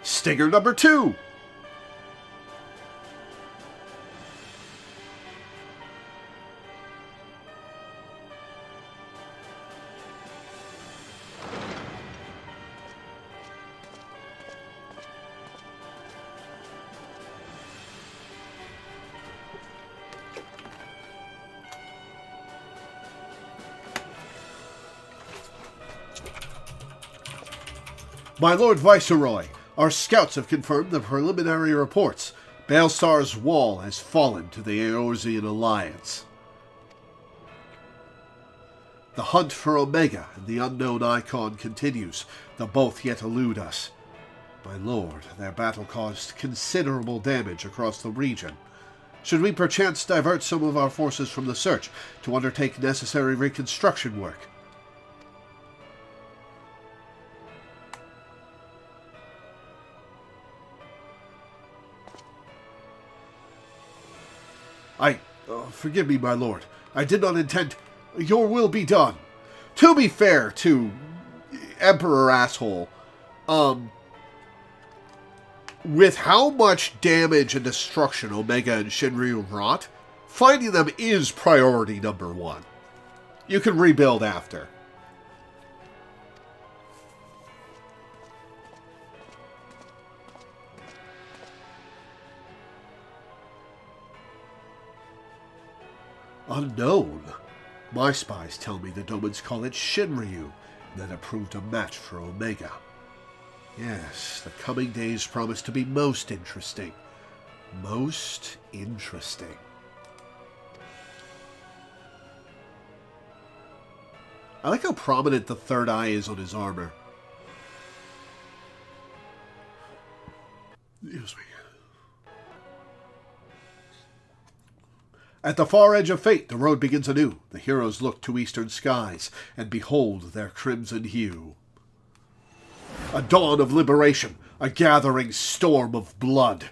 S1: Stinger number 2! My Lord Viceroy, our scouts have confirmed the preliminary reports. Baelsar's wall has fallen to the Eorzean Alliance. The hunt for Omega and the unknown Icon continues, though both yet elude us. My lord, their battle caused considerable damage across the region. Should we perchance divert some of our forces from the search to undertake necessary reconstruction work? Forgive me, my lord. I did not intend... Your will be done. To be fair to Emperor Asshole, with how much damage and destruction Omega and Shinryu wrought, finding them is priority number 1. You can rebuild after. Unknown? My spies tell me the Domans call it Shinryu, and that it proved a match for Omega. Yes, the coming days promise to be most interesting. Most interesting. I like how prominent the third eye is on his armor. Excuse me. At the far edge of fate, the road begins anew. The heroes look to eastern skies, and behold their crimson hue. A dawn of liberation, a gathering storm of blood.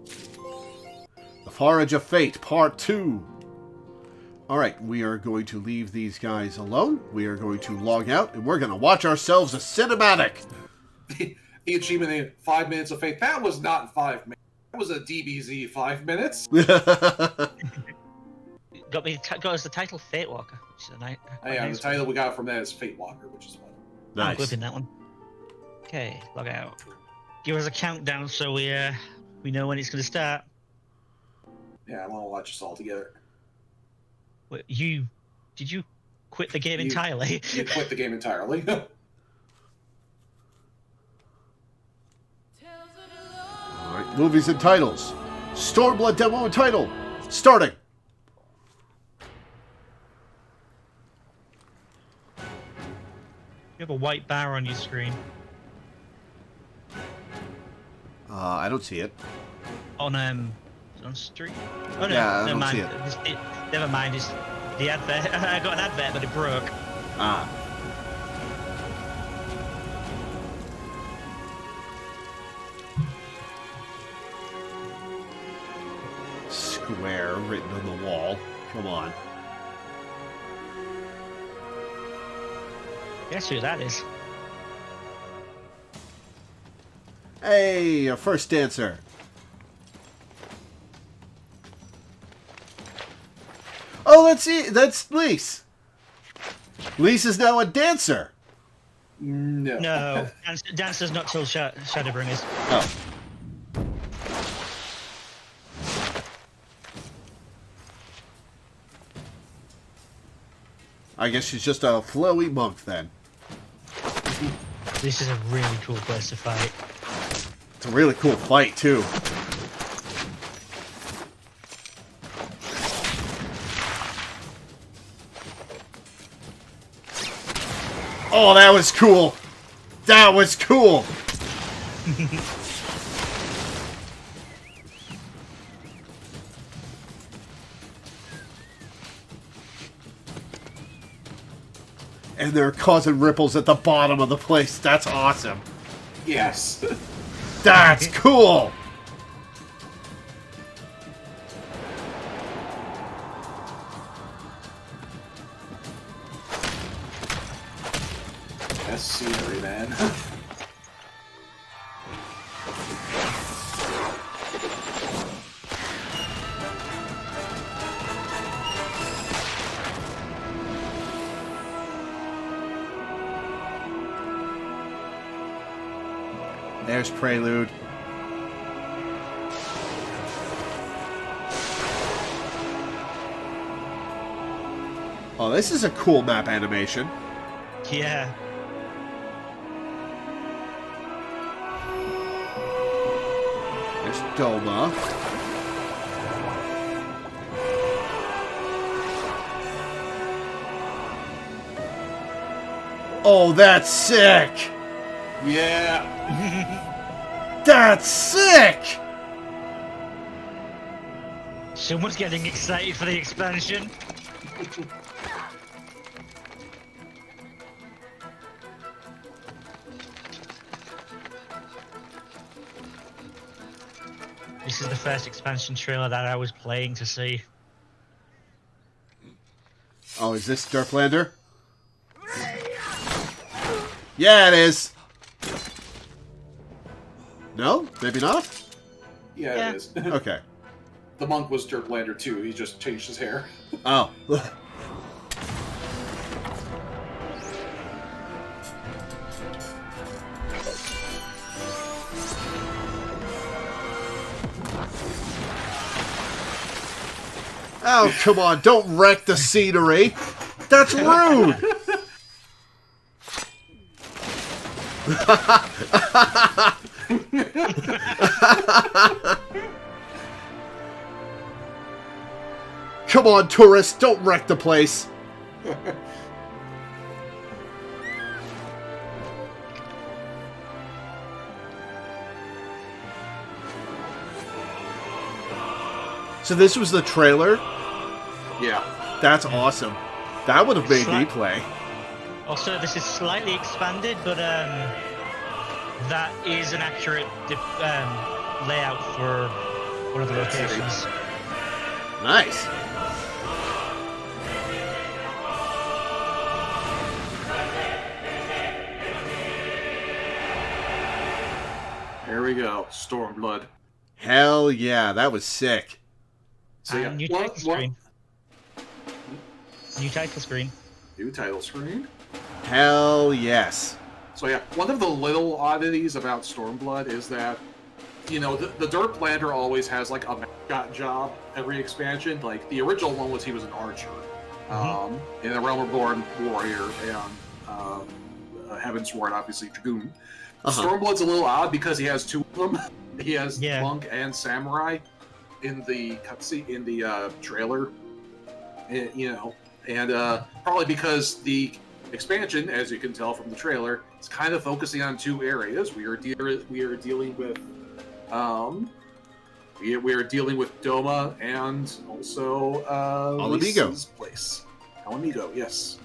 S1: The far edge of fate, part 2. Alright, we are going to leave these guys alone. We are going to log out, and we're going to watch ourselves a cinematic.
S2: The achievement in 5 minutes of fate. That was not 5 minutes. That was a DBZ 5 minutes.
S3: got us the title Fate Walker, which is a nice.
S2: The title we got from that is Fate Walker, which is fun.
S3: Nice. I'm whipping that one. Okay, log out. Give us a countdown so we know when it's going to start.
S2: Yeah, I want to watch us all together.
S3: Wait, did you quit the game entirely?
S2: You quit the game entirely.
S1: Alright, movies and titles. Stormblood demo and title. Starting.
S3: You have a white bar on your screen.
S1: I don't see it.
S3: On stream? Oh no,
S1: Yeah, I
S3: never
S1: don't
S3: mind.
S1: see it.
S3: Never mind, it's the advert. I got an advert, but it broke.
S1: Ah. Square written on the wall. Come on.
S3: Guess who that is?
S1: Hey, a first dancer. Oh, let's see. That's Lise. Lise is now a dancer.
S2: No.
S3: No. Dancer's not till Shadowbringers.
S1: Oh. I guess she's just a flowy monk then.
S3: This is a really cool place to fight.
S1: It's a really cool fight, too. Oh, that was cool. That was cool. And they're causing ripples at the bottom of the place. That's awesome.
S2: Yes.
S1: That's cool.
S2: Best scenery, man.
S1: There's Prelude. Oh, this is a cool map animation.
S3: Yeah.
S1: There's Doma. Oh, that's sick!
S2: Yeah.
S1: That's sick!
S3: Someone's getting excited for the expansion. This is the first expansion trailer that I was playing to see.
S1: Oh, is this Darklander? Yeah, it is. No? Maybe not?
S2: Yeah, it is.
S1: Okay.
S2: The monk was Dirklander too. He just changed his hair.
S1: Oh. Oh, come on. Don't wreck the scenery. That's rude. Come on, tourists. Don't wreck the place. So this was the trailer?
S2: Yeah.
S1: That's awesome. That would have made me play.
S3: Also, this is slightly expanded, but that is an accurate layout for one of the locations.
S1: Nice.
S2: Here we go. Stormblood.
S1: Hell yeah, that was sick.
S2: So yeah,
S3: new title screen. New title screen.
S2: New title screen.
S1: Hell yes.
S4: So yeah, one of the little oddities about Stormblood is that, you know, the Dirt Planter always has like a mascot job every expansion. Like the original one was he was an archer, in a Realm Reborn warrior, and Heavensward obviously dragoon. Stormblood's a little odd because he has two of them. He has monk and samurai in the cutscene, in the trailer. You know, and probably because the expansion, as you can tell from the trailer, is kind of focusing on two areas. We are dealing with Doma and also
S1: Alamigo.
S4: Lisa's place. Alamigo, yes.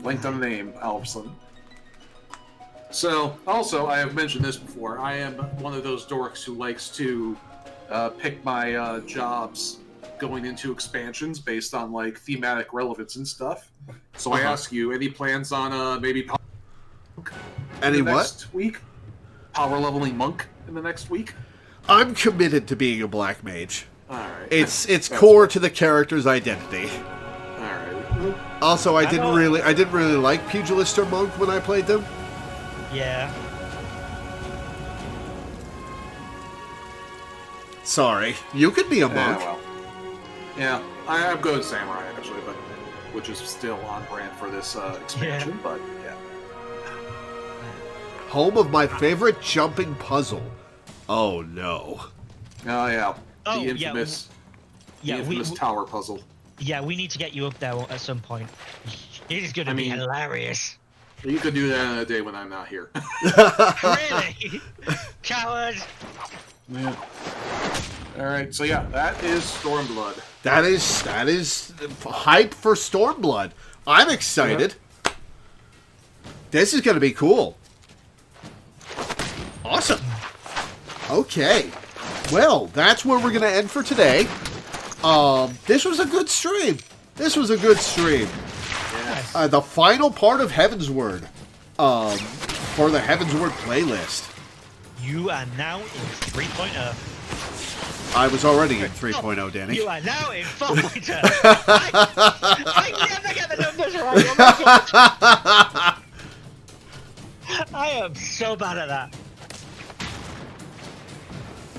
S4: Blanked on the name, Alvson. So, also, I have mentioned this before. I am one of those dorks who likes to pick my jobs going into expansions based on like thematic relevance and stuff. So I ask you, any plans on maybe power next week? Power leveling monk in the next week?
S1: I'm committed to being a black mage.
S4: Alright.
S1: It's core to the character's identity.
S4: Alright.
S1: Also, I didn't really like Pugilist or Monk when I played them.
S3: Yeah.
S1: Sorry. You could be a monk.
S4: Yeah, I'm going Samurai, actually, but which is still on brand for this expansion, but yeah.
S1: Home of my favorite jumping puzzle. Oh, no.
S4: Oh, yeah.
S3: Oh,
S4: the infamous, tower puzzle.
S3: Yeah, we need to get you up there at some point. It is going to be hilarious.
S4: You could do that on a day when I'm not here.
S3: Really? Coward!
S4: Yeah. Alright, so yeah, that is Stormblood.
S1: That is hype for Stormblood. I'm excited. Yeah. This is going to be cool. Awesome. Okay. Well, that's where we're going to end for today. This was a good stream.
S3: Yes.
S1: The final part of Heavensward. For the Heavensward playlist.
S3: You are now in 3.0.
S1: I was already in 3.0, Danny.
S3: You are now in 4.0. I never get the numbers right. I am so bad at that.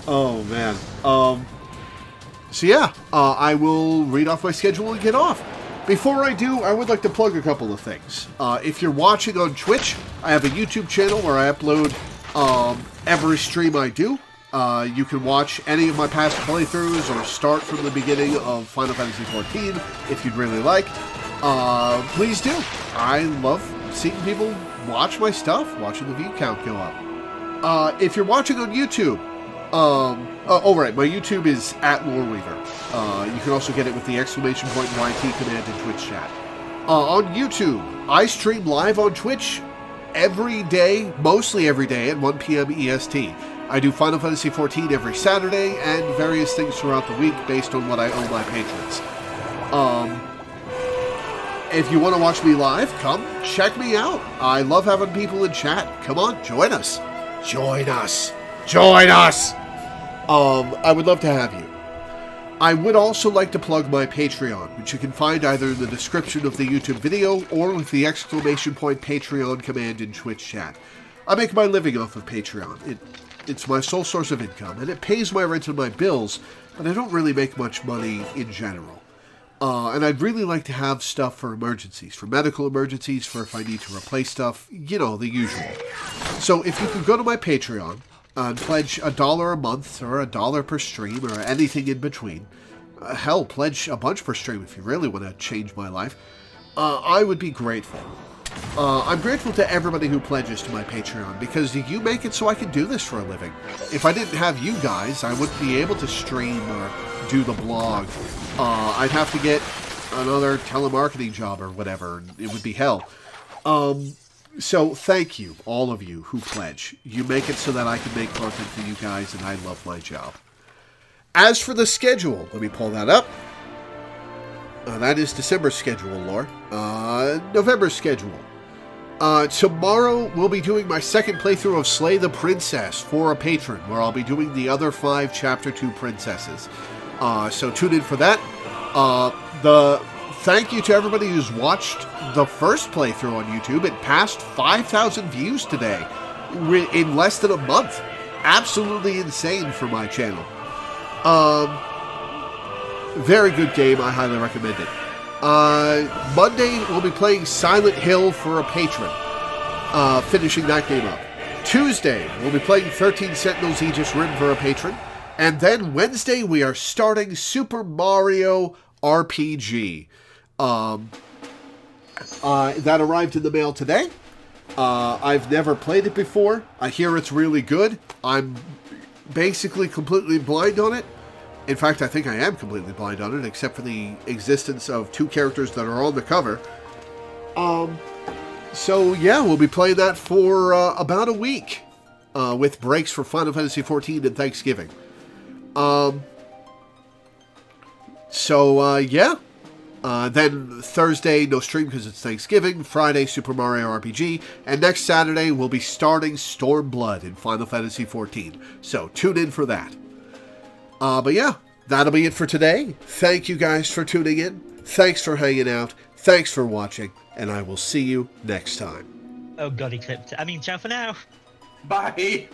S1: Oh, man. So yeah, I will read off my schedule and get off. Before I do, I would like to plug a couple of things. If you're watching on Twitch, I have a YouTube channel where I upload every stream I do. You can watch any of my past playthroughs or start from the beginning of Final Fantasy XIV if you'd really like. Please do. I love seeing people watch my stuff, watching the view count go up. If you're watching on YouTube, right, my YouTube is at Loreweaver. You can also get it with the exclamation point YT command in Twitch chat. On YouTube, I stream live on Twitch every day, mostly every day at 1 p.m. EST. I do Final Fantasy XIV every Saturday and various things throughout the week based on what I owe my patrons. If you want to watch me live, come check me out. I love having people in chat. Come on, join us. Join us. Join us! I would love to have you. I would also like to plug my Patreon, which you can find either in the description of the YouTube video or with the exclamation point Patreon command in Twitch chat. I make my living off of Patreon. It's my sole source of income, and it pays my rent and my bills, but I don't really make much money in general. And I'd really like to have stuff for emergencies, for medical emergencies, for if I need to replace stuff, you know, the usual. So if you could go to my Patreon and pledge $1 a month or $1 per stream or anything in between, hell, pledge a bunch per stream if you really want to change my life, I would be grateful. I'm grateful to everybody who pledges to my Patreon because you make it so I can do this for a living. If I didn't have you guys, I wouldn't be able to stream or do the blog. I'd have to get another telemarketing job or whatever. It would be hell. So thank you, all of you who pledge. You make it so that I can make content for you guys, and I love my job. As for the schedule, let me pull that up. That is December's schedule, Lore. November's schedule. Tomorrow we'll be doing my second playthrough of Slay the Princess for a patron, where I'll be doing the other 5 Chapter 2 princesses. So tune in for that. The thank you to everybody who's watched the first playthrough on YouTube. It passed 5,000 views today in less than a month. Absolutely insane for my channel. Very good game. I highly recommend it. Monday, we'll be playing Silent Hill for a patron. Finishing that game up. Tuesday, we'll be playing 13 Sentinels Aegis Rim for a patron. And then Wednesday, we are starting Super Mario RPG. That arrived in the mail today. I've never played it before. I hear it's really good. I'm basically completely blind on it. In fact, I think I am completely blind on it, except for the existence of 2 characters that are on the cover. So yeah, we'll be playing that for about a week, with breaks for Final Fantasy XIV and Thanksgiving. Yeah. Then Thursday, no stream because it's Thanksgiving. Friday, Super Mario RPG. And next Saturday, we'll be starting Stormblood in Final Fantasy XIV. So tune in for that. But yeah, that'll be it for today. Thank you guys for tuning in. Thanks for hanging out. Thanks for watching. And I will see you next time.
S3: Oh god, he clipped it. I mean, ciao for now.
S2: Bye.